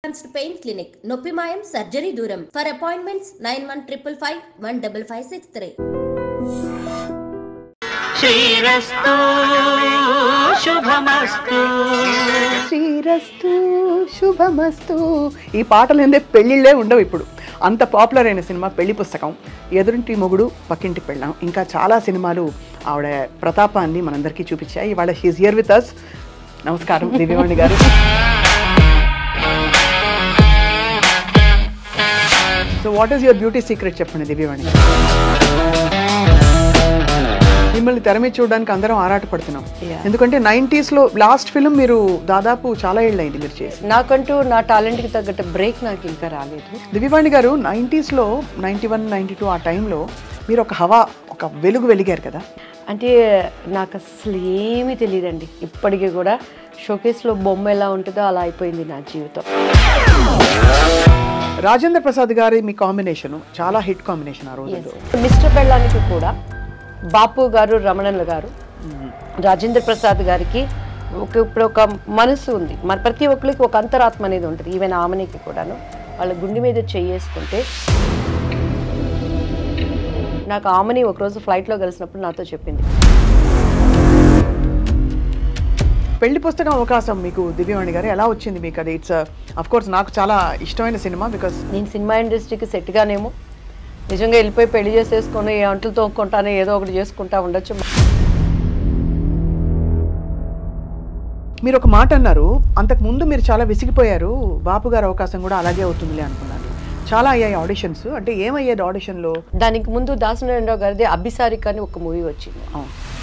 Advanced pain clinic నొప్పిమాయం surgery దూరం for appointments 9155515563 శ్రీరస్తు శుభమస్తు శ్రీరస్తు శుభమస్తు. ఈ పాటలు ఏందే పెళ్ళిళ్ళే ఉండవు ఇప్పుడు. అంత పాపులర్ అయిన సినిమా పెళ్లి పుస్తకం, ఎదురింటి మొగుడు పక్కింటి పెళ్ళాం, ఇంకా చాలా సినిమాలు ఆవిడ ప్రతాపాన్ని మనందరికీ చూపించాయి. ఇవాళ షీఈస్ హియర్ విత్ అస్. నమస్కారం దివ్యవాణి గారు. So what is your beauty secret చెప్పండి దివ్యవాణి గారు. మిమ్మల్ని తెర మీద చూడడానికి అందరం ఆరాటపడుతున్నాం. ఎందుకంటే 90s లో లాస్ట్ ఫిల్మ్ మీరు దాదాపు చాలా ఏళ్ళు అయింది మీరు చేసి. నాకంటూ నా టాలెంట్కి తగ్గట్టు బ్రేక్ నాకు ఇంకా రాలేదు. దివ్యవాణి గారు 90s లో 91, 92 ఆ టైంలో మీరు ఒక హవా, ఒక వెలుగు వెలిగారు కదా. అంటే నాకు అసలు ఏమీ తెలియదండి. ఇప్పటికీ కూడా షోకేస్లో బొమ్మ ఎలా ఉంటుందో అలా అయిపోయింది నా జీవితం. రాజేంద్ర ప్రసాద్ గారి మీ కాంబినేషన్ చాలా హిట్ కాంబినేషన్ ఆ రోజుల్లో. మిస్టర్ పెళ్ళానికి కూడా బాపు గారు, రమణన్ల గారు, రాజేంద్ర ప్రసాద్ గారికి ఇప్పుడు ఒక మనసు ఉంది. మన ప్రతి ఒక్కరికి ఒక అంతరాత్మ అనేది ఉంటుంది. ఈవెన్ ఆమెనికి కూడాను వాళ్ళ గుండె మీద చేసుకుంటే నాకు ఆమెని ఒకరోజు ఫ్లైట్లో కలిసినప్పుడు నాతో చెప్పింది, పెళ్లి పుస్తకం అవకాశం మీకు దివ్యవాణి గారు ఎలా వచ్చింది మీకు? అది ఇట్స్ అఫ్ కోర్స్ నాకు చాలా ఇష్టమైన సినిమా. బికాస్ నేను సినిమా ఇండస్ట్రీకి సెట్గానేమో నిజంగా వెళ్ళిపోయి పెళ్లి చేసేసుకొని అంట్లు తోముకుంటానే ఏదో ఒకటి చేసుకుంటా ఉండొచ్చు. మీరు ఒక మాట అన్నారు, అంతకు ముందు మీరు చాలా విసిగిపోయారు, బాపు గారి అవకాశం కూడా అలాగే అవుతుందిలే అనుకున్నారు. చాలా అయ్యాయి ఆడిషన్స్. అంటే ఏమయ్యేది ఆడిషన్లో? దానికి ముందు దాసనారాయణరావు గారిది అభిసారిక అని ఒక మూవీ వచ్చింది.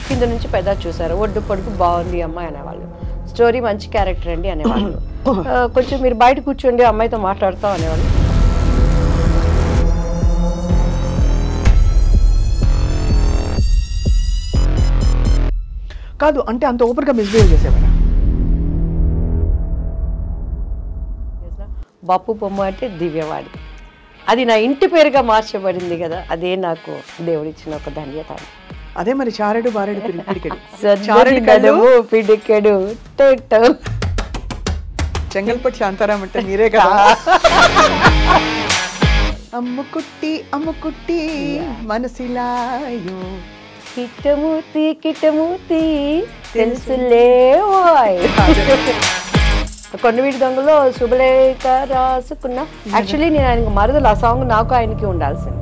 కింద నుంచి పెద్ద చూసారు, ఒడ్డు పొడుగు బాగుంది అమ్మాయి అనేవాళ్ళు, స్టోరీ మంచి క్యారెక్టర్ అండి అనేవాళ్ళు, కొంచెం మీరు బయట కూర్చోండి అమ్మాయితో మాట్లాడతాం అనేవాళ్ళు. కాదు అంటే అంత ఓపెన్గా మిస్బిహేవ్ చేసేవారా? బాపు బొమ్మ అంటే దివ్యవాడి, అది నా ఇంటి పేరుగా మార్చబడింది కదా, అదే నాకు దేవుడిచ్చిన ఒక ధన్యత. అదే మరి చారెడు బారెడు పిడికెడు పిడికెడు చెంగల్పట్టి శాంతారాం అంటే మీరే కదా. అమ్ముకుట్టి అమ్ముకుట్టి మనసిలాయో కిట్టమూర్తి కిట్టమూర్తి తెలుసులే. కొండవీటి దొంగలో శుభలేఖ రాసుకున్నా. యాక్చువల్లీ నేను ఆయనకు మరదలు, ఆ సాంగ్ నాకు ఆయనకి ఉండాల్సింది.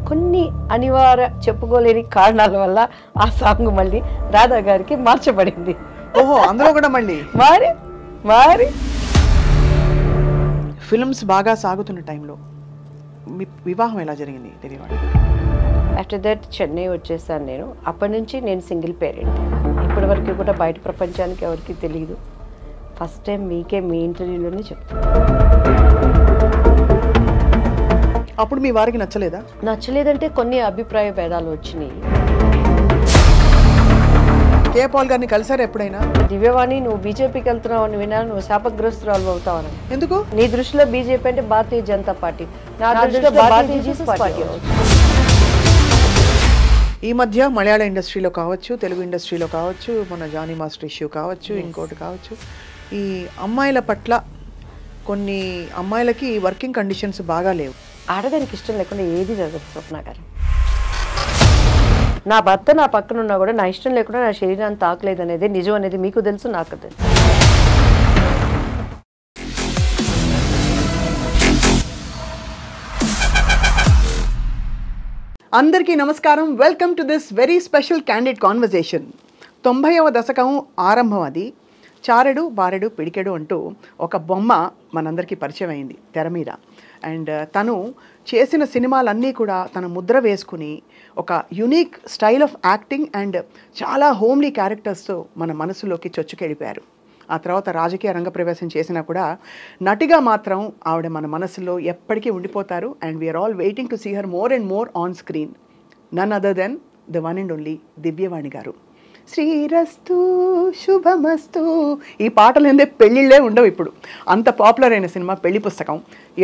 కొన్ని అనివార్య చెప్పుకోలేని కారణాల వల్ల ఆ సాంగ్ మళ్ళీ రాధా గారికి మార్చబడింది. ఓహో, అందులో కూడా మళ్ళీ మరి మరి ఫిల్మ్స్ బాగా సాగుతున్న టైంలో మీ వివాహం ఎలా జరిగింది దివ్యవాణి? ఆఫ్టర్ దట్ చెన్నై వచ్చేసాను నేను. అప్పటి నుంచి నేను సింగిల్ పేరెంట్. ఇప్పటి వరకు కూడా బయట ప్రపంచానికి ఎవరికి తెలియదు. ఫస్ట్ టైం మీకే మీ ఇంటర్వ్యూలోనే చెప్తాను. అప్పుడు మీ వారికి నచ్చలేదా? నచ్చలేదంటే కొన్ని అభిప్రాయ భేదాలు వచ్చినాయి. కే పాల్ గారిని కలిసారు ఎప్పుడైనా? దివ్యవాణి, నువ్వు బీజేపీకి వెళ్తున్నావు అని విన్నా, నువ్వు శాపగ్రస్తురాలు అవుతావని. ఎందుకు? నీ దృష్టిలో బీజేపీ అంటే భారతీయ జనతా పార్టీ, నా దృష్టిలో భారతీయ జనతా పార్టీ. ఈ మధ్య మలయాళ ఇండస్ట్రీలో కావచ్చు, తెలుగు ఇండస్ట్రీలో కావచ్చు, మన జానీ మాస్టర్ ఇష్యూ కావచ్చు, ఇంకోటి కావచ్చు, ఈ అమ్మాయిల పట్ల కొన్ని అమ్మాయిలకి వర్కింగ్ కండిషన్స్ బాగా లేవు. ఆడదానికి ఇష్టం లేకుండా ఏది జరగదు స్వప్న గారు. నా భర్త నా పక్కన ఉన్నా కూడా నా ఇష్టం లేకుండా నా శరీరాన్ని తాకలేదు అనేది నిజం అనేది మీకు తెలుసు, నాకు తెలుసు. అందరికీ నమస్కారం. Welcome to this very special candid conversation. 90వ దశకం ఆరంభం. అది చారెడు బారెడు పిడికెడు అంటూ ఒక బొమ్మ మనందరికీ పరిచయం అయింది తెర మీద. అండ్ తను చేసిన సినిమాలన్నీ కూడా తన ముద్ర వేసుకుని ఒక unique style of acting and చాలా హోమ్లీ క్యారెక్టర్స్తో మన మనసులోకి చొచ్చుకెళ్ళిపోయారు. ఆ తర్వాత రాజకీయ రంగ ప్రవేశం చేసినా కూడా నటిగా మాత్రం ఆవిడ మన మనసులో ఎప్పటికీ ఉండిపోతారు. And we're all waiting to see her more and more on screen. None other than the one and only Divyavani garu. శ్రీరస్తు శుభమస్తు. ఈ పాటలు ఏందే పెళ్ళిళ్ళే ఉండవు ఇప్పుడు. అంత పాపులర్ అయిన సినిమా పెళ్లి పుస్తకం,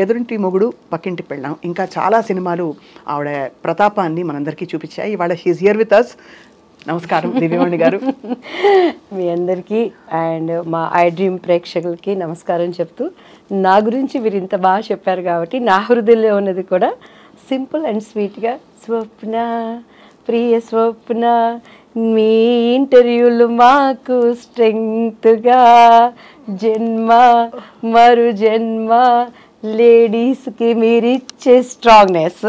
ఎదురింటి మొగుడు పక్కింటి పెళ్ళాం, ఇంకా చాలా సినిమాలు ఆవిడ ప్రతాపాన్ని మనందరికీ చూపించాయి. ఇవాళ షీఈస్ హియర్ విత్ అస్. నమస్కారం దివ్యవాణి గారు. మీ అందరికీ అండ్ మా ఐ డ్రీమ్ ప్రేక్షకులకి నమస్కారం చెప్తూ, నా గురించి మీరు ఇంత బాగా చెప్పారు కాబట్టి నా హృదయంలో ఉన్నది కూడా సింపుల్ అండ్ స్వీట్గా, స్వప్న ప్రియ స్వప్న, మీ ఇంటర్వ్యూలు మాకు స్ట్రెంగ్త్గా, జన్మ మరు జన్మ లేడీస్కి మీరు ఇచ్చే strongness.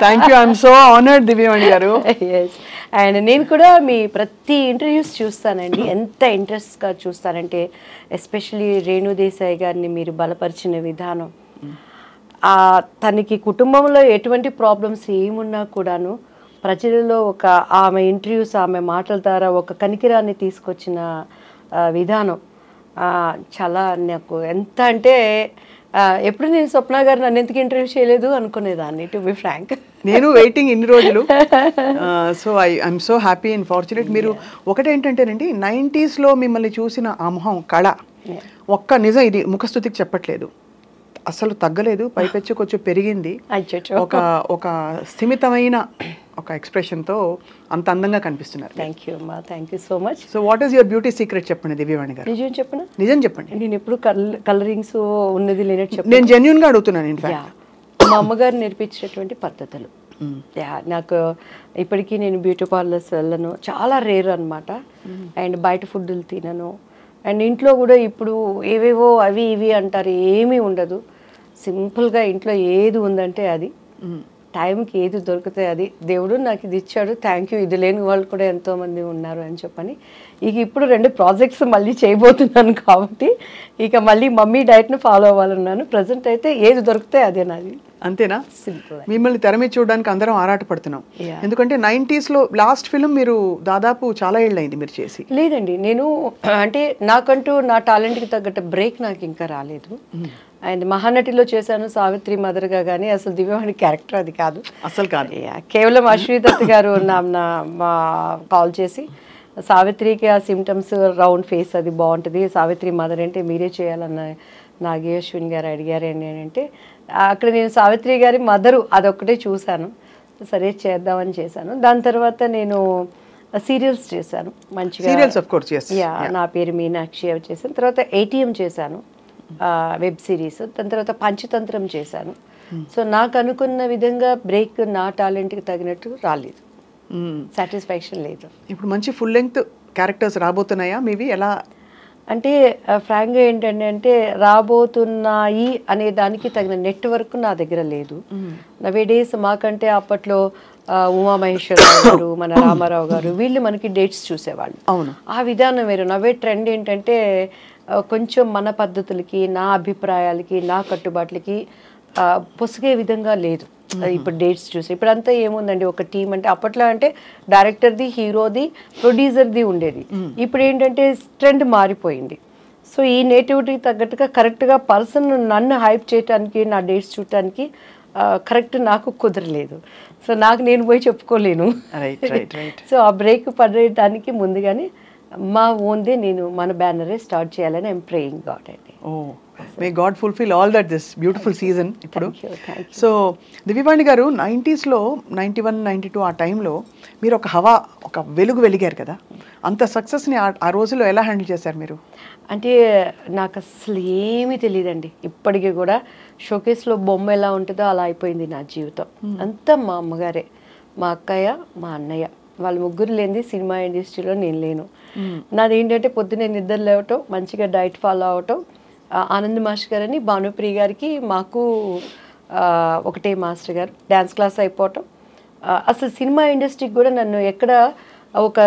Thank you, I'm so honoured Divyavani garu. Yes, and నేను కూడా మీ ప్రతి ఇంటర్వ్యూస్ చూస్తానండి. ఎంత ఇంట్రెస్ట్గా చూస్తానంటే ఎస్పెషలీ రేణు దేశాయ్ గారిని మీరు బలపరిచిన విధానం, తనకి కుటుంబంలో ఎటువంటి ప్రాబ్లమ్స్ ఏమున్నా కూడాను ప్రజలలో ఒక ఆమె ఇంటర్వ్యూస్, ఆమె మాటల ద్వారా ఒక కనికిరాన్ని తీసుకొచ్చిన విధానం చాలా నాకు ఎంత అంటే ఎప్పుడు నేను స్వప్న గారు నన్ను ఎందుకు ఇంటర్వ్యూ చేయలేదు అనుకునేదాన్ని, టు బి ఫ్రాంక్. నేను వెయిటింగ్ ఇన్ని రోజులు. So I'm so happy and fortunate. మీరు ఒకటేంటంటేనండి, 90s మిమ్మల్ని చూసిన ఆ మొహం కళ ఒక్క నిజం, ఇది ముఖస్థుతికి చెప్పట్లేదు, అసలు తగ్గలేదు, పైపెచ్చు కొంచెం పెరిగింది. ఒక స్థిమితమైన ఒక ఎక్స్ప్రెషన్తో అంత అందంగా కనిపిస్తున్నారు. థ్యాంక్ యూ అమ్మా, thank you so much. So what is your beauty secret చెప్పండి దివ్యవాణి గారు. నిజం చెప్పండి. నిజం చెప్పండి. నేను ఎప్పుడు కలరింగ్స్ ఉన్నది లేనట్టు చెప్పండి. నేను జెన్యూన్గా అడుగుతున్నాను. ఇన్ఫాక్ట్ మా అమ్మగారు నేర్పించినటువంటి పద్ధతులు, నాకు ఇప్పటికీ నేను బ్యూటీ పార్లర్స్ వెళ్ళను, చాలా రేర్ అనమాట. అండ్ బయట ఫుడ్లు తినను. అండ్ ఇంట్లో కూడా ఇప్పుడు ఏవేవో అవి ఇవి అంటారు, ఏమీ ఉండదు. సింపుల్గా ఇంట్లో ఏది ఉందంటే అది, టైంకి ఏది దొరికితే అది, దేవుడు నాకు ఇది ఇచ్చాడు, థ్యాంక్ యూ, ఇది లేని వాళ్ళు కూడా ఎంతోమంది ఉన్నారు అని చెప్పని. ఇక ఇప్పుడు 2 ప్రాజెక్ట్స్ మళ్ళీ చేయబోతున్నాను కాబట్టి ఇక మళ్ళీ మమ్మీ డైట్ను ఫాలో అవ్వాలన్నాను. ప్రజెంట్ అయితే ఏది దొరికితే అదే నాది. అంతేనా? సింపుల్. మిమ్మల్ని తెర మీద చూడడానికి అందరం ఆరాటపడుతున్నాం. ఎందుకంటే 90s లాస్ట్ ఫిల్మ్ మీరు దాదాపు చాలా ఏళ్ళైంది మీరు చేసి. లేదండి, నేను అంటే నాకంటూ నా టాలెంట్కి తగ్గట్టు బ్రేక్ నాకు ఇంకా రాలేదు. అండ్ మహానటిలో చేశాను సావిత్రి మదర్గా, కానీ అసలు దివ్యవాణి క్యారెక్టర్ అది కాదు, అసలు కాదు. కేవలం అశ్వీదత్ గారు మా కాల్ చేసి, సావిత్రికి ఆ సిమ్టమ్స్ రౌండ్ ఫేస్ అది బాగుంటుంది, సావిత్రి మదర్ అంటే మీరే చేయాలన్న నాగే అశ్విన్ గారు అడిగారు అంటే, అక్కడ నేను సావిత్రి గారి మదరు అదొక్కటే చూశాను, సరే చేద్దామని చేశాను. దాని తర్వాత నేను సీరియల్స్ చేశాను మంచిగా, నా పేరు మీనాక్షి అవి చేశాను. తర్వాత ATM చేశాను, వెబ్ సిరీస్. దాని తర్వాత పంచతంత్రం చేశాను. సో నాకు అనుకున్న విధంగా బ్రేక్ నా టాలెంట్కి తగినట్టు రాలేదు, సాటిస్ఫాక్షన్ లేదు. ఇప్పుడు మంచి ఫుల్ లెంగ్త్ క్యారెక్టర్స్ రాబోతున్నాయా మీవి? ఎలా అంటే ఫ్రాంక్గా ఏంటంటే రాబోతున్నాయి అనే దానికి తగిన నెట్వర్క్ నా దగ్గర లేదు. నవేడేస్ మాకంటే అప్పట్లో ఉమామహేశ్వరరావు గారు, మన రామారావు గారు, వీళ్ళు మనకి డేట్స్ చూసేవాళ్ళు. అవును, ఆ విధానం వేరు. నవే ట్రెండ్ ఏంటంటే కొంచెం మన పద్ధతులకి, నా అభిప్రాయాలకి, నా కట్టుబాట్లకి పొసిగే విధంగా లేదు. ఇప్పుడు డేట్స్ చూసి ఇప్పుడంతా ఏముందండి, ఒక టీం అంటే అప్పట్లో అంటే డైరెక్టర్ది, హీరోది, ప్రొడ్యూసర్ది ఉండేది. ఇప్పుడు ఏంటంటే ట్రెండ్ మారిపోయింది. సో ఈ నేటివిటీకి తగ్గట్టుగా కరెక్ట్గా పర్సన్ నన్ను హైప్ చేయడానికి, నా డేట్స్ చూడటానికి కరెక్ట్ నాకు కుదరలేదు. సో నాకు నేను పోయి చెప్పుకోలేను. సో ఆ బ్రేక్ పడేయడానికి ముందుగానే మా ఓన్దే నేను మన బ్యానరే స్టార్ట్ చేయాలని ఐఎమ్ ప్రేయింగ్ గాడ్ అండి. May God fulfil all that this beautiful season. ఇప్పుడు సో దివ్యవాణి గారు 90s 91, 92 ఆ టైంలో మీరు ఒక హవా, ఒక వెలుగు వెలిగారు కదా, అంత సక్సెస్ని ఆ రోజుల్లో ఎలా హ్యాండిల్ చేశారు మీరు? అంటే నాకు అసలు ఏమీ తెలియదండి. ఇప్పటికీ కూడా షోకేస్లో బొమ్మ ఎలా ఉంటుందో అలా అయిపోయింది నా జీవితం. అంతా మా అమ్మగారే, మా అక్కయ్య, మా అన్నయ్య, వాళ్ళ ముగ్గురు లేనిది సినిమా ఇండస్ట్రీలో నేను లేను. నాది ఏంటంటే పొద్దున్నే నిద్ర లేవటం, మంచిగా డైట్ ఫాలో అవటం. ఆనంద్ మాస్టర్ గారని భానుప్రియ గారికి మాకు ఒకటే మాస్టర్ గారు, డ్యాన్స్ క్లాస్ అయిపోవటం. అసలు సినిమా ఇండస్ట్రీకి కూడా నన్ను ఎక్కడ ఒక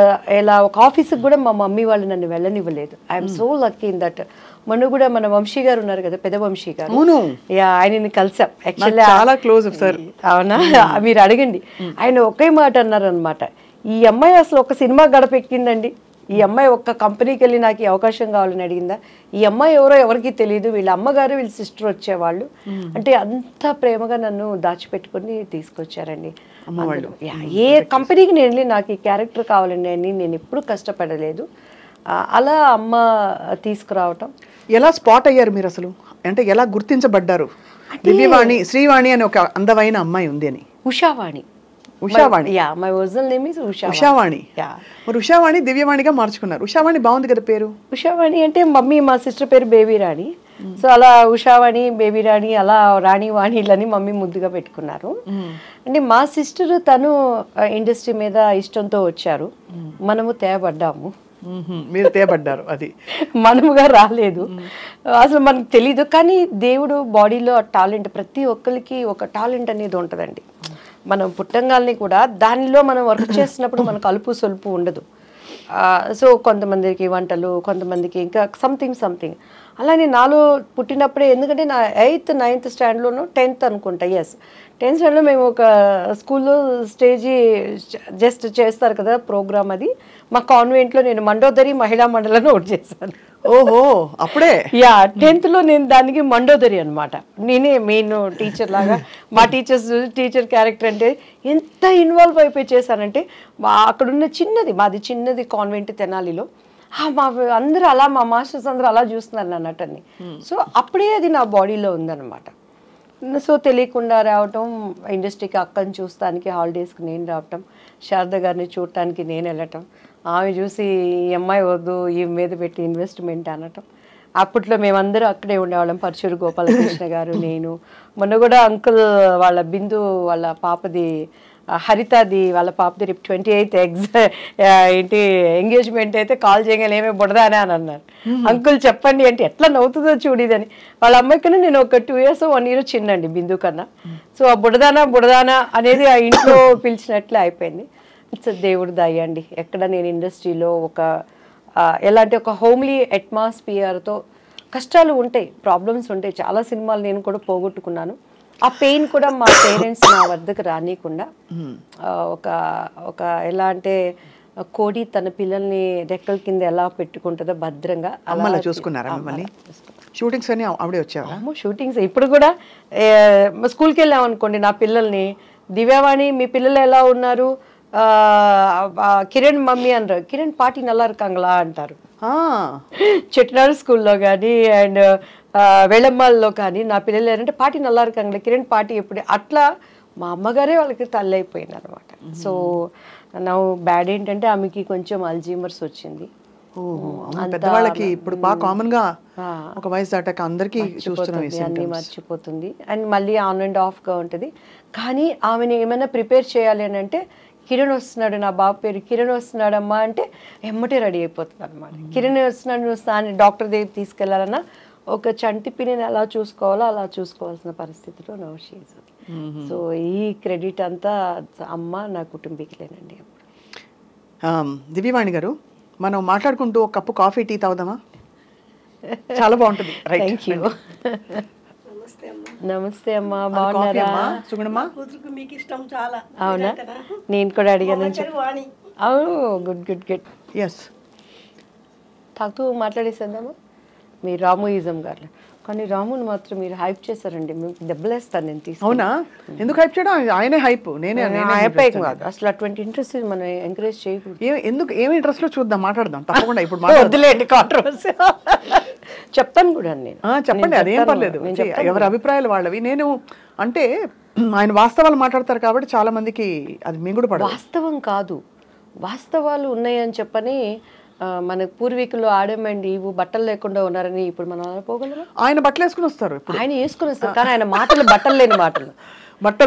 ఆఫీస్కి కూడా మా మమ్మీ వాళ్ళు నన్ను వెళ్ళనివ్వలేదు. I'm so lucky in that. మొన్న కూడా మన వంశీ గారు ఉన్నారు కదా, పెద్ద వంశీ గారు, ఆయనని కలిసాం. యాక్చువల్లీ చాలా క్లోజ్ సార్. అవునా? మీరు అడగండి. ఆయన ఒకే మాట అన్నారు అనమాట, ఈ అమ్మాయి అసలు ఒక సినిమా గడపెక్కిందండి, ఈ అమ్మాయి ఒక్క కంపెనీకి వెళ్ళి నాకు ఈ అవకాశం కావాలని అడిగిందా, ఈ అమ్మాయి ఎవరో ఎవరికి తెలియదు, వీళ్ళ అమ్మగారు వీళ్ళ సిస్టర్ వచ్చేవాళ్ళు అంటే అంత ప్రేమగా నన్ను దాచిపెట్టుకుని తీసుకొచ్చారండి. ఏ కంపెనీకి నేను వెళ్ళి నాకు ఈ క్యారెక్టర్ కావాలండి అని నేను ఎప్పుడు కష్టపడలేదు. అలా అమ్మ తీసుకురావటం. ఎలా స్పాట్ అయ్యారు మీరు అసలు? అంటే ఎలా గుర్తించబడ్డారు? దివ్యవాణి, శ్రీవాణి అని ఒక అందమైన అమ్మాయి ఉంది అని. Ushavani Ushavani. Yeah, my original name is Ushavani. Yeah. మరి ఉషావాణి దివ్యవాణిగా మార్చుకున్నారు. ఉషావాణి బాగుంది కదా పేరు. ఉషావాణి అంటే మమ్మీ, మా సిస్టర్ పేరు బేబీ రాణి. సో అలా ఉషావాణి, బేబీ రాణి, అలా రాణి వాణిలని మమ్మీ ముద్దుగా పెట్టుకున్నారు. అంటే మా సిస్టర్ తను ఇండస్ట్రీ మీద ఇష్టంతో వచ్చారు, మనము తేబడ్డాము. మీరు తేబడ్డారు, అది మనముగా రాలేదు. అసలు మనకు తెలీదు, కానీ దేవుడు బాడీలో టాలెంట్, ప్రతి ఒక్కరికి ఒక టాలెంట్ అనేది ఉంటుందండి. మనం పుట్టంగాల్ని కూడా దానిలో మనం వర్క్ చేసినప్పుడు మనకు అలుపు సొలుపు ఉండదు. సో కొంతమందికి వంటలు, కొంతమందికి ఇంకా సంథింగ్. అలానే నాలో పుట్టినప్పుడే, ఎందుకంటే నా 8th 9th స్టాండర్డ్లోనూ 10th అనుకుంటా, 10th స్టాండర్డ్లో మేము ఒక స్కూల్లో స్టేజీ జస్ట్ చేస్తారు కదా ప్రోగ్రామ్, అది మా కాన్వెంట్లో నేను మండోదరి మహిళా మండలిని ఒకటి చేశాను. ఓహో, అప్పుడే. యా, 10th నేను దానికి మండోదరి అనమాట. నేనే మెయిన్ టీచర్ లాగా. మా టీచర్ క్యారెక్టర్ అంటే ఎంత ఇన్వాల్వ్ అయిపోయి చేశానంటే, అక్కడున్న మాది చిన్నది కాన్వెంట్ తెనాలిలో. మా అందరూ అలా, మా మాస్టర్స్ అందరూ అలా చూస్తున్నారు నా నటన్ని. సో అప్పుడే అది నా బాడీలో ఉందన్నమాట. సో తెలియకుండా రావటం, ఇండస్ట్రీకి అక్కని చూస్తానికి హాలిడేస్కి నేను రావటం, శారద గారిని చూడటానికి నేను వెళ్ళటం, ఆమె చూసి ఈ అమ్మాయి వద్దు, ఈ మీద పెట్టి ఇన్వెస్ట్మెంట్ అనటం. అప్పట్లో మేమందరూ అక్కడే ఉండేవాళ్ళం, పరచూరు గోపాలకృష్ణ గారు, నేను. మొన్న కూడా అంకుల్ వాళ్ళ బిందు వాళ్ళ పాపది, హరితది వాళ్ళ పాపది రేపు 28th ఏంటి ఎంగేజ్మెంట్ అయితే కాల్ చేయగానే ఏమే బుడదానా అని అన్నారు. అంకుల్ చెప్పండి అంటే ఎట్లా నవ్వుతుందో చూడిదని. వాళ్ళ అమ్మాయి కన్నా నేను ఒక 2 years 1 year చిన్నండి బిందు కన్నా. సో ఆ బుడదానా అనేది ఆ ఇంట్లో పిలిచినట్లే అయిపోయింది. ఇట్స్ దేవుడు దయ్యండి. ఎక్కడ నేను ఇండస్ట్రీలో ఎలాంటి ఒక హోమ్లీ అట్మాస్ఫియర్తో, కష్టాలు ఉంటాయి, ప్రాబ్లమ్స్ ఉంటాయి, చాలా సినిమాలు నేను కూడా పోగొట్టుకున్నాను. ఆ పెయిన్ కూడా మా పేరెంట్స్ నా వద్దకు రానియకుండా, ఒక ఎలా అంటే కోడి తన పిల్లల్ని రెక్కల కింద ఎలా పెట్టుకుంటుందో భద్రంగా అలా చూసుకున్నారా మిమ్మల్ని? షూటింగ్స్ అని ఆవిడే వచ్చారు. షూటింగ్స్ ఇప్పుడు కూడా స్కూల్కి వెళ్ళాం అనుకోండి, నా పిల్లల్ని దివ్యవాణి మీ పిల్లలు ఎలా ఉన్నారు, కిరణ్ మమ్మీ అనరు, కిరణ్ పాటి నల్లా இருக்காங்களா అంటారు. చెట్నాడు స్కూల్లో కానీ అండ్ వెళమ్మాల్లో కానీ నా పిల్లలు ఏంటంటే పాటి నల్లా இருக்காங்களா, కిరణ్ పాటి ఎప్పుడు, అట్లా మా అమ్మగారే వాళ్ళకి తల్లి అయిపోయింది అనమాట. సో నా బ్యాడ్ ఏంటంటే ఆమెకి కొంచెం అల్జీమర్స్ వచ్చింది. పెద్దవాళ్ళకి ఇప్పుడు బాగా కామన్ గా ఒక వయసు దాటాక అందరికీ అన్ని మర్చిపోతుంది, అండ్ మళ్ళీ ఆన్ అండ్ ఆఫ్ గా ఉంటుంది. కానీ ఆమెను ఏమైనా ప్రిపేర్ చేయాలి అని అంటే, కిరణ్ వస్తున్నాడు, నా బాబు పేరు కిరణ్ వస్తున్నాడమ్మా అంటే ఎమ్మటే రెడీ అయిపోతుంది అనమాట. కిరణ్ వస్తున్నాడు, నువ్వు డాక్టర్ దగ్గర తీసుకెళ్లాలన్నా ఒక చంటి పిన్నిని ఎలా చూసుకోవాలో అలా చూసుకోవాల్సిన పరిస్థితిలో నో షీజ్. సో ఈ క్రెడిట్ అంతా అమ్మ, నా కుటుంబీకులేనండి. దివ్యవాణి గారు, మనం మాట్లాడుకుంటూ ఒక కప్పు కాఫీ టీ తాగుదామా? చాలా బాగుంటుంది. Thank you. నమస్తే అమ్మా, బాగున్నారా? మీకు ఇష్టం చాలా. అవునా, నేను కూడా అడిగాను. అవును, గుడ్ గుడ్ గుడ్. ఎస్, తాగుతూ మాట్లాడేసేద్దామా? మీరు రాముయిజం గారు, కానీ రాముని మాత్రం మీరు హైప్ చేశారండి, మీకు దెబ్బలేస్తాను నేను తీసుకు. అవునా? ఎందుకు హైప్ చేయడం? ఆయనే హైప్, నేనే హైప్ కాదు అసలు. అటువంటి ఇంట్రెస్ట్ మనం ఎంకరేజ్ చేయకూడదు. ఎందుకు, ఏమి ఇంట్రెస్ట్ లో చూద్దాం, మాట్లాడదాం తప్పకుండా. ఇప్పుడు వద్దులేండి కాంట్రవర్సీ. చెప్తాను కూడా నేను. చెప్పండి, అదేం పర్లేదు, ఎవరి అభిప్రాయాలు వాళ్ళవి. నేను అంటే ఆయన వాస్తవాలు మాట్లాడతారు కాబట్టి చాలా మందికి అది మింగుడు పడదు. వాస్తవం కాదు, వాస్తవాలు ఉన్నాయని చెప్పని మన పూర్వీకులు ఆడమండి ఇవి బట్టలు లేకుండా ఉన్నారని ఇప్పుడు మనం పోగలరా? ఆయన బట్టలు వేసుకుని వస్తారు, ఆయన వేసుకుని వస్తారు, కానీ ఆయన మాటలు బట్టలు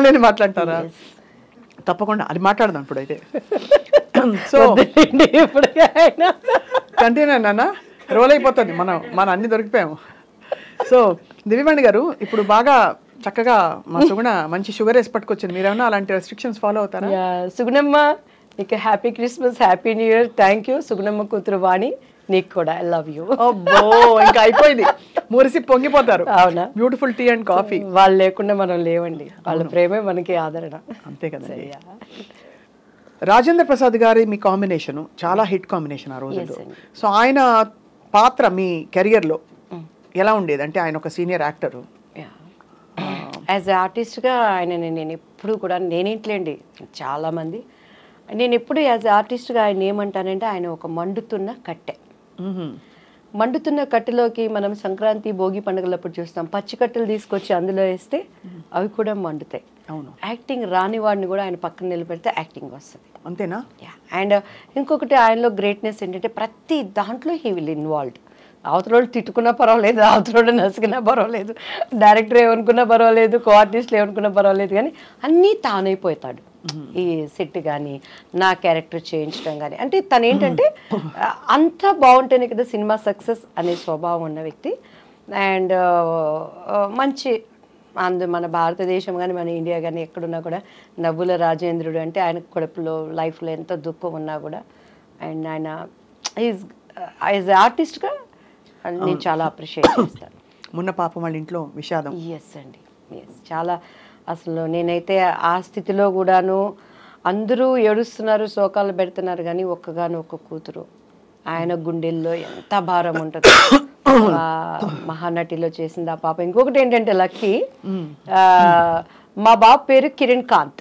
లేని మాట్లాడతారా? తప్పకుండా అది మాట్లాడదాం ఇప్పుడైతే. సో ఇప్పుడు కంటిన్యూ నాన్న, రోల్ అయిపోతుంది, మనం అన్ని దొరికిపోయాము. సో దివ్యవాణి గారు, ఇప్పుడు బాగా చక్కగా మా సుగుణ మంచి షుగర్ వేసి పట్టుకొచ్చింది. మీరేమన్నా అలాంటి రెస్ట్రిక్షన్స్ ఫాలో అవుతారా? సుగుణమ్మ, నీకు happy Christmas, happy new year. Thank you Sugunamma కూతురు వాణి, నీకు కూడా ఐ లవ్ యూ. అబ్బో, ఇంకా అయిపోయింది, మురిసి పొంగిపోతారు. అవునా? Beautiful tea and coffee. వాళ్ళు లేకుండా మనం లేవండి, వాళ్ళ ప్రేమే మనకి ఆదరణ. అంతే కదా. రాజేంద్ర ప్రసాద్ గారి మీ కాంబినేషన్ చాలా హిట్ కాంబినేషన్ ఆ రోజుల్లో. సో ఆయన పాత్ర మీ కెరియర్లో ఎలా ఉండేది? అంటే ఆయన ఒక సీనియర్ యాక్టర్, యాజ్ ఎ ఆర్టిస్ట్గా ఆయన నేను ఎప్పుడు కూడా, నేనేంట్లేండి చాలామంది, నేను ఎప్పుడు యాజ్ ఎ ఆర్టిస్ట్గా ఆయన ఏమంటానంటే, ఆయన ఒక మండుతున్న కట్టె. మండుతున్న కట్టెలోకి మనం సంక్రాంతి భోగి పండుగలప్పుడు చూస్తాం, పచ్చి కట్టెలు తీసుకొచ్చి అందులో వేస్తే అవి కూడా మండుతాయి. అవును. యాక్టింగ్ రాని వాడిని కూడా ఆయన పక్కన నిలబెడితే యాక్టింగ్ వస్తుంది. అంతేనా? అండ్ ఇంకొకటి ఆయనలో గ్రేట్నెస్ ఏంటంటే ప్రతి దాంట్లో హీ విల్ ఇన్వాల్వ్డ్. అవతల తిట్టుకున్నా పర్వాలేదు, అవతల నసుకున్నా పర్వాలేదు, డైరెక్టర్ ఏమనుకున్నా పర్వాలేదు, కో ఆర్టిస్టులు ఏమనుకున్నా పర్వాలేదు, కానీ అన్నీ తానైపోతాడు. ఈ సెట్ కానీ నా క్యారెక్టర్ చేయించడం కానీ, అంటే తను ఏంటంటే అంత బాగుంటేనే కదా సినిమా సక్సెస్ అనే స్వభావం ఉన్న వ్యక్తి. అండ్ మంచి మన భారతదేశం కానీ మన ఇండియా కానీ ఎక్కడున్నా కూడా నవ్వుల రాజేంద్రుడు అంటే ఆయన కడుపులో లైఫ్లో ఎంత దుఃఖం ఉన్నా కూడా అండ్ ఆయన ఈజ్ ఆర్టిస్ట్గా నేను చాలా అప్రిషియేట్ చేస్తాను. మొన్న పాపం వాళ్ళ ఇంట్లో విషాదం. ఎస్ అండి, ఎస్. చాలా అసలు నేనైతే ఆ స్థితిలో కూడాను అందరూ ఏడుస్తున్నారు, శోకాలు పెడుతున్నారు, కానీ ఒక్క కూతురు ఆయన గుండెల్లో ఎంత భారం ఉంటుంది. మహానటిలో చేసింది ఆ పాప. ఇంకొకటి ఏంటంటే లక్కీ, మా బాబు పేరు కిరణ్ కాంత్.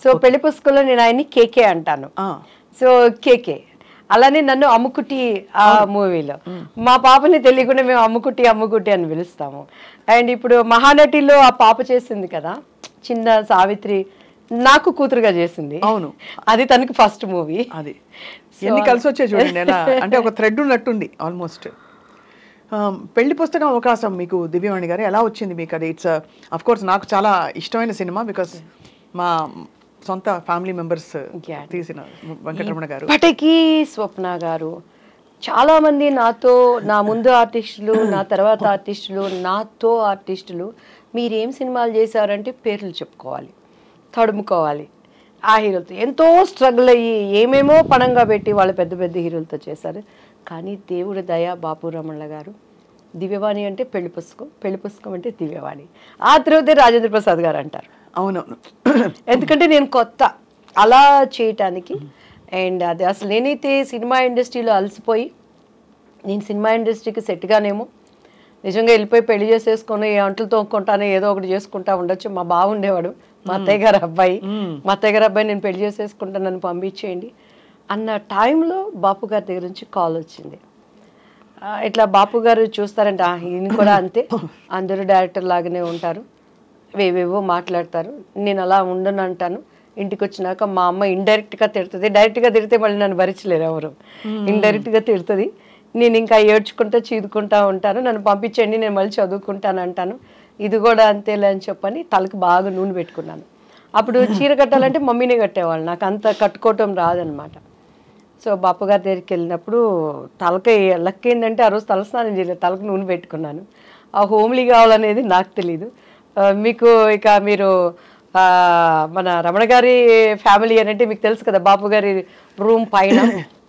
సో పెళ్లి పుస్తకంలో నేను ఆయన్ని కేకే అంటాను. సో కేకే అలానే నన్ను అమ్ముకుటి ఆ మూవీలో, మా పాపని తెలియకుండా మేము అమ్ముకుటి అని పిలుస్తాము. అండ్ ఇప్పుడు మహానటిలో ఆ పాప చేసింది కదా చిన్న సావిత్రి, నాకు కూతురుగా చేసింది. అవును, అది తనకి ఫస్ట్ మూవీ. అది ఎన్ని కలిసి వచ్చాయి చూడండి ఎలా, అంటే ఒక థ్రెడ్ ఉన్నట్టుంది ఆల్మోస్ట్. పెళ్లి పుస్తకం అవకాశం మీకు దివ్యవాణి గారు ఎలా వచ్చింది మీకు? అది ఇట్స్ అఫ్ కోర్స్ నాకు చాలా ఇష్టమైన సినిమా, బికాస్ మా సొంత ఫ్యామిలీ మెంబర్స్ తీసిన వెంకటరమణ గారు. ఇప్పటికీ స్వప్న గారు చాలామంది నాతో, నా ముందు ఆర్టిస్టులు, నా తర్వాత ఆర్టిస్టులు, నాతో ఆర్టిస్టులు మీరేం సినిమాలు చేశారంటే పేర్లు చెప్పుకోవాలి, తడుముకోవాలి. ఆ హీరోలతో ఎంతో స్ట్రగుల్ అయ్యి ఏమేమో పణంగా పెట్టి వాళ్ళు పెద్ద పెద్ద హీరోలతో చేశారు. కానీ దేవుడి దయ, బాపు రమణ గారు దివ్యవాణి అంటే పెళ్లి పుస్తకం అంటే దివ్యవాణి, ఆ తర్వాతే రాజేంద్ర ప్రసాద్ గారు అంటారు. అవునవును, ఎందుకంటే నేను కొత్త అలా చేయటానికి. అండ్ అది అసలు నేనైతే సినిమా ఇండస్ట్రీలో అలసిపోయి, నేను సినిమా ఇండస్ట్రీకి సెట్గానేమో నిజంగా వెళ్ళిపోయి పెళ్లి చేసేసుకొని అంట్లు తోముకుంటాను, ఏదో ఒకటి చేసుకుంటా ఉండొచ్చు. మా బావ ఉండేవాడు, మా అత్తయ్య గారు అబ్బాయి నేను పెళ్లి చేసేసుకుంటాను, నన్ను పంపించేయండి అన్న టైంలో బాపు గారి దగ్గర నుంచి కాల్ వచ్చింది. ఇట్లా బాపు గారు చూస్తారంటే ఈయన కూడా అంతే, అందరూ డైరెక్టర్ లాగానే ఉంటారు, వేవేవో మాట్లాడతారు, నేను అలా ఉండను అంటాను. ఇంటికి వచ్చినాక మా అమ్మ ఇండైరెక్ట్గా తిడుతుంది, డైరెక్ట్గా తిడితే మళ్ళీ నన్ను భరించలేరు ఎవరు, ఇండైరెక్ట్గా తిడుతుంది. నేను ఇంకా ఏడ్చుకుంటా చీదుకుంటా ఉంటాను, నన్ను పంపించండి నేను మళ్ళీ చదువుకుంటాను అంటాను. ఇది కూడా అంతేలే అని చెప్పని తలకి బాగా నూనె పెట్టుకున్నాను. అప్పుడు చీర కట్టాలంటే మమ్మీనే కట్టేవాళ్ళు, నాకు అంత కట్టుకోవటం రాదనమాట. సో బాపు గారి దగ్గరికి వెళ్ళినప్పుడు తలకి లక్ ఏంటంటే ఆ రోజు తలస్నానం చేయలేదు, తలకు నూనె పెట్టుకున్నాను. ఆ హోమ్లీ కావాలనేది నాకు తెలీదు. మీకు ఇక మీరు మన రమణ గారి ఫ్యామిలీ అని అంటే మీకు తెలుసు కదా, బాపు గారి రూమ్ పైన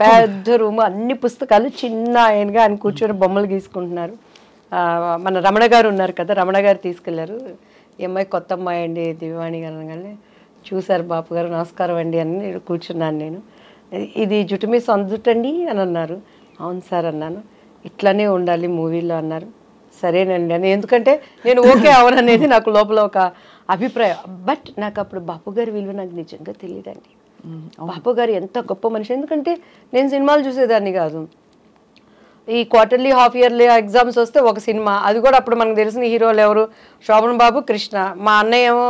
పెద్ద రూమ్, అన్ని పుస్తకాలు, చిన్న ఆయనగా ఆయన కూర్చొని బొమ్మలు గీసుకుంటున్నారు. మన రమణ గారు ఉన్నారు కదా, రమణ గారు తీసుకెళ్లారు. ఈ అమ్మాయి కొత్త అమ్మాయి అండి దివ్యవాణి గారు అనగానే చూశారు బాపు గారు, నమస్కారం అండి అని కూర్చున్నాను నేను. ఇది జుట్టు మీ సొంత జుట్టు అండి అని అన్నారు. అవును సార్ అన్నాను. ఇట్లానే ఉండాలి మూవీలో అన్నారు. సరేనండి అని, ఎందుకంటే నేను ఓకే అవననేది నాకు లోపల ఒక అభిప్రాయం. బట్ నాకు అప్పుడు బాపు గారి విలువ నాకు నిజంగా తెలియదండి. బాపు గారు ఎంత గొప్ప మనిషి, ఎందుకంటే నేను సినిమాలు చూసేదాన్ని కాదు. ఈ క్వార్టర్లీ హాఫ్ ఇయర్లీ ఎగ్జామ్స్ వస్తే ఒక సినిమా, అది కూడా అప్పుడు మనకు తెలిసిన హీరోలు ఎవరు, శోభన్ బాబు, కృష్ణ. మా అన్నయ్య ఏమో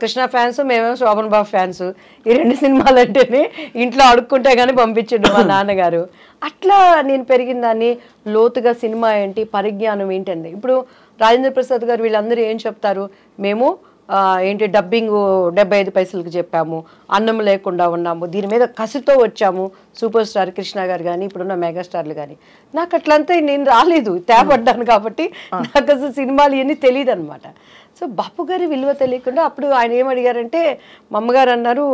కృష్ణ ఫ్యాన్స్, మేమేమో శోభన్ బాబు ఫ్యాన్స్. ఈ రెండు సినిమాలు అంటేనే ఇంట్లో అడుక్కుంటే కానీ పంపించండు మా నాన్నగారు. అట్లా నేను పెరిగిన దాన్ని, లోతుగా సినిమా ఏంటి, పరిజ్ఞానం ఏంటండి. ఇప్పుడు రాజేంద్ర ప్రసాద్ గారు వీళ్ళందరూ ఏం చెప్తారు, మేము ఏంటి డబ్బింగ్ 75 పైసలకు చెప్పాము, అన్నం లేకుండా ఉన్నాము, దీని మీద కసితో వచ్చాము. సూపర్ స్టార్ కృష్ణ గారు కానీ ఇప్పుడున్న మెగాస్టార్లు కానీ, నాకు అట్లంతా నేను రాలేదు, తేపడ్డాను కాబట్టి నాకు అసలు సినిమాలు ఇవన్నీ తెలియదు అనమాట. సో బాపు గారి విలువ తెలియకుండా అప్పుడు ఆయన ఏమడిగారంటే, మా అమ్మగారు అన్నారు,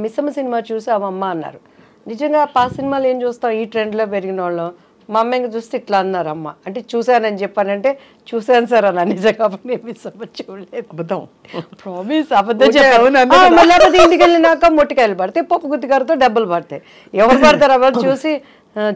మిస్సమ్మ సినిమా చూసామమ్మ అన్నారు. నిజంగా ఆ సినిమాలు ఏం చూస్తాం, ఈ ట్రెండ్లో పెరిగిన వాళ్ళం. మా అమ్మ ఇంకా చూస్తే ఇట్లా అన్నారు, అమ్మ అంటే చూశానని చెప్పానంటే చూశాను సార్ అన్న. నిజంగా నేను మిస్సమ్మ చూడలేదు, అబద్ధం, ప్రామిస్ అబద్ధం చెప్పాను. మళ్ళీ ఇంటికి వెళ్ళినాక మొట్టికాయలు పడతాయి, పప్పు గుత్తికారుతో డబ్బులు పడతాయి, ఎవరు పడతారు ఎవరు చూసి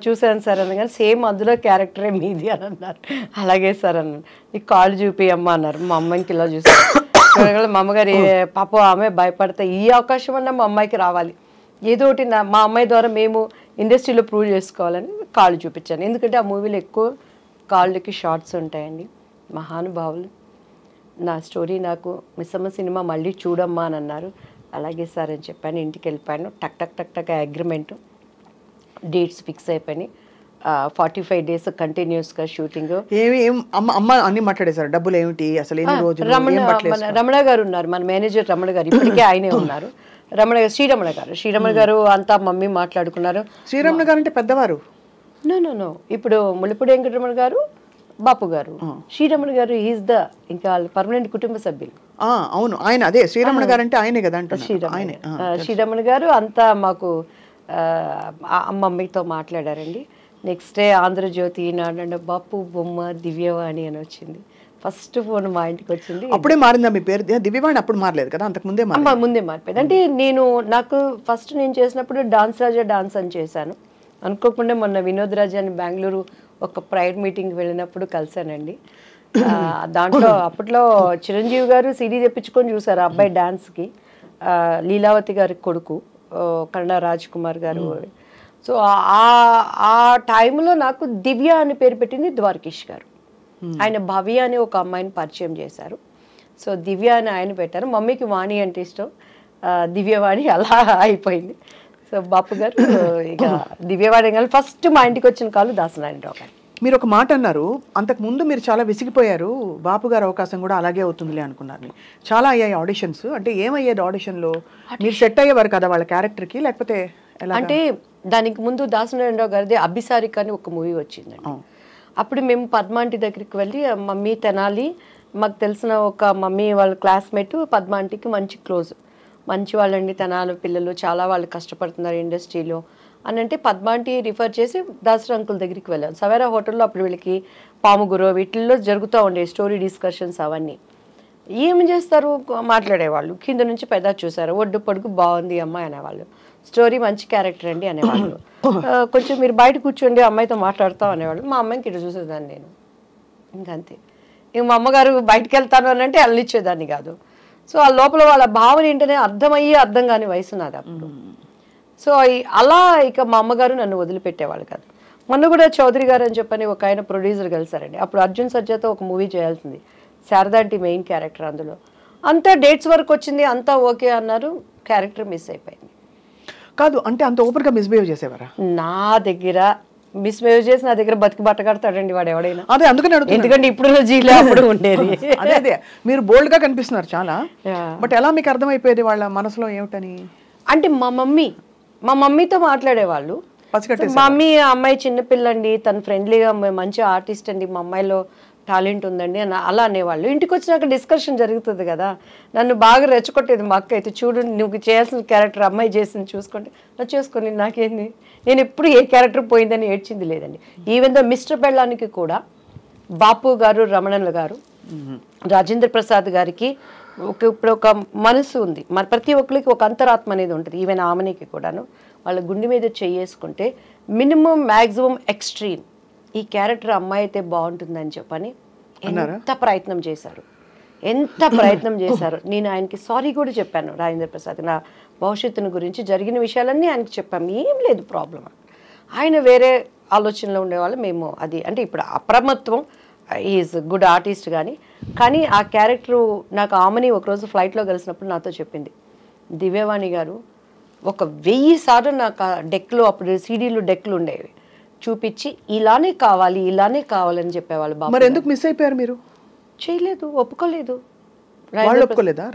చూశాను సార్ అన్న. కానీ సేమ్ అందులో క్యారెక్టరే మీది అని అన్నారు. అలాగే సార్ అన్నాను. నీకు కాళ్ళు చూపియమ్మ అన్నారు. మా అమ్మాయికి ఇలా చూసాను. మా అమ్మగారు పాప ఆమె భయపడతా, ఈ అవకాశం అన్నా మా అమ్మాయికి రావాలి, ఏదో ఒకటి మా అమ్మాయి ద్వారా మేము ఇండస్ట్రీలో ప్రూవ్ చేసుకోవాలని కాళ్ళు చూపించాను. ఎందుకంటే ఆ మూవీలో ఎక్కువ కాళ్ళకి షార్ట్స్ ఉంటాయండి. మహానుభావులు నా స్టోరీ నాకు మిస్సమ్మ సినిమా మళ్ళీ చూడమ్మా అని అన్నారు. అలాగే సార్ అని చెప్పాను. ఇంటికి వెళ్ళిపోయాను. టక్ టక్ టక్ టక్ అగ్రిమెంట్, డేట్స్ ఫిక్స్ అయిపోయినాయి. 45 days కంటిన్యూస్గా షూటింగ్. అమ్మ అన్ని మాట్లాడేశారు. డబ్బులు ఏమిటి, అసలు ఎన్ని రోజులు? రమణ గారు ఉన్నారు, మన మేనేజర్ రమణ గారు, ఇప్పటికే ఆయనే ఉన్నారు. శ్రీరమణ గారు అంతా మమ్మీ మాట్లాడుకున్నారు. శ్రీరమణ గారు అంటే పెద్దవారు? నో ఇప్పుడు ముళ్ళపూడి వెంకటరమణ గారు, బాపు గారు. శ్రీరమణ గారు ఈజ్ ద ఇంకా పర్మనెంట్ కుటుంబ సభ్యులు. అవును, ఆయన అదే శ్రీరమణ గారు అంటే ఆయనే కదా. శ్రీరమణ గారు అంతా మాకు మమ్మీతో మాట్లాడారండి. నెక్స్ట్ డే ఆంధ్రజ్యోతి నాడు బాపు బొమ్మ దివ్యవాణి అని వచ్చింది. ఫస్ట్ ఫోన్ మా ఇంటికి వచ్చింది. అప్పుడే మారిందా మీ పేరు? దివ్యవాణి అప్పుడు మారలేదు కదా, అంతకు ముందే మారిపోయింది. అంటే నాకు ఫస్ట్ నేను చేసినప్పుడు డాన్స్ రాజా డాన్స్ అని చేశాను. అనుకోకుండా మొన్న వినోద్ రాజా అని బెంగళూరు ఒక ప్రైవేట్ మీటింగ్కి వెళ్ళినప్పుడు కలిసానండి. దాంట్లో అప్పట్లో చిరంజీవి గారు సిడీ తెప్పించుకొని చూసారు అబ్బాయి డాన్స్కి. లీలావతి గారి కొడుకు కన్నడ రాజ్ కుమార్ గారు. సో ఆ టైంలో నాకు దివ్య అని పేరు పెట్టింది ద్వారకేష్ గారు. ఆయన భవ్య అని ఒక అమ్మాయిని పరిచయం చేశారు. సో దివ్య అని ఆయన పెట్టారు. మమ్మీకి వాణి అంటే ఇష్టం, దివ్యవాణి అలా అయిపోయింది. సో బాపు గారు ఇక దివ్యవాణి గారు ఫస్ట్ మా ఇంటికి వచ్చిన కాలు దాసనారాయణరావు గారు. మీరు ఒక మాట అన్నారు, అంతకు ముందు మీరు చాలా విసిగిపోయారు, బాపు గారు అవకాశం కూడా అలాగే అవుతుందిలే అనుకున్నారు. చాలా అయ్యాయి ఆడిషన్స్. అంటే ఏమయ్యేది ఆడిషన్లో? మీరు సెట్ అయ్యేవారు కదా వాళ్ళ క్యారెక్టర్కి, లేకపోతే అంటే దానికి ముందు దాసనారాయణరావు గారిది అభిసారిక అని ఒక మూవీ వచ్చిందండి. అప్పుడు మేము పద్మాంటి దగ్గరికి వెళ్ళి, మమ్మీ తెనాలి మాకు తెలిసిన ఒక మమ్మీ వాళ్ళ క్లాస్మేట్ పద్మాంటికి మంచి క్లోజ్, మంచి వాళ్ళండి తెనాలి పిల్లలు, చాలా వాళ్ళు కష్టపడుతున్నారు ఇండస్ట్రీలో అని అంటే పద్మాంటి రిఫర్ చేసి దాసరి అంకుల్ దగ్గరికి వెళ్ళాను. సవేరా హోటల్లో అప్పుడు వీళ్ళకి పాముగురు వీటిల్లో జరుగుతూ ఉండే స్టోరీ డిస్కషన్స్ అవన్నీ. ఏమి చేస్తారు, మాట్లాడేవాళ్ళు. కింద నుంచి పెద్ద చూసారు, ఒడ్డు పొడుగు బాగుంది అమ్మాయి అనేవాళ్ళు, స్టోరీ మంచి క్యారెక్టర్ అండి అనేవాళ్ళు. కొంచెం మీరు బయట కూర్చోండి అమ్మాయితో మాట్లాడతాం అనేవాళ్ళు. మా అమ్మాయికి ఇటు చూసేదాన్ని నేను, ఇంకంతే. ఇంక మా అమ్మగారు బయటకు వెళ్తాను అని అంటే అల్లిచ్చేదాన్ని కాదు. సో ఆ లోపల వాళ్ళ భావన ఏంటనే అర్థమయ్యి అర్థం కాని వయసు నాది అప్పుడు. సో అలా ఇక మా అమ్మగారు నన్ను వదిలిపెట్టేవాళ్ళు కాదు. మొన్న కూడా చౌదరి గారు అని చెప్పని ఒక ఆయన ప్రొడ్యూసర్ కలిసారండి. అప్పుడు అర్జున్ సర్జాతో ఒక మూవీ చేయాల్సింది, శారదాంటి మెయిన్ క్యారెక్టర్. అందులో అంతా డేట్స్ వరకు వచ్చింది, అంతా ఓకే అన్నారు, క్యారెక్టర్ మిస్ అయిపోయింది. కాదు అంటే అంత ఓపెన్గా మిస్బిహేవ్ చేసేవారా? నా దగ్గర మిస్బిహేవ్ చేసి నా దగ్గర బతికి బట్ట కడతాడండి వాడు ఎవడైనా. అదే అందుకని ఎందుకంటే ఇప్పుడు జీలో అప్పుడు ఉండేది. అదే మీరు బోల్డ్ గా కనిపిస్తున్నారు చాలా. బట్ ఎలా మీకు అర్థమైపోయేది వాళ్ళ మనసులో ఏమిటని? అంటే మా మమ్మీతో మాట్లాడేవాళ్ళు. మమ్మీ అమ్మాయి చిన్నపిల్లండి, తను ఫ్రెండ్లీగా మంచి ఆర్టిస్ట్ అండి, మా అమ్మాయిలో టాలెంట్ ఉందండి అని అలా అనేవాళ్ళు. ఇంటికి వచ్చినాక డిస్కషన్ జరుగుతుంది కదా. నన్ను బాగా రెచ్చగొట్టేది మా అక్క అయితే, చూడు నువ్వు చేయాల్సిన క్యారెక్టర్ అమ్మాయి చేసింది చూసుకుంటే, అది చేసుకొని నాకేంది, నేను ఎప్పుడు ఏ క్యారెక్టర్ పోయిందని ఏడ్చింది లేదండి. ఈవెన్ దో మిస్టర్ బెళ్ళానికి కూడా బాపు గారు, రమణన్ల గారు, రాజేంద్ర ప్రసాద్ గారికి ఇప్పుడు ఒక మనసు ఉంది, మన ప్రతి ఒక్కరికి ఒక అంతరాత్మ అనేది ఉంటుంది. ఈవెన్ ఆమెనికి కూడాను వాళ్ళ గుండె మీద చేసుకుంటే మినిమం మ్యాక్సిమం ఎక్స్ట్రీమ్ ఈ క్యారెక్టర్ అమ్మాయి అయితే బాగుంటుందని చెప్పని ఎంత ప్రయత్నం చేశారు. నేను ఆయనకి సారీ కూడా చెప్పాను. రాజేంద్ర ప్రసాద్ నా భవిష్యత్తును గురించి జరిగిన విషయాలన్నీ ఆయనకి చెప్పాము, ఏం లేదు ప్రాబ్లం. ఆయన వేరే ఆలోచనలో ఉండేవాళ్ళు, మేము అది అంటే ఇప్పుడు అప్రమత్వం. ఈజ్ గుడ్ ఆర్టిస్ట్ కానీ ఆ క్యారెక్టరు నాకు ఆమెని ఒకరోజు ఫ్లైట్లో కలిసినప్పుడు నాతో చెప్పింది, దివ్యవాణి గారు 1000 సార్లు నాకు ఆ డెక్లో, అప్పుడు సీడీలు డెక్లు ఉండేవి, చూపించి ఇలానే కావాలని చెప్పేవాళ్ళు. మరి ఎందుకు మిస్ అయిపోయారు మీరు? చేయలేదు, ఒప్పుకోలేదు.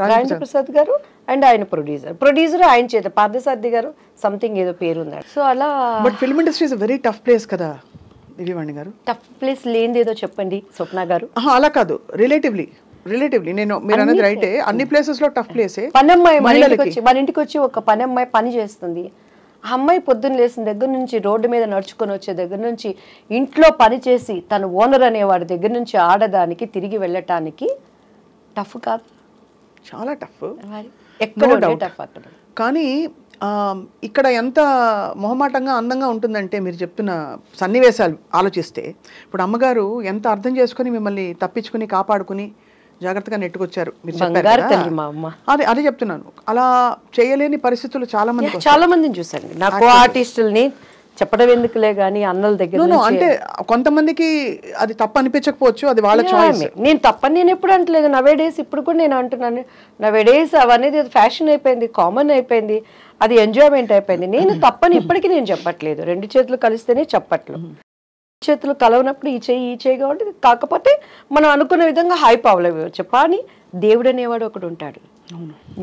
రాజేంద్ర ప్రసాద్ గారు అండ్ ఆయన ప్రొడ్యూసర్ ఆయన చేత పార్థసారథి గారు సంథింగ్ ఏదో పేరు ఉందండి. సో అలా. But film industry is very tough place కదా దివ్యవాణి గారు. టఫ్ ప్లేస్ లేనిది ఏదో చెప్పండి స్వప్న గారు. అలా కాదు, రిలేటివ్లీ నేను మీరు అన్నది రైటే, అన్ని ప్లేసెస్ లో టఫ్ ప్లేసే. పనమ్మాయి మన ఇంటికి వచ్చి ఒక పనమ్మాయి పని చేస్తుంది. ఆ అమ్మాయి పొద్దున్న లేసిన దగ్గర నుంచి, రోడ్డు మీద నడుచుకొని వచ్చే దగ్గర నుంచి, ఇంట్లో పని చేసి తను ఓనర్ అనేవాడి దగ్గర నుంచి ఆడదానికి తిరిగి వెళ్ళటానికి టఫ్ కాదు, చాలా టఫ్. టఫ్ అక్కడ. కానీ ఇక్కడ ఎంత మొహమాటంగా అందంగా ఉంటుందంటే మీరు చెప్తున్న సన్నివేశాలు ఆలోచిస్తే, ఇప్పుడు అమ్మగారు ఎంత అర్థం చేసుకుని మిమ్మల్ని తప్పించుకుని కాపాడుకుని జాగ్రత్తగా నెట్టుకొచ్చారు. మీరు అదే చెప్తున్నాను, అలా చేయలేని పరిస్థితులు చాలా మందిని చూసాను. నాకు ఆర్టిస్టుల్ని చెప్పడం ఎందుకులే కానీ అన్నల దగ్గర అంటే కొంతమందికి అది తప్పు అనిపించకపోవచ్చు, అది వాళ్ళ చాయిస్. నేను తప్పని నేను ఎప్పుడు అంటలేదు. నవే డేస్ ఇప్పుడు కూడా నేను అంటున్నాను, నవే డేస్ అవనేది ఫ్యాషన్ అయిపోయింది, కామన్ అయిపోయింది, అది ఎంజాయ్మెంట్ అయిపోయింది. నేను తప్పని ఇప్పటికీ నేను చెప్పట్లేదు. 2 చేతులు కలిస్తేనే చెప్పట్లు, చేతులు కలవనప్పుడు ఈ చేయి కాబట్టి, కాకపోతే మనం అనుకున్న విధంగా హైప్ అవ్వలేవచ్చు. కానీ దేవుడు అనేవాడు ఒకటి ఉంటాడు,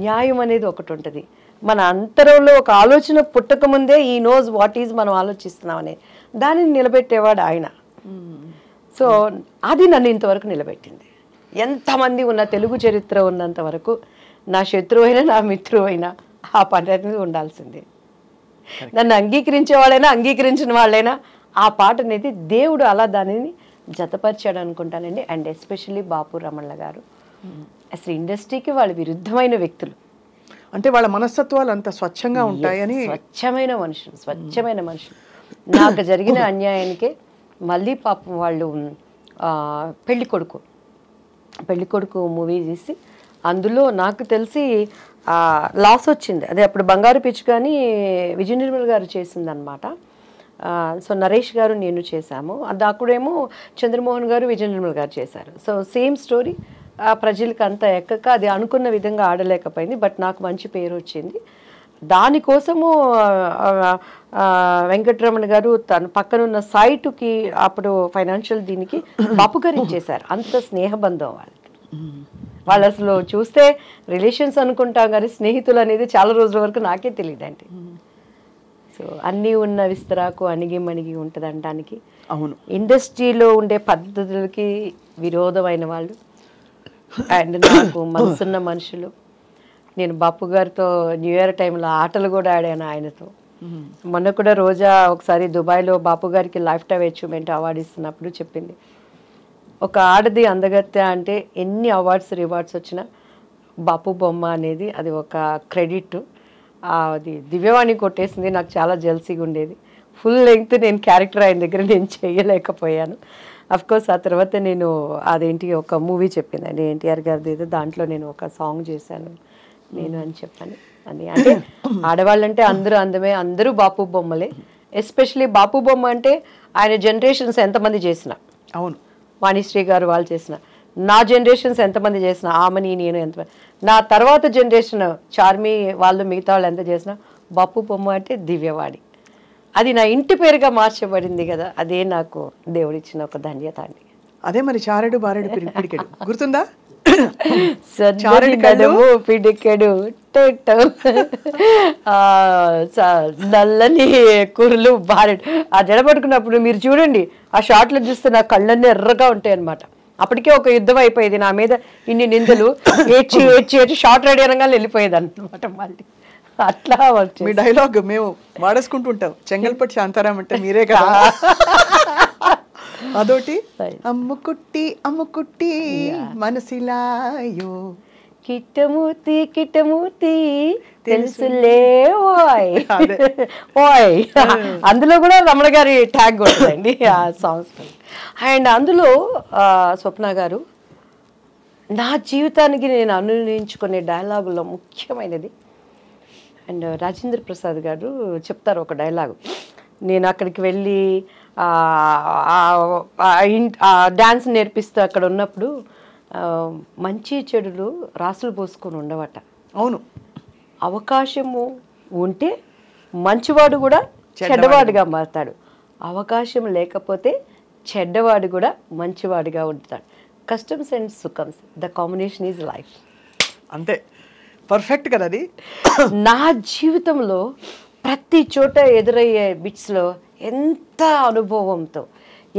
న్యాయం అనేది ఒకటి ఉంటుంది. మన అంతరంలో ఒక ఆలోచన పుట్టక ముందే ఈ నోస్ వాట్ ఈజ్ మనం ఆలోచిస్తున్నాం అనేది, దానిని నిలబెట్టేవాడు ఆయన. సో అది నన్ను ఇంతవరకు నిలబెట్టింది. ఎంతమంది ఉన్న తెలుగు చరిత్ర ఉన్నంత వరకు నా శత్రువు అయినా నా మిత్రువు అయినా ఆ పని అనేది ఉండాల్సిందే. నన్ను అంగీకరించే వాళ్ళైనా అంగీకరించిన వాళ్ళైనా ఆ పాట అనేది దేవుడు అలా దానిని జతపరిచాడు అనుకుంటానండి. అండ్ ఎస్పెషల్లీ బాపు రమణ గారు అసలు ఇండస్ట్రీకి వాళ్ళు విరుద్ధమైన వ్యక్తులు, అంటే వాళ్ళ మనస్తత్వాలు అంత స్వచ్ఛంగా ఉంటాయని. స్వచ్ఛమైన మనుషులు. నాకు జరిగిన అన్యాయానికే మళ్ళీ పాపం వాళ్ళు పెళ్లి కొడుకు మూవీ తీసి అందులో నాకు తెలిసి లాస్ వచ్చింది. అదే అప్పుడు బంగారు పిచ్చి కానీ విజయ నిర్మల్ గారు చేసిందనమాట. సో నరేష్ గారు నేను చేశాము. అది అక్కడేమో చంద్రమోహన్ గారు విజయ నిర్మల్ గారు చేశారు. సో సేమ్ స్టోరీ ప్రజలకు అంతా ఎక్కక అది అనుకున్న విధంగా ఆడలేకపోయింది. బట్ నాకు మంచి పేరు వచ్చింది. దానికోసము వెంకటరమణ గారు తన పక్కనున్న సైటుకి అప్పుడు ఫైనాన్షియల్ దీనికి బాపు గారు ఇచ్చేశారు. అంత స్నేహబంధం వాళ్ళు అసలు చూస్తే రిలేషన్స్ అనుకుంటాం కానీ స్నేహితులు అనేది చాలా రోజుల వరకు నాకే తెలియదండి. సో అన్నీ ఉన్న విస్తరాకు అణిగి మణిగి ఉంటుంది అనడానికి. అవును, ఇండస్ట్రీలో ఉండే పద్ధతులకి విరోధమైన వాళ్ళు అండ్ నాకు మనసున్న మనుషులు. నేను బాపు గారితో న్యూ ఇయర్ టైంలో ఆటలు కూడా ఆడాను ఆయనతో. మొన్న కూడా రోజా ఒకసారి దుబాయ్లో బాపు గారికి లైఫ్ టైమ్ అచీవ్మెంట్ అవార్డు ఇస్తున్నప్పుడు చెప్పింది, ఒక ఆడది అందగత్తె అంటే ఎన్ని అవార్డ్స్ రివార్డ్స్ వచ్చినా బాపు బొమ్మ అనేది అది ఒక క్రెడిట్. అది దివ్యవాణి కొట్టేసింది. నాకు చాలా జెల్సీగా ఉండేది. ఫుల్ లెంగ్త్ నేను క్యారెక్టర్ ఆయన దగ్గర నేను చేయలేకపోయాను. అఫ్కోర్స్ ఆ తర్వాత నేను అదేంటి ఒక మూవీ చెప్పిందండి ఎన్టీఆర్ గారిది ఏదో, దాంట్లో నేను ఒక సాంగ్ చేశాను నేను అని చెప్పాను. అని అంటే ఆడవాళ్ళంటే అందరూ అందమే, అందరూ బాపు బొమ్మలే. ఎస్పెషలీ బాపు బొమ్మ అంటే ఆయన జనరేషన్స్ ఎంతమంది చేసిన, అవును వాణిశ్రీ గారు వాళ్ళు చేసిన, నా జనరేషన్స్ ఎంతమంది చేసిన, ఆమెని నేను ఎంతమంది, నా తర్వాత జనరేషన్ చార్మి వాళ్ళు మిగతా వాళ్ళు ఎంత చేసినా బాపు బొమ్మ అంటే దివ్యవాడి. అది నా ఇంటి పేరుగా మార్చబడింది కదా, అదే నాకు దేవుడిచ్చిన ఒక ధన్యత అండి. అదే మరి చారెడు బారెడు పిడికెడు గుర్తుందా? పిడికెడు నల్లని కూరలు బారెడు. ఆ జడ పట్టుకున్నప్పుడు మీరు చూడండి, ఆ షార్ట్లో చూస్తే నా కళ్ళన్నీ ఎర్రగా ఉంటాయి అనమాట. అప్పటికే ఒక యుద్ధం అయిపోయేది నా మీద, ఇన్ని నిందలు ఏడ్చి షార్ట్ రెడీ అనగానే వెళ్ళిపోయేది అనమాట. మళ్ళీ అట్లా మీ డైలాగ్ మేము వాడేసుకుంటుంటాం, చెంగల్పట్టి శాంతారాం అంటే మీరే కదా. అదొకటి, అమ్ముకుట్టి మనసిలాయో కిట్టమూర్తి తెలుసులే ఓయ్ ఓయ్. అందులో కూడా రమణ గారి ట్యాగ్ ఉంటుందండి ఆ సాంగ్స్. అండ్ అందులో స్వప్న గారు నా జీవితానికి నేను అనునించుకునే డైలాగుల్లో ముఖ్యమైనది. అండ్ రాజేంద్ర ప్రసాద్ గారు చెప్తారు ఒక డైలాగు. నేను అక్కడికి వెళ్ళి డ్యాన్స్ నేర్పిస్తూ అక్కడ ఉన్నప్పుడు మంచి చెడులు రాసులు పోసుకొని ఉండవట. అవును, అవకాశము ఉంటే మంచివాడు కూడా చెడ్డవాడిగా మారుతాడు, అవకాశం లేకపోతే చెడ్డవాడు కూడా మంచివాడిగా ఉంటాడు. కస్టమ్స్ అండ్ సుఖమ్స్, ద కాంబినేషన్ ఈజ్ లైఫ్. అంతే, పర్ఫెక్ట్ కదా అది. నా జీవితంలో ప్రతి చోట ఎదురయ్యే బిట్స్లో ఎంత అనుభవంతో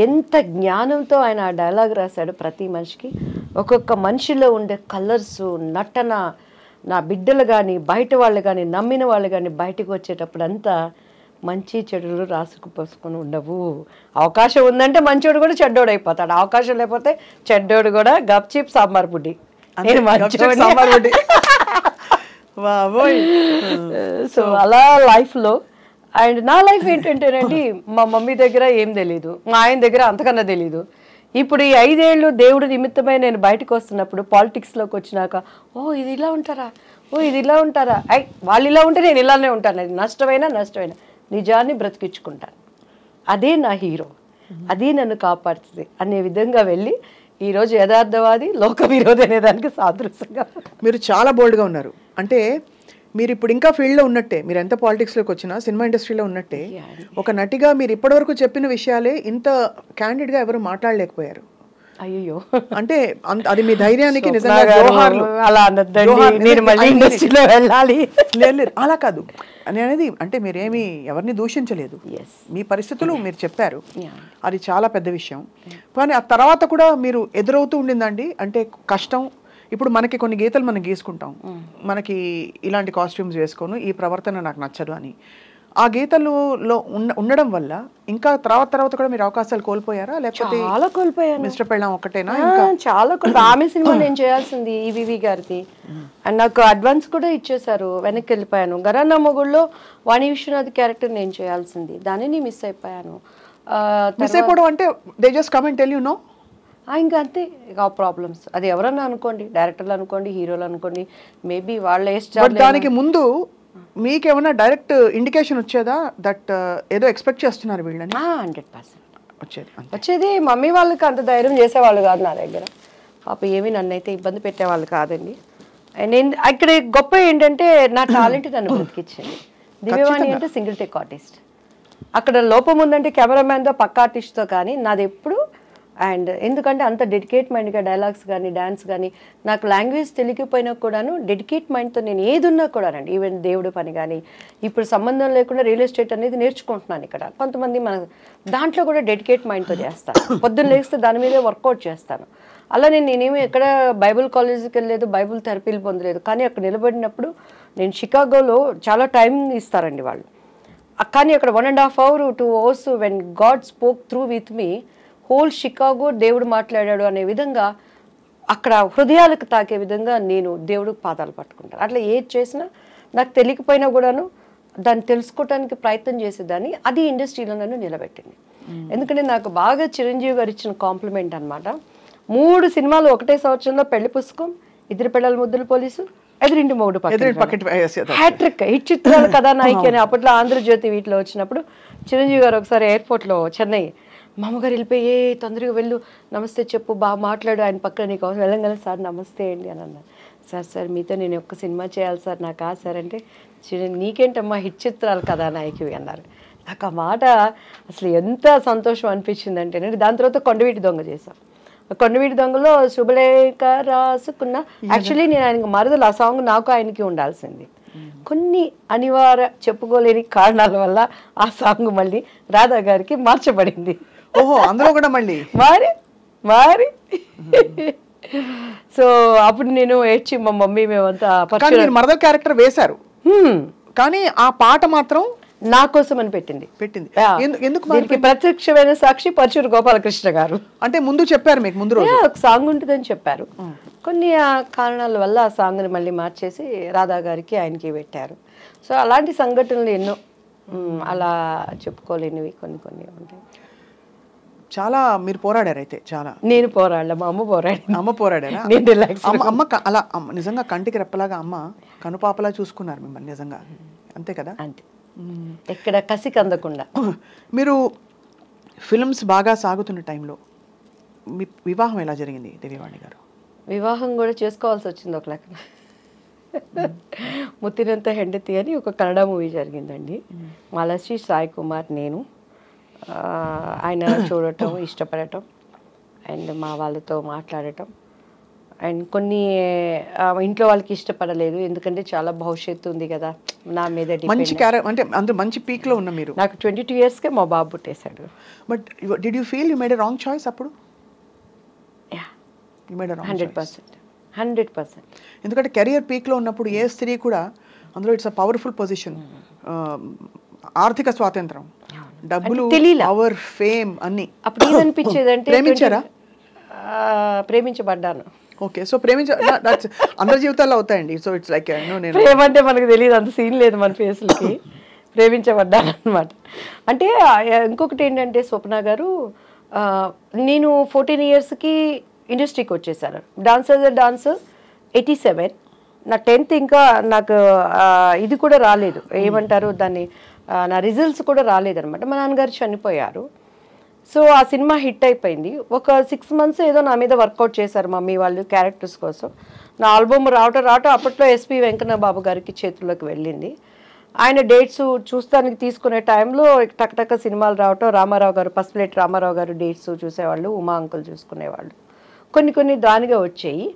ఎంత జ్ఞానంతో ఆయన ఆ డైలాగ్ రాశాడు. ప్రతి మనిషికి ఒక్కొక్క మనిషిలో ఉండే కలర్స్, నటన, నా బిడ్డలు కానీ బయట వాళ్ళు కానీ నమ్మిన వాళ్ళు కానీ బయటకు వచ్చేటప్పుడు అంతా మంచి చెడులు రాసుకుపోసుకొని ఉండవు. అవకాశం ఉందంటే మంచోడు కూడా చెడ్డోడు అయిపోతాడు, అవకాశం లేకపోతే చెడ్డోడు కూడా గప్చిప్ సాంబార్ బుడ్డి. సో అలా లైఫ్లో. అండ్ నా లైఫ్ ఏంటంటేనండి, మా మమ్మీ దగ్గర ఏం తెలీదు, మా ఆయన దగ్గర అంతకన్నా తెలీదు. ఇప్పుడు ఈ 5 ఏళ్ళు దేవుడు నిమిత్తమై నేను బయటకు వస్తున్నప్పుడు పాలిటిక్స్లోకి వచ్చినాక, ఓ ఇది ఇలా ఉంటారా, ఓ ఇది ఇలా ఉంటారా, వాళ్ళు ఇలా ఉంటే నేను ఇలానే ఉంటాను. అది నష్టమైనా నిజాన్ని బ్రతికించుకుంటాను. అదే నా హీరో, అది నన్ను కాపాడుతుంది అనే విధంగా వెళ్ళి ఈరోజు యథార్థవాది లోక విరోధి అనే దానికి సాదృశ్యంగా. మీరు చాలా బోల్డ్గా ఉన్నారు. అంటే మీరు ఇప్పుడు ఇంకా ఫీల్డ్లో ఉన్నట్టే, మీరు ఎంత పాలిటిక్స్లోకి వచ్చినా సినిమా ఇండస్ట్రీలో ఉన్నట్టే ఒక నటిగా మీరు ఇప్పటివరకు చెప్పిన విషయాలే ఇంత క్యాండిడ్గా ఎవరు మాట్లాడలేకపోయారు. అయ్యో, అంటే అది మీ ధైర్యానికి నిజంగా జోహార్లు. అలా అనొద్దండి, నేను మళ్ళీ ఇండస్ట్రీలో వెళ్ళాలి. లేదు అలా కాదు అనేది, అంటే మీరేమి ఎవరిని దూషించలేదు, మీ పరిస్థితులు మీరు చెప్పారు, అది చాలా పెద్ద విషయం. కానీ ఆ తర్వాత కూడా మీరు ఎదురవుతూ ఉండిందండి, అంటే కష్టం. ఇప్పుడు మనకి కొన్ని గీతలు మనం గీసుకుంటాం, మనకి ఇలాంటి కాస్ట్యూమ్స్ వేసుకోను, ఈ ప్రవర్తన నాకు నచ్చదు అని. ఆ గీతల్లో ఉండడం వల్ల ఇంకా తర్వాత కూడా మీరు అవకాశాలు కోల్పోయారా, లేకపోతే చాలా కోల్పోయాను? మిస్టర్ పెళ్ళాం ఒకటేనా? చాలా ఆమె సినిమా నేను చేయాల్సింది ఈవీవి గారిది, అండ్ నాకు అడ్వాన్స్ కూడా ఇచ్చేసారు, వెనక్కి వెళ్ళిపోయాను. గరానా మొగుళ్ళలో వాణి విశ్వనాథ్ క్యారెక్టర్ నేను చేయాల్సింది, దానిని మిస్ అయిపోయాను. మిస్ అయిపోవడం అంటే they just come and tell you know, ఇంకా అంతే. ఇక ప్రాబ్లమ్స్ అది ఎవరన్నా అనుకోండి, డైరెక్టర్లు అనుకోండి, హీరోలు అనుకోండి, మేబీ వాళ్ళ దానికి ముందు మీకేమన్నా డైరెక్ట్ ఇండికేషన్ వచ్చేదా దట్ ఏదో ఎక్స్పెక్ట్ చేస్తున్నారు వీళ్ళని? 100% వచ్చేది. మమ్మీ వాళ్ళకి అంత ధైర్యం చేసేవాళ్ళు కాదు నా దగ్గర, పాప ఏమి నన్ను అయితే ఇబ్బంది పెట్టేవాళ్ళు కాదండి. నేను ఇక్కడ గొప్ప ఏంటంటే నా టాలెంట్ నన్ను బ్రతికిచ్చింది. దివ్యవాణి అంటే సింగిల్ టేక్ ఆర్టిస్ట్, అక్కడ లోపం ఉందంటే కెమెరామ్యాన్తో పక్క ఆర్టిస్ట్తో, కానీ నాది ఎప్పుడు అండ్ ఎందుకంటే అంత డెడికేట్ మైండ్గా డైలాగ్స్ కానీ డ్యాన్స్ కానీ, నాకు లాంగ్వేజ్ తెలియకపోయినా కూడాను డెడికేట్ మైండ్తో నేను ఏది ఉన్నా కూడానండి, ఈవెన్ దేవుడు పని కానీ, ఇప్పుడు సంబంధం లేకుండా రియల్ ఎస్టేట్ అనేది నేర్చుకుంటున్నాను ఇక్కడ. కొంతమంది మన దాంట్లో కూడా డెడికేట్ మైండ్తో చేస్తాను, పొద్దున్న లేస్తే దాని మీదే వర్కౌట్ చేస్తాను. అలా నేనేమి ఎక్కడ బైబుల్ కాలేజీకి వెళ్ళలేదు, బైబుల్ థెరపీలు పొందలేదు, కానీ అక్కడ నిలబడినప్పుడు నేను షికాగోలో చాలా టైం ఇస్తారండి వాళ్ళు, కానీ అక్కడ 1.5 hours 2 hours when God spoke through with me, whole Chicago దేవుడు మాట్లాడాడు అనే విధంగా అక్కడ హృదయాలకు తాకే విధంగా నేను దేవుడు పాదాలు పట్టుకుంటాను. అట్లా ఏది చేసినా నాకు తెలియకపోయినా కూడాను దాన్ని తెలుసుకోవడానికి ప్రయత్నం చేసేదాన్ని, అది ఇండస్ట్రీలో నన్ను నిలబెట్టింది. ఎందుకంటే నాకు బాగా చిరంజీవి గారు ఇచ్చిన కాంప్లిమెంట్ అనమాట. 3 సినిమాలు ఒకటే సంవత్సరంలో, పెళ్లి పుస్తకం, ఇద్దరు పిల్లల ముద్దుల పోలీసు, ఎదురింటి మొగుడు పక్కన, హ్యాట్రిక్ హిట్ చిత్రాల కథానాయిక అని అప్పట్లో ఆంధ్రజ్యోతి వీటిలో వచ్చినప్పుడు చిరంజీవి గారు ఒకసారి ఎయిర్పోర్ట్లో చెన్నై, మా అమ్మగారు వెళ్ళిపోయి తొందరగా వెళ్ళు, నమస్తే చెప్పు, బాగా మాట్లాడు, ఆయన పక్కన నీకు వెళ్ళంగానే సార్ నమస్తే అండి అని అన్నారు. సార్ మీతో నేను ఒక్క సినిమా చేయాలి సార్, నాకు సార్ అంటే, నీకేంటమ్మా హిట్ చిత్రాలు కథానాయకువి అన్నారు. నాకు ఆ మాట అసలు ఎంత సంతోషం అనిపించిందంటే, దాని తర్వాత కొండవీటి దొంగ చేశాం. కొండవీటి దొంగలో శుభలేఖ రాసుకున్న, యాక్చువల్లీ నేను ఆయనకు మరదలు, ఆ సాంగ్ నాకు ఆయనకి ఉండాల్సింది. కొన్ని అనివార్య చెప్పుకోలేని కారణాల వల్ల ఆ సాంగ్ మళ్ళీ రాధా గారికి మార్చబడింది. ఓహో, అందులో కూడా మళ్ళీ మారి సో అప్పుడు నేను ఏడ్చి మా మమ్మీ మేమంతా మరదల క్యారెక్టర్ వేశారు, కానీ ఆ పాట మాత్రం నా కోసం అని పెట్టింది. ఎందుకు? ప్రత్యక్షమైన సాక్షి పరచూరు గోపాలకృష్ణ గారు. అంటే ముందు చెప్పారు మీకు, ముందు రోజు ఒక సాంగ్ ఉంటుందని చెప్పారు, కొన్ని కారణాల వల్ల ఆ సాంగ్ని మళ్ళీ మార్చేసి రాధా గారికి ఆయనకి పెట్టారు. సో అలాంటి సంఘటనలు ఎన్నో, అలా చెప్పుకోలేనివి కొన్ని ఉంటాయి. చాలా మీరు పోరాడారు అయితే, చాలా. నేను పోరాడలే, మా అమ్మ పోరాడారు. అమ్మ పోరాడారా? నేను రిలాక్స్. అమ్మ అలా నిజంగా కంటికి రెప్పలాగా అమ్మ కనుపాపలా చూసుకున్నారు మిమ్మల్ని నిజంగా, అంతే కదా? అంతే, ఎక్కడ కసికి అందకుండా. మీరు ఫిల్మ్స్ బాగా సాగుతున్న టైంలో మీ వివాహం ఎలా జరిగింది దివ్యవాణి గారు? వివాహం కూడా చేసుకోవాల్సి వచ్చింది ఒక లెక్క. ముత్తినంత హెండతి అని ఒక కన్నడ మూవీ జరిగిందండి. మాలశ్రీ సాయి కుమార్, నేను, ఆయన చూడటం, ఇష్టపడటం, అండ్ మా వాళ్ళతో మాట్లాడటం, అండ్ కొన్ని ఇంట్లో వాళ్ళకి ఇష్టపడలేదు, ఎందుకంటే చాలా భవిష్యత్తు ఉంది కదా నా మీద. మంచి అంటే అందరూ మంచి పీక్లో ఉన్న మీరు. నాకు 22 yearsకే మా బాబు పుట్టేశాడు. But did you feel you made a wrong choice అప్పుడు? 100%. ఎందుకంటే కెరియర్ పీక్లో ఉన్నప్పుడు ఏ స్త్రీ కూడా, అందులో ఇట్స్ అ పవర్ఫుల్ పొజిషన్, ఆర్థిక స్వాతంత్రం, డబ్బులు, పవర్, ఫేమ్ అన్ని. అప్పుడు ఏమనిపించేదంటే, ప్రేమించారా? ప్రేమించబడ్డాను. ఓకే, సో అందరి జీవితాల్లో అవుతాయండి. సో ఇట్స్ లైక్ ప్రేమ అంటే మనకు తెలియదు, అంత సీన్ లేదు మన ఫేస్లకి. ప్రేమించబడ్డాను అనమాట. అంటే ఇంకొకటి ఏంటంటే, స్వప్న గారు, నేను 14 yearsకి ఇండస్ట్రీకి వచ్చేసాను. డాన్సర్ 87, నా 10th ఇంకా నాకు ఇది కూడా రాలేదు, ఏమంటారు దాన్ని, నా రిజల్ట్స్ కూడా రాలేదనమాట. మా నాన్నగారు చనిపోయారు. సో ఆ సినిమా హిట్ అయిపోయింది. ఒక 6 months ఏదో నా మీద వర్కౌట్ చేశారు మమ్మీ వాళ్ళు క్యారెక్టర్స్ కోసం. నా ఆల్బమ్ రావటం అప్పట్లో ఎస్పి వెంకన్న బాబు గారికి చేతుల్లోకి వెళ్ళింది. ఆయన డేట్స్ చూస్తానికి తీసుకునే టైంలో టక్టక్క సినిమాలు రావటం, రామారావు గారు పసుపులేటి రామారావు గారు డేట్స్ చూసేవాళ్ళు, ఉమా అంకుల్ చూసుకునేవాళ్ళు. కొన్ని దానిగా వచ్చాయి.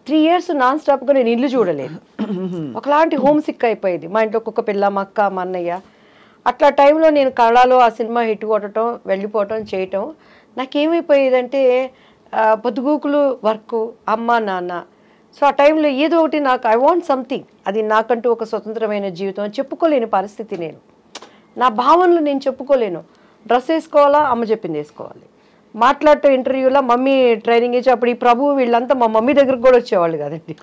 3 years నాన్ స్టాప్గా నేను ఇల్లు చూడలేదు. ఒకలాంటి హోమ్ సిక్ అయిపోయింది. మా ఇంట్లో ఒక్కొక్క పిల్ల, మా అక్క, మా అన్నయ్య. అట్లా టైంలో నేను కళలో ఆ సినిమా హిట్ కొట్టడం, వెళ్ళిపోవటం, చేయటం నాకేమైపోయేదంటే పొద్దుగూకులు వర్క్, అమ్మ నాన్న. సో ఆ టైంలో ఏదో ఒకటి నాకు ఐ వాంట్ సంథింగ్, అది నాకంటూ ఒక స్వతంత్రమైన జీవితం చెప్పుకోలేని పరిస్థితి. నేను నా భావనలు నేను చెప్పుకోలేను. డ్రెస్ వేసుకోవాలా, అమ్మ చెప్పింది వేసుకోవాలి. మాట్లాడటం ఇంటర్వ్యూలో మమ్మీ ట్రైనింగ్ ఇచ్చి, అప్పుడు ఈ ప్రభు వీళ్ళంతా మా మమ్మీ దగ్గరకు కూడా వచ్చేవాళ్ళు కదండి.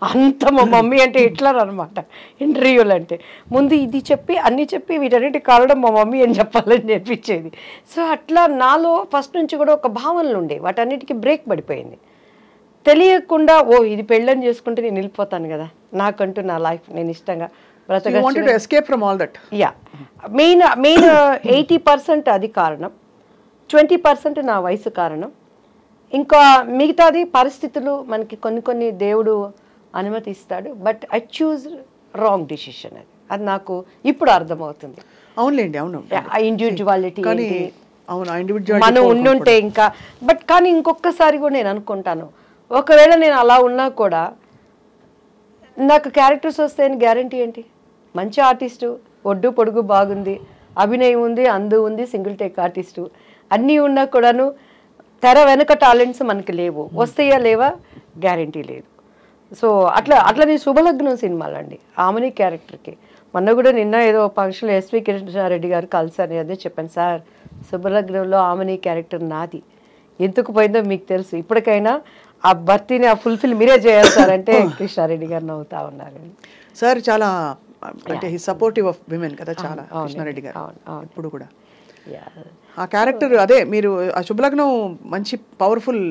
అంత మా మమ్మీ అంటే హిట్లర్ అనమాట. ఇంటర్వ్యూలు అంటే ముందు ఇది చెప్పి అన్నీ చెప్పి వీటన్నిటి కారణం మా మమ్మీ అని చెప్పాలని నేర్పించేది. సో అట్లా నాలో ఫస్ట్ నుంచి కూడా ఒక భావనలు ఉండే, వాటన్నిటికీ బ్రేక్ పడిపోయింది. తెలియకుండా ఇది పెళ్ళని చేసుకుంటే నేను వెళ్ళిపోతాను కదా, నాకంటూ నా లైఫ్ నేను ఇష్టంగా యా మెయిన్ 80% అది కారణం, 20% నా వయసు కారణం. ఇంకా మిగతాది పరిస్థితులు మనకి కొన్ని దేవుడు అనుమతిస్తాడు. But I choose wrong decision. అది నాకు ఇప్పుడు అర్థమవుతుంది. అవునులేండి, అవును. ఇండివిజువాలిటీ మనం ఉండుంటే ఇంకా. బట్ కానీ ఇంకొకసారి కూడా నేను అనుకుంటాను, ఒకవేళ నేను అలా ఉన్నా కూడా నాకు క్యారెక్టర్స్ వస్తాయని గ్యారంటీ ఏంటి? మంచి ఆర్టిస్టు, ఒడ్డు పొడుగు బాగుంది, అభినయం ఉంది, అందు ఉంది, సింగిల్ టేక్ ఆర్టిస్టు అన్నీ ఉన్నా కూడాను తెర వెనక టాలెంట్స్ మనకి లేవు. వస్తాయా లేవా గ్యారంటీ లేదు. సో అట్లా నేను శుభలగ్నం సినిమాలు అండి, ఆమెని క్యారెక్టర్కి. మొన్న కూడా నిన్న ఏదో ఫంక్షన్లో ఎస్వి కృష్ణారెడ్డి గారు కలిసారు, అదే చెప్పాను, సార్ శుభలగ్నంలో ఆమెని క్యారెక్టర్ నాది, ఎందుకు పోయిందో మీకు తెలుసు, ఇప్పటికైనా ఆ భర్తీని ఫుల్ఫిల్ మీరే చేయాలి సార్ అంటే కృష్ణారెడ్డి గారు నవ్వుతా ఉన్నారు. సార్ చాలా అంటే సపోర్టివ్ ఆఫ్ విమెన్ కదా చాలా కృష్ణారెడ్డి గారు ఇప్పుడు కూడా. ఆ క్యారెక్టర్ అదే మీరు ఆ శుభలగ్నం మంచి పవర్ఫుల్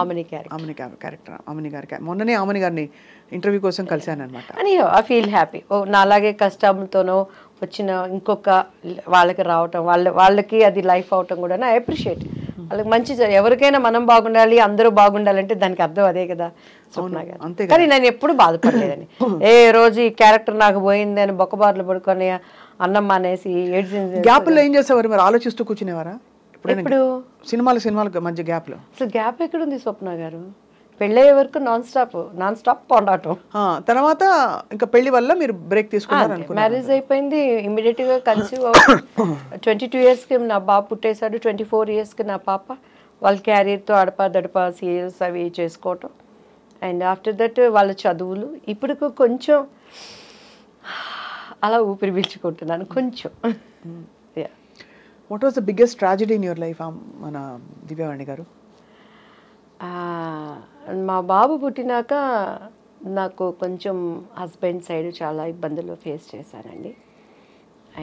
ఆమెని క్యారెక్టర్. ఆమెని గారి మొన్ననే ఆమెని గారిని ఇంటర్వ్యూ కోసం కలిశాను అనమాట. అని ఐ ఫీల్ హ్యాపీ. నా అలాగే కష్టంతోనో వచ్చిన ఇంకొక వాళ్ళకి రావటం, వాళ్ళకి అది లైఫ్ అవటం కూడా ఐ అప్రిషియేట్. వాళ్ళకి మంచి, ఎవరికైనా మనం బాగుండాలి, అందరూ బాగుండాలంటే దానికి అర్థం అదే కదా స్వప్న గారు. కానీ నేను ఎప్పుడు బాధపడలేదని, ఏ రోజు ఈ క్యారెక్టర్ నాకు పోయింది అని బొక్కబార్లు పడుకొని అన్నం మానేసి ఏడ్చింది. గ్యాప్లో ఏం చేసేవారు మరి? ఆలోచిస్తూ కూర్చునేవారా ఇప్పుడు సినిమాల మధ్య గ్యాప్లో? అసలు గ్యాప్ ఎక్కడుంది స్వప్న గారు? పెళ్ళయ్యే వరకు నాన్ స్టాప్ పోరాటం. తర్వాత ఇంకా పెళ్లి వల్ల మీరు బ్రేక్ తీసుకున్నారు. మ్యారేజ్ అయిపోయింది, ఇమీడియట్ గా కన్సీవ్ 22 years కి నా బాబు పుట్టేశాడు. 24 years కి నా పాప. వాళ్ళ క్యారియర్తో అడపా సీరియల్స్ అవి చేసుకోవటం. అండ్ ఆఫ్టర్ దట్ వాళ్ళ చదువులు. ఇప్పుడు కొంచెం అలా ఊపిరి పీల్చుకుంటున్నాను కొంచెం. What was the biggest tragedy in your life మన దివ్యవాణి గారు? మా బాబు పుట్టినాక నాకు కొంచెం హస్బెండ్ సైడ్ చాలా ఇబ్బందులు ఫేస్ చేశానండి.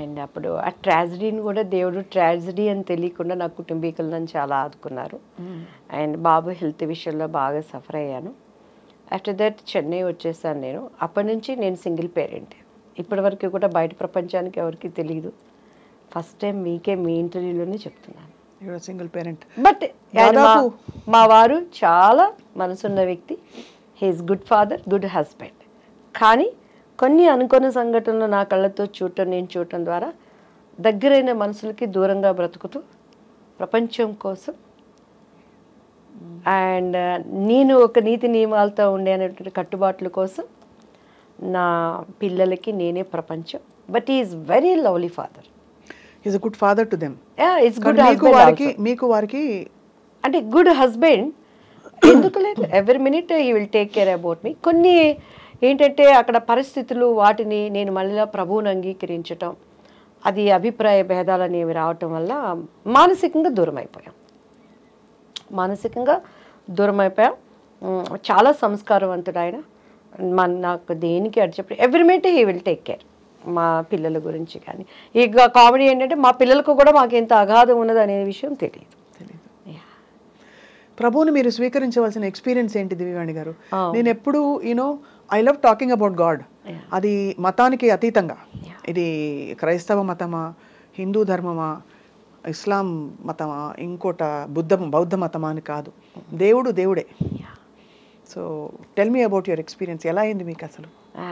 అండ్ అప్పుడు ఆ ట్రాజడీని కూడా దేవుడు ట్రాజడీ అని తెలియకుండా నా కుటుంబీకులు నన్ను చాలా ఆదుకున్నారు. అండ్ బాబు హెల్త్ విషయంలో బాగా సఫర్ అయ్యాను. ఆఫ్టర్ దట్ చెన్నై వచ్చేసాను నేను. అప్పటి నుంచి నేను సింగిల్ పేరెంట్. ఇప్పటివరకు కూడా బయట ప్రపంచానికి ఎవరికి తెలియదు. ఫస్ట్ టైం మీకే మీ ఇంటర్వ్యూలోనే చెప్తున్నాను, సింగిల్ పేరెంట్. బట్ మా వారు చాలా మనసున్న వ్యక్తి. He's good father, good husband. కానీ కొన్ని అనుకోని సంఘటనలు నా కళ్ళతో నేను చూడటం ద్వారా దగ్గరైన మనుషులకి దూరంగా బ్రతుకుతూ ప్రపంచం కోసం అండ్ నేను ఒక నీతి నియమాలతో ఉండే అనేటువంటి కట్టుబాట్ల కోసం నా పిల్లలకి నేనే ప్రపంచం. But is very lovely father. Is a good father to them. Is good husband. మీకు వారికి అంటే గుడ్ హస్బెండ్ ఎందుకు లేదు, every minute he will take care about me. కొన్ని ఏంటంటే అక్కడ పరిస్థితులు, వాటిని నేను మళ్ళీ ప్రభువుని అంగీకరించటం, అది అభిప్రాయ భేదాలు అనేవి రావటం వల్ల మానసికంగా దూరం అయిపోయాం. చాలా సంస్కారవంతుడు ఆయన. నాకు దేనికి అడి చెప్పి every minute he will take care. మా పిల్లల గురించి కానీ ఇక కామెడీ ఏంటంటే మా పిల్లలకు కూడా మాకు ఎంత అగాధం ఉన్నది అనే విషయం తెలియదు. ప్రభువుని మీరు స్వీకరించవలసిన ఎక్స్పీరియన్స్ ఏంటి దివ్యవాణి గారు? నేను ఎప్పుడు I love talking about God. అది మతానికి అతీతంగా ఇది క్రైస్తవ మతమా, హిందూ ధర్మమా, ఇస్లాం మతమా, ఇంకోట బౌద్ధ మతమా అని కాదు, దేవుడు దేవుడే. So tell me about your experience. ఎలా అయింది మీకు అసలు?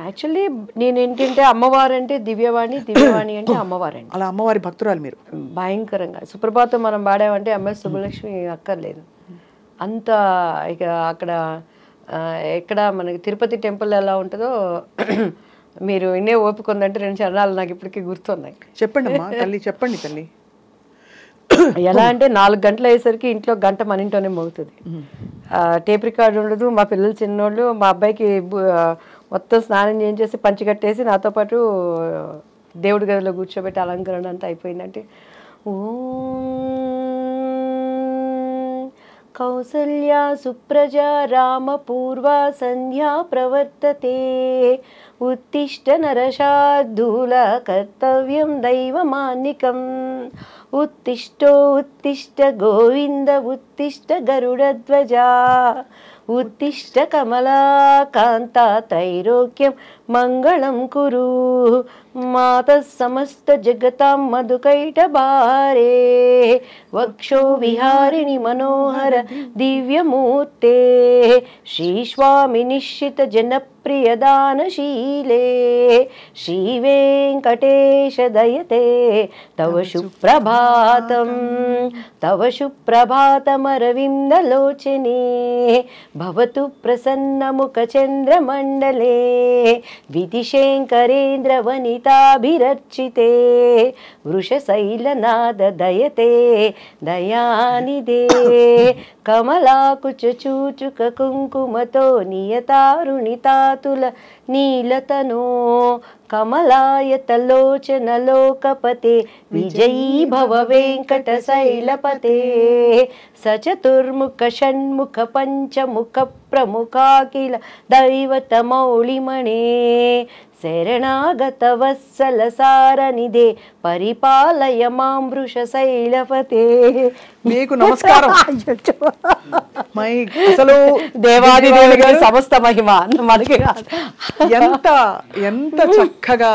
యాక్చువల్లీ నేను ఏంటంటే అమ్మవారు అంటే దివ్యవాణి, దివ్యవాణి అంటే అమ్మవారండి. అలా అమ్మవారి భక్తురాలు మీరు? భయంకరంగా. సుప్రభాతం మనం పాడామంటే ఎంఎస్ సుబ్బలక్ష్మి అక్కర్లేదు అంత. ఇక అక్కడ ఎక్కడ మనకి తిరుపతి టెంపుల్ ఎలా ఉంటుందో మీరు ఇన్నే ఓపిక ఉందంటే 2 చరణాలు నాకు ఇప్పటికీ గుర్తున్నాయి. చెప్పండి అమ్మా తల్లి, చెప్పండి తల్లి. ఎలా అంటే 4 గంటలు అయ్యేసరికి ఇంట్లో గంట మన ఇంట్లోనే మోగుతుంది. టేప్ రికార్డు ఉండదు. మా పిల్లలు చిన్నోళ్ళు, మా అబ్బాయికి మొత్తం స్నానం చేయించేసి పంచి కట్టేసి నాతో పాటు దేవుడి గదిలో కూర్చోబెట్టి అలంకరణ అంతా అయిపోయిందంటే కౌసల్యా సుప్రజా రామ పూర్వ సంధ్యా ప్రవర్తతే ఉత్తిష్ట నరశార్దూల కర్తవ్యం దైవమాన్నికం ఉత్తిష్టో ఉత్తిష్ట గోవింద ఉత్తిష్ట గరుడధ్వజా ఉత్తిష్ట కమలాకాంత త్రైలోక్యం మంగళం కురు మాతః సమస్త జగతాం మధుకైటభారే వక్షో విహారిణి మనోహర దివ్యమూర్తే శ్రీస్వామి నిశ్చిత జనప్రియదానశీలే శ్రీవేంకటేశ దయతే తవ సుప్రభాతం తవ సుప్రభాతమరవిందలోచనే భవతు ప్రసన్నముఖచంద్రమండలే విధిశేంకరేంద్ర వనితాభిరర్చితే వృషశైలనాద దయతే దయానిదే కమలాకుచూచుక కుంకుమతో నియతారుణితాతుల నీలతనో కమలాయతలోచన లోకపతే విజయీ భవ వెంకట శైలపతే సచతుర్ముఖ షణ్ముఖ పంచముఖ ప్రముఖాఖిల దైవతమౌళిమణే శరణాగత వత్సల సారనిదే పరిపాలయ మాం వృషశైలపతే. మీకు నమస్కారం. అసలు దేవాది దేవుడికి సమస్త మహిమ మనకి ఎంత ఎంత చక్కగా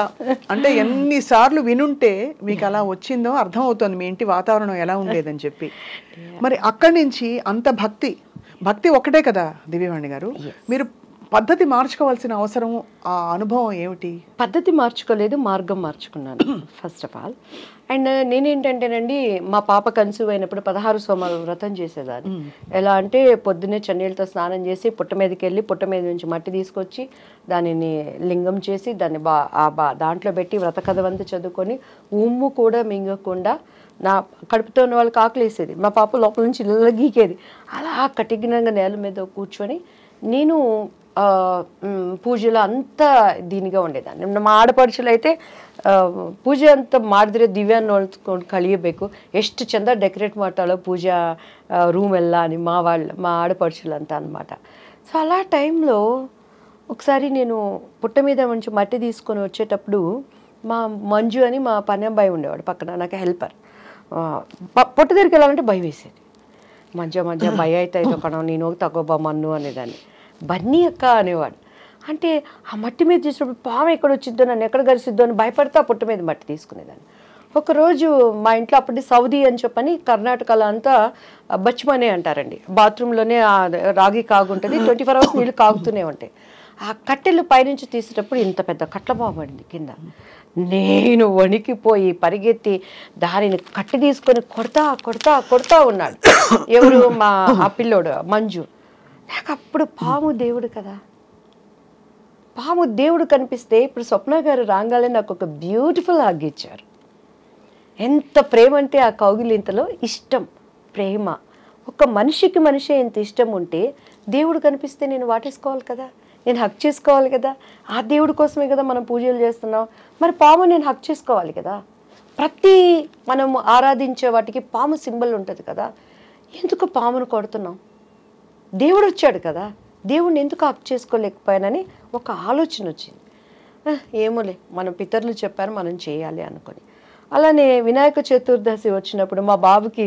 అంటే ఎన్నిసార్లు వినుంటే మీకు అలా వచ్చిందో అర్థం అవుతుంది మీ ఇంటి వాతావరణం ఎలా ఉండేదని చెప్పి. మరి అక్కడి నుంచి అంత భక్తి ఒక్కటే కదా దివ్యవాణి గారు, మీరు పద్ధతి మార్చుకోవాల్సిన అవసరం, ఆ అనుభవం ఏమిటి? పద్ధతి మార్చుకోలేదు, మార్గం మార్చుకున్నాను ఫస్ట్ ఆఫ్ ఆల్. అండ్ నేనేంటంటేనండి మా పాప కన్సీవ్ అయినప్పుడు 16 సోమవారాలు వ్రతం చేసేదాన్ని. ఎలా అంటే పొద్దున్నే చన్నీళ్ళతో స్నానం చేసి పుట్ట మీదకి వెళ్ళి పుట్ట మీద నుంచి మట్టి తీసుకొచ్చి దానిని లింగం చేసి దాన్ని దాంట్లో పెట్టి వ్రత కథవంతా చదువుకొని ఉమ్ము కూడా మింగకుండా నా కడుపుతో ఉన్న వాళ్ళకి ఆకలేసేది. మా పాప లోపల నుంచి ఇళ్ళ గీకేది. అలా కఠినంగా నేల మీద కూర్చొని నేను పూజలో అంత దీనిగా ఉండేదాన్ని. మా ಆಡಪಡಿಸಲು అయితే ಪೂಜೆ ಅಂತ ಮಾಡಿದ್ರೆ ದಿವ್ಯ ನೋಡ್ಕೊಂಡು ಕಳಿಯಬೇಕು, ಎಷ್ಟು ಚಂದ ಡೆಕೋರೇಟ್ ಮಾಡ್ತಾಳೋ ಪೂಜಾ ರೂಮ್ ಎಲ್ಲ మా ఆడపడుచులు అంతా అనమాట. సో అలా టైంలో ఒకసారి నేను పుట్ట మీద నుంచి మట్టి తీసుకొని వచ్చేటప్పుడు మా మంజు అని మా పని అబ్బాయి ఉండేవాడు పక్కన, నాకు హెల్పర్. పుట్ట దగ్గరికి వెళ్ళాలంటే భయం వేసేది. మధ్య భయ అయితే కణం నేను తగ్గోబా మన్ను అనేదాన్ని. బన్నీ అక్క అనేవాడు. అంటే ఆ మట్టి మీద చేసినప్పుడు పాము ఎక్కడ వచ్చిద్దో, నన్ను ఎక్కడ గరిసిద్దో అని భయపడితే ఆ పుట్ట మీద మట్టి తీసుకునేదాన్ని. ఒకరోజు మా ఇంట్లో అప్పటి సౌదీ అని చెప్పని కర్ణాటకలో అంతా బచ్మనే అంటారండి, బాత్రూంలోనే రాగి కాగుంటుంది, 24 hours నీళ్ళు కాగుతూనే ఉంటాయి. ఆ కట్టెలు పైనుంచి తీసేటప్పుడు ఇంత పెద్ద కట్ల పాము పడింది కింద. నేను వణికిపోయి పరిగెత్తి దానిని కట్టి తీసుకొని కొడతా ఉన్నాడు. ఎవరు? ఆ పిల్లోడు మంజు. నాకు అప్పుడు పాము దేవుడు కదా, పాము దేవుడు కనిపిస్తే ఇప్పుడు స్వప్న గారు రాగానే నాకు ఒక బ్యూటిఫుల్ హగ్ ఇచ్చారు. ఎంత ప్రేమ అంటే ఆ కౌగిలింతలో ఇష్టం, ప్రేమ. ఒక మనిషికి మనిషి ఎంత ఇష్టం ఉంటే దేవుడు కనిపిస్తే నేను వాటేసుకోవాలి కదా, నేను హక్ చేసుకోవాలి కదా. ఆ దేవుడి కోసమే కదా మనం పూజలు చేస్తున్నాం. మరి పాము నేను హక్ చేసుకోవాలి కదా. ప్రతి మనం ఆరాధించే వాటికి పాము సింబల్ ఉంటుంది కదా. ఎందుకు పామును కొడుతున్నాం? దేవుడు వచ్చాడు కదా, దేవుడిని ఎందుకు హక్ చేసుకోలేకపోయానని ఒక ఆలోచన వచ్చింది. ఏమోలే, మన పితరులు చెప్పారు మనం చేయాలి అనుకొని. అలానే వినాయక చతుర్దశి వచ్చినప్పుడు మా బాబుకి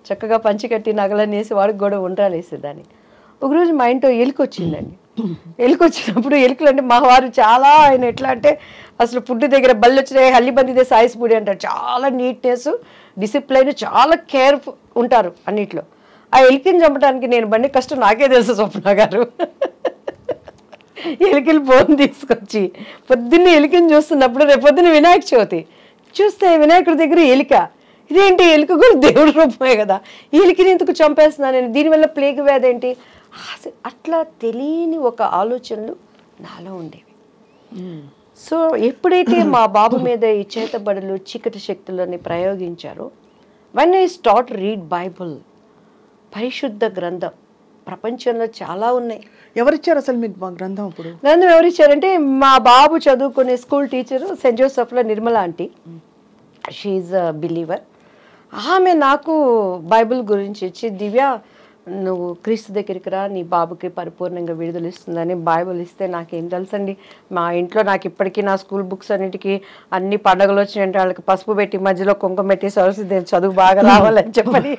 చక్కగా పంచి కట్టి నగలనేసి వాడికి కూడా ఉండ్రాలు వేసేదాన్ని. ఒకరోజు మా ఇంట్లో ఎలుక వచ్చిందండి. ఎలుక వచ్చినప్పుడు ఎలుకలు అంటే మా వారు చాలా ఆయన ఎట్లా అంటే అసలు ఫుడ్ దగ్గర బళ్ళు వచ్చినాయి హల్లిబందిదే సాయిస్పూడి అంటారు. చాలా నీట్నెస్, డిసిప్లైన్, చాలా కేర్ఫుల్ ఉంటారు అన్నిట్లో. ఆ ఎలికని చంపడానికి నేను బండి కష్టం నాకే తెలుసు స్వప్న గారు. ఎలికలు బోన్ తీసుకొచ్చి పొద్దున్నే ఎలికని చూస్తున్నప్పుడు రేపు పొద్దున్న వినాయక చవితి చూస్తే వినాయకుడి దగ్గర ఎలిక, ఇదేంటి ఎలుక కూడా దేవుడి రూపమే కదా, ఈ ఎలికని ఎందుకు చంపేస్తున్నాను నేను, దీనివల్ల ప్లేగ్ వ్యాధి ఏంటి, అట్లా తెలియని ఒక ఆలోచనలు నాలో ఉండేవి. సో ఎప్పుడైతే మా బాబు మీద ఈ చేతబడులు చీకటి శక్తులని ప్రయోగించారో, when I start read Bible, పరిశుద్ధ గ్రంథం, ప్రపంచంలో చాలా ఉన్నాయి. ఎవరిచ్చారు అసలు మీకు గ్రంథం? అప్పుడు గ్రంథం ఎవరిచ్చారంటే మా బాబు చదువుకునే స్కూల్ టీచరు సెయింట్ జోసెఫ్లో Nirmala aunty, she's a believer. ఆమె నాకు బైబిల్ గురించి ఇచ్చి, దివ్య నువ్వు క్రీస్తు దగ్గరికి రా, నీ బాబుకి పరిపూర్ణంగా విడుదల ఇస్తుందని బైబిల్ ఇస్తే నాకేం తెలుసండి. మా ఇంట్లో నాకు ఇప్పటికీ నా స్కూల్ బుక్స్ అన్నిటికీ అన్ని పండుగలు వచ్చినాయంటే వాళ్ళకి పసుపు పెట్టి మధ్యలో కుంకుమ పెట్టి సరస్వతి చదువు బాగా రావాలని చెప్పని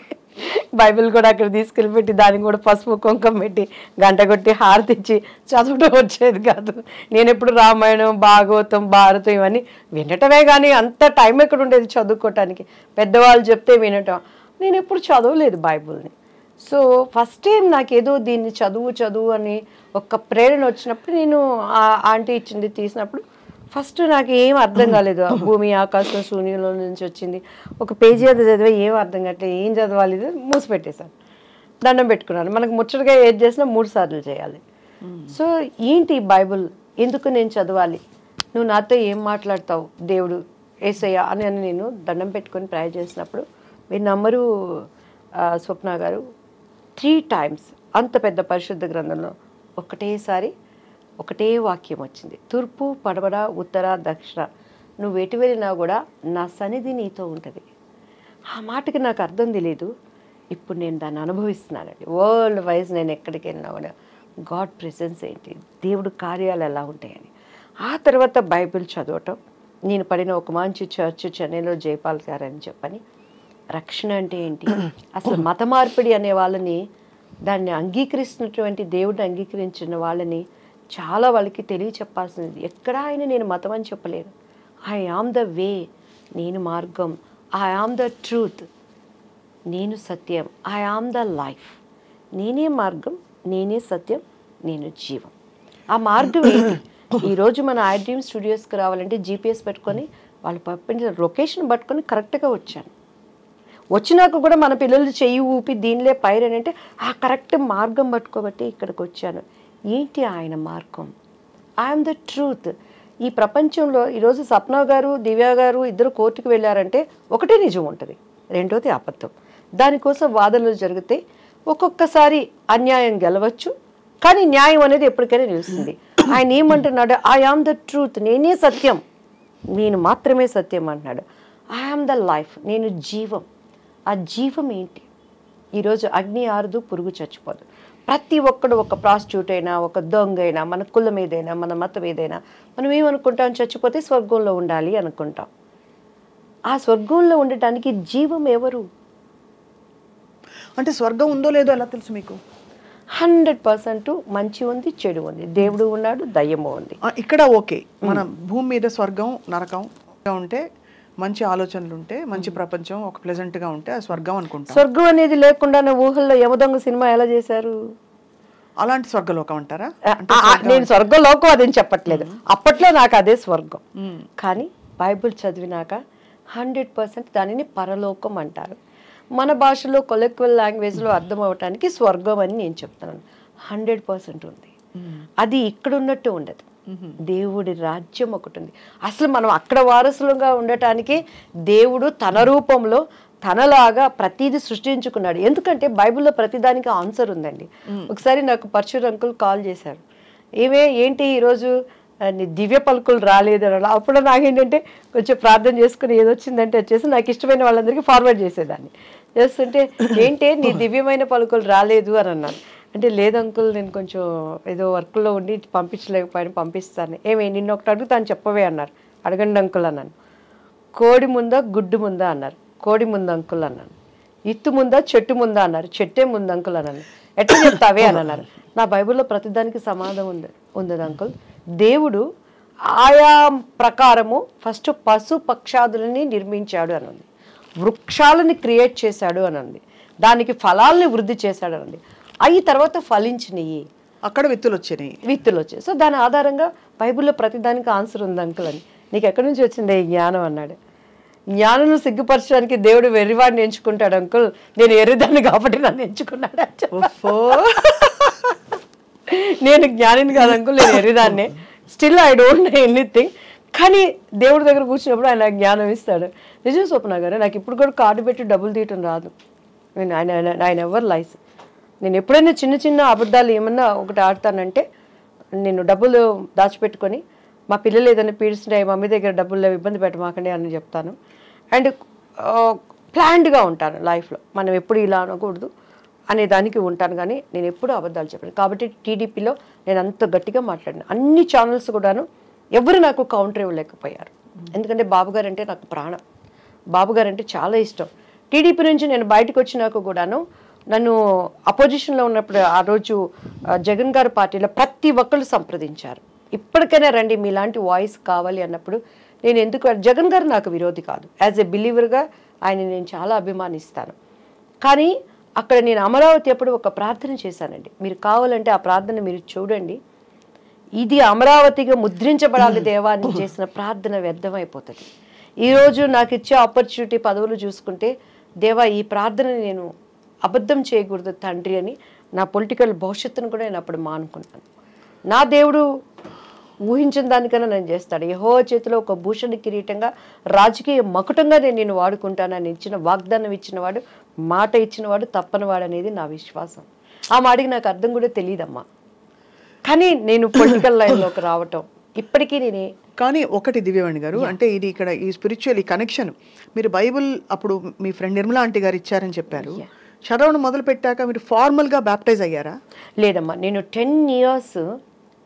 బైబిల్ కూడా అక్కడ తీసుకెళ్ళి పెట్టి దానికి కూడా పసుపు కుంకుమ పెట్టి గంట కొట్టి హారతిచ్చి చదవడం వచ్చేది కాదు. నేను ఎప్పుడు రామాయణం, భాగవతం, భారతం ఇవన్నీ వినటమే కానీ అంత టైం ఎక్కడ ఉండేది చదువుకోవటానికి. పెద్దవాళ్ళు చెప్తే వినటం, నేను ఎప్పుడు చదవలేదు బైబిల్ని. సో ఫస్ట్ టైం నాకేదో దీన్ని చదువు అని ఒక ప్రేరణ వచ్చినప్పుడు నేను ఆంటీ ఇచ్చింది తీసినప్పుడు ఫస్ట్ నాకు ఏం అర్థం కాలేదు. భూమి ఆకాశం శూన్యంలో నుంచి వచ్చింది, ఒక పేజీ అది చదివే ఏం అర్థం కావట్లేదు, ఏం చదవాలి మూసిపెట్టేశాను, దండం పెట్టుకున్నాను. మనకు ముచ్చటగా ఏది చేసినా 3 సార్లు చేయాలి. సో ఏంటి బైబుల్, ఎందుకు నేను చదవాలి, నువ్వు నాతో ఏం మాట్లాడతావు దేవుడు యేసయ్య అని నేను దండం పెట్టుకొని ప్రేయర్ చేసినప్పుడు, మీరు నమ్మరు స్వప్న గారు, 3 times అంత పెద్ద పరిశుద్ధ గ్రంథంలో ఒకటేసారి ఒకటే వాక్యం వచ్చింది, తూర్పు పడమర ఉత్తర దక్షిణ నువ్వు ఎటు వెళ్ళినా కూడా నా సన్నిధి నీతో ఉంటుంది. ఆ మాటకి నాకు అర్థం తెలియదు, ఇప్పుడు నేను దాన్ని అనుభవిస్తున్నానండి. వరల్డ్ వైజ్ నేను ఎక్కడికి వెళ్ళినా కూడా గాడ్ ప్రెసెన్స్ ఏంటి, దేవుడు కార్యాలు ఎలా ఉంటాయని. ఆ తర్వాత బైబిల్ చదవటం, నేను పడిన ఒక మంచి చర్చ్ చెన్నైలో జైపాల్ గారు అని చెప్పని, రక్షణ అంటే ఏంటి, అసలు మత మార్పిడి అనే వాళ్ళని, దాన్ని అంగీకరిస్తున్నటువంటి దేవుడిని అంగీకరించిన వాళ్ళని చాలా వాళ్ళకి తెలియచెప్పాల్సింది. ఎక్కడా ఆయన నేను మతం అని చెప్పలేను. ఐ ఆమ్ ద వే, నేను మార్గం, ఐ ఆమ్ ద ట్రూత్, నేను సత్యం, ఐ ఆమ్ ద లైఫ్, నేనే మార్గం, నేనే సత్యం, నేను జీవం. ఆ మార్గం ఏంటి? ఈరోజు మన ఐ డ్రీమ్ స్టూడియోస్కి రావాలంటే జీపీఎస్ పెట్టుకొని వాళ్ళు పంపించిన లొకేషన్ పట్టుకొని కరెక్ట్గా వచ్చాను. వచ్చినాక కూడా మన పిల్లలు చెయ్యి ఊపి దీనిలే పైరని అంటే ఆ కరెక్ట్ మార్గం పట్టుకోబట్టి ఇక్కడికి వచ్చాను. ఏంటి ఆయన మార్గం? I'm the truth. ఈ ప్రపంచంలో ఈరోజు సప్న గారు, దివ్య గారు ఇద్దరు కోర్టుకు వెళ్ళారంటే ఒకటే నిజం ఉంటుంది, రెండోది అబద్ధం. దానికోసం వాదనలు జరిగితే ఒక్కొక్కసారి అన్యాయం గెలవచ్చు, కానీ న్యాయం అనేది ఎప్పటికైనా నిలుస్తుంది. ఆయన ఏమంటున్నాడు? ఐ ఆమ్ ద ట్రూత్, నేనే సత్యం, నేను మాత్రమే సత్యం అంటున్నాడు. ఐ ఆమ్ ద లైఫ్, నేను జీవం. ఆ జీవం ఏంటి? ఈరోజు అగ్ని ఆరదు, పురుగు చచ్చిపోదు. ప్రతి ఒక్కడు, ఒక ప్రాస్టిట్యూట్ అయినా, ఒక దొంగ అయినా, మన కులం ఏదైనా, మన మతం ఏదైనా, మనం ఏమనుకుంటాం? చచ్చిపోతే స్వర్గంలో ఉండాలి అనుకుంటాం. ఆ స్వర్గంలో ఉండటానికి జీవం ఎవరు? అంటే స్వర్గం ఉందో లేదో ఎలా తెలుసు మీకు? 100% మంచి ఉంది, చెడు ఉంది, దేవుడు ఉన్నాడు, దయ్యము ఉంది. ఇక్కడ ఓకే, మన భూమి మీద స్వర్గం నరకం ఉంటే, మంచి ఆలోచనలు ఉంటే, మంచి ప్రపంచం ఒక ప్లెజెంట్గా ఉంటే ఆ స్వర్గం అనుకుంటాం. స్వర్గం అనేది లేకుండా ఊహల్లో యమదొంగ సినిమా ఎలా చేశారు? అలాంటి స్వర్గలోకం అంటారా? నేను స్వర్గలోకం అదేం చెప్పట్లేదు, అప్పట్లో నాకు అదే స్వర్గం. కానీ బైబిల్ చదివినాక 100% దానిని పరలోకం అంటారు. మన భాషలో కొలెక్వల్ లాంగ్వేజ్లో అర్థం అవటానికి స్వర్గం అని నేను చెప్తున్నాను. 100% ఉంది. అది ఇక్కడ ఉన్నట్టు ఉండదు. దేవుడి రాజ్యం ఒకటి ఉంది. అసలు మనం అక్కడ వారసులుగా ఉండటానికి దేవుడు తన రూపంలో తనలాగా ప్రతిదీ సృష్టించుకున్నాడు. ఎందుకంటే బైబిల్లో ప్రతిదానికి ఆన్సర్ ఉందండి. ఒకసారి నాకు పరశుర్ అంకుల్ కాల్ చేశారు, ఏంటి ఈరోజు నీ దివ్య పలుకులు రాలేదు అని. అప్పుడు నాకేంటంటే కొంచెం ప్రార్థన చేసుకుని ఏదొచ్చిందంటే వచ్చేసి నాకు ఇష్టమైన వాళ్ళందరికీ ఫార్వర్డ్ చేసేదాన్ని. చేస్తుంటే ఏంటి నీ దివ్యమైన పలుకులు రాలేదు అని అన్నాను. అంటే లేదు అంకుల్, నేను కొంచెం ఏదో వర్క్లో ఉండి పంపించలేకపోయాను, పంపిస్తాను. నిన్న ఒకటి అడుగుతాను చెప్పవే అన్నారు. అడగండి అంకుల్ అన్నాను. కోడి ముందా గుడ్డు ముందా అన్నారు. కోడి ముందు అంకుల్ అన్నాను. ఇత్తు ముందా చెట్టు ముందా అన్నారు. చెట్టే ముందు అంకుల్ అన్నాను. ఎట్లా చెప్తావే అని అన్నారు. నా బైబిల్లో ప్రతిదానికి సమాధానం ఉంది అంకుల్. దేవుడు ఆయా ప్రకారము ఫస్ట్ పశు పక్షాదులని నిర్మించాడు అని ఉంది, వృక్షాలని క్రియేట్ చేశాడు అని ఉంది, దానికి ఫలాల్ని వృద్ధి చేశాడు అని ఉంది. అవి తర్వాత ఫలించినవి, అక్కడ విత్తులు వచ్చాయి. సో దాని ఆధారంగా బైబిల్లో ప్రతిదానికి ఆన్సర్ ఉంది అంకుల్ అని. నీకు ఎక్కడి నుంచి వచ్చింది ఈ జ్ఞానం అన్నాడు. జ్ఞానం సిగ్గుపరచడానికి దేవుడు వెర్రివాడిని ఎంచుకుంటాడు అంకుల్, నేను ఎర్రిదాన్ని కాబట్టి నన్ను ఎంచుకున్నాడు. నేను జ్ఞానిని కాదు అంకుల్, నేను ఎర్రిదాన్నే. Still I don't know anything. కానీ దేవుడి దగ్గర కూర్చున్నప్పుడు ఆయన జ్ఞానం ఇస్తాడు. నిజం స్వప్న గారు, నాకు ఇప్పుడు కూడా కార్డు పెట్టి డబ్బులు తీయటం రాదు. ఆయన ఎవర్ లైస్. నేను ఎప్పుడైనా చిన్న చిన్న అబద్ధాలు ఏమన్నా ఒకటి ఆడతానంటే, నేను డబ్బులు దాచిపెట్టుకొని మా పిల్లలు ఏదైనా పీడిస్తున్నాయి, మమ్మీ దగ్గర డబ్బులు లేవు, ఇబ్బంది పెట్టమాకండి అని చెప్తాను. అండ్ ప్లాన్డ్గా ఉంటాను లైఫ్లో. మనం ఎప్పుడు ఇలా అనకూడదు అనే దానికి ఉంటాను, కానీ నేను ఎప్పుడూ అబద్ధాలు చెప్పాను. కాబట్టి టీడీపీలో నేను అంత గట్టిగా మాట్లాడిన అన్ని ఛానల్స్ కూడాను ఎవరు నాకు కౌంటర్ ఇవ్వలేకపోయారు. ఎందుకంటే బాబుగారు అంటే నాకు ప్రాణం, బాబుగారు అంటే చాలా ఇష్టం. టీడీపీ నుంచి నేను బయటకు వచ్చినాక కూడాను నన్ను అపోజిషన్లో ఉన్నప్పుడు ఆ రోజు జగన్ గారి పార్టీలో ప్రతి ఒక్కళ్ళు సంప్రదించారు, ఇప్పటికైనా రండి మీలాంటి వాయిస్ కావాలి అన్నప్పుడు. నేను ఎందుకు, జగన్ గారు నాకు విరోధి కాదు, యాజ్ ఎ బిలీవర్గా ఆయన నేను చాలా అభిమానిస్తాను. కానీ అక్కడ నేను అమరావతి అప్పుడు ఒక ప్రార్థన చేశానండి. మీరు కావాలంటే ఆ ప్రార్థన మీరు చూడండి. ఇది అమరావతిగా ముద్రించబడాలి దేవా అని చేసిన ప్రార్థన వ్యర్థమైపోతుంది. ఈరోజు నాకు ఇచ్చే ఆపర్చునిటీ పదవులు చూసుకుంటే, దేవా ఈ ప్రార్థనని నేను అబద్ధం చేయకూడదు తండ్రి అని నా పొలిటికల్ భవిష్యత్తును కూడా నేను అప్పుడు మానుకున్నాను. నా దేవుడు ఊహించిన దానికన్నా నేను చేస్తాడు. యెహోవా చేతిలో ఒక భూషణ కిరీటంగా రాజకీయ మకుటంగా నేను వాడుకుంటానని ఇచ్చిన వాగ్దానం ఇచ్చినవాడు, మాట ఇచ్చినవాడు తప్పనివాడు అనేది నా విశ్వాసం. ఆ మాటకి నాకు అర్థం కూడా తెలియదమ్మా. కానీ నేను పొలిటికల్ లైన్లోకి రావటం ఇప్పటికీ నేనే. కానీ ఒకటి దివ్యవాణి గారు, అంటే ఇది ఇక్కడ ఈ స్పిరిచువల్ ఈ కనెక్షన్, మీరు బైబుల్ అప్పుడు మీ ఫ్రెండ్ నిర్మలా ఆంటీ గారు ఇచ్చారని చెప్పారు. చదవడం మొదలు పెట్టాక మీరు ఫార్మల్గా బ్యాప్టైజ్ అయ్యారా? లేదమ్మా, నేను 10 years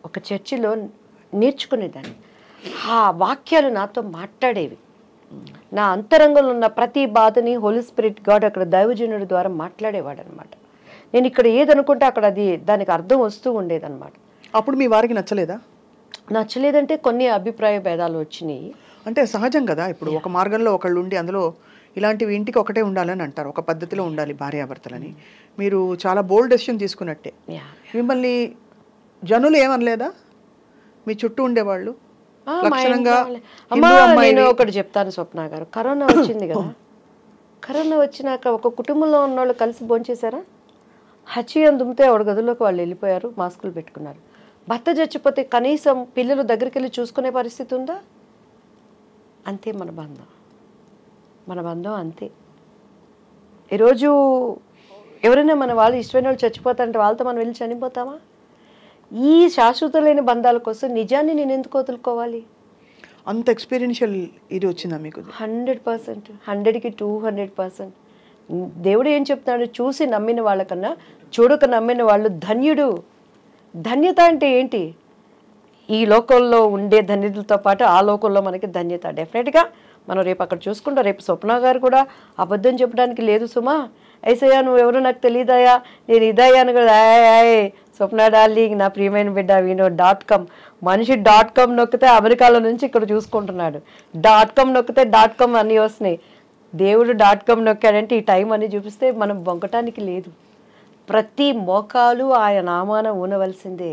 ఒక చర్చిలో నేర్చుకునేదాన్ని. ఆ వాక్యాలు నాతో మాట్లాడేవి. నా అంతరంగంలో ఉన్న ప్రతి బాధని హోలీ స్పిరిట్ గాడ్ అక్కడ దైవజనుడి ద్వారా మాట్లాడేవాడు అనమాట. నేను ఇక్కడ ఏదనుకుంటే అక్కడ అది దానికి అర్థం వస్తూ ఉండేదన్నమాట. అప్పుడు మీ వారికి నచ్చలేదా? నచ్చలేదంటే కొన్ని అభిప్రాయ భేదాలు వచ్చినాయి. అంటే సహజం కదా, ఇప్పుడు ఒక మార్గంలో ఒకళ్ళు ఉండి అందులో ఇలాంటివి ఇంటికి ఒకటే ఉండాలని అంటారు, ఒక పద్ధతిలో ఉండాలి భార్యాభర్తలని. మీరు చాలా బోల్డ్ డెసిషన్ తీసుకున్నట్టే. మిమ్మల్ని జనులు ఏమనలేదా? మీ చుట్టూ ఉండేవాళ్ళు నేను ఒకటి చెప్తాను స్వప్న గారు, కరోనా వచ్చింది కదా, కరోనా వచ్చినాక ఒక కుటుంబంలో ఉన్న వాళ్ళు కలిసి భోంచేశారా? హచ్చియం దుమ్మితే ఆవిడ గదుల్లోకి వాళ్ళు వెళ్ళిపోయారు, మాస్కులు పెట్టుకున్నారు. భర్త చచ్చిపోతే కనీసం పిల్లలు దగ్గరికి వెళ్ళి చూసుకునే పరిస్థితి ఉందా? అంతే మన బంధం అంతే. ఈరోజు ఎవరైనా మన వాళ్ళు ఇష్టమైన వాళ్ళు చచ్చిపోతారంటే వాళ్ళతో మనం వెళ్ళి చనిపోతామా? ఈ శాశ్వత లేని బంధాల కోసం నిజాన్ని నేను ఎందుకు వదులుకోవాలి? అంత ఎక్స్పీరియన్షియల్ ఇది వచ్చిందా మీకు? 100%, 100కి 200%. దేవుడు ఏం చెప్తున్నాడు? చూసి నమ్మిన వాళ్ళకన్నా చూడక నమ్మిన వాళ్ళు ధన్యుడు. ధన్యత అంటే ఏంటి? ఈ లోకంలో ఉండే ధన్యతలతో పాటు ఆ లోకంలో మనకి ధన్యత. డెఫినెట్గా మనం రేపు అక్కడ చూసుకుంటాం. రేపు స్వప్న గారు కూడా అబద్ధం చెప్పడానికి లేదు సుమా. ఐసయ్యా నువ్వెవరో నాకు తెలియదాయా, నేను ఇదయ్యాను కదా, స్వప్న డార్లింగ్ నా ప్రియమైన బిడ్డ వినో.com. మనిషి .com నొక్కితే అమెరికాలో నుంచి ఇక్కడ చూసుకుంటున్నాడు. .com నొక్కితే .com అన్నీ వస్తున్నాయి. దేవుడు .com నొక్కాడంటే ఈ టైం అని చూపిస్తే మనం బొంకటానికి లేదు. ప్రతి మోకాలు ఆయన నామాన ఊనవలసిందే,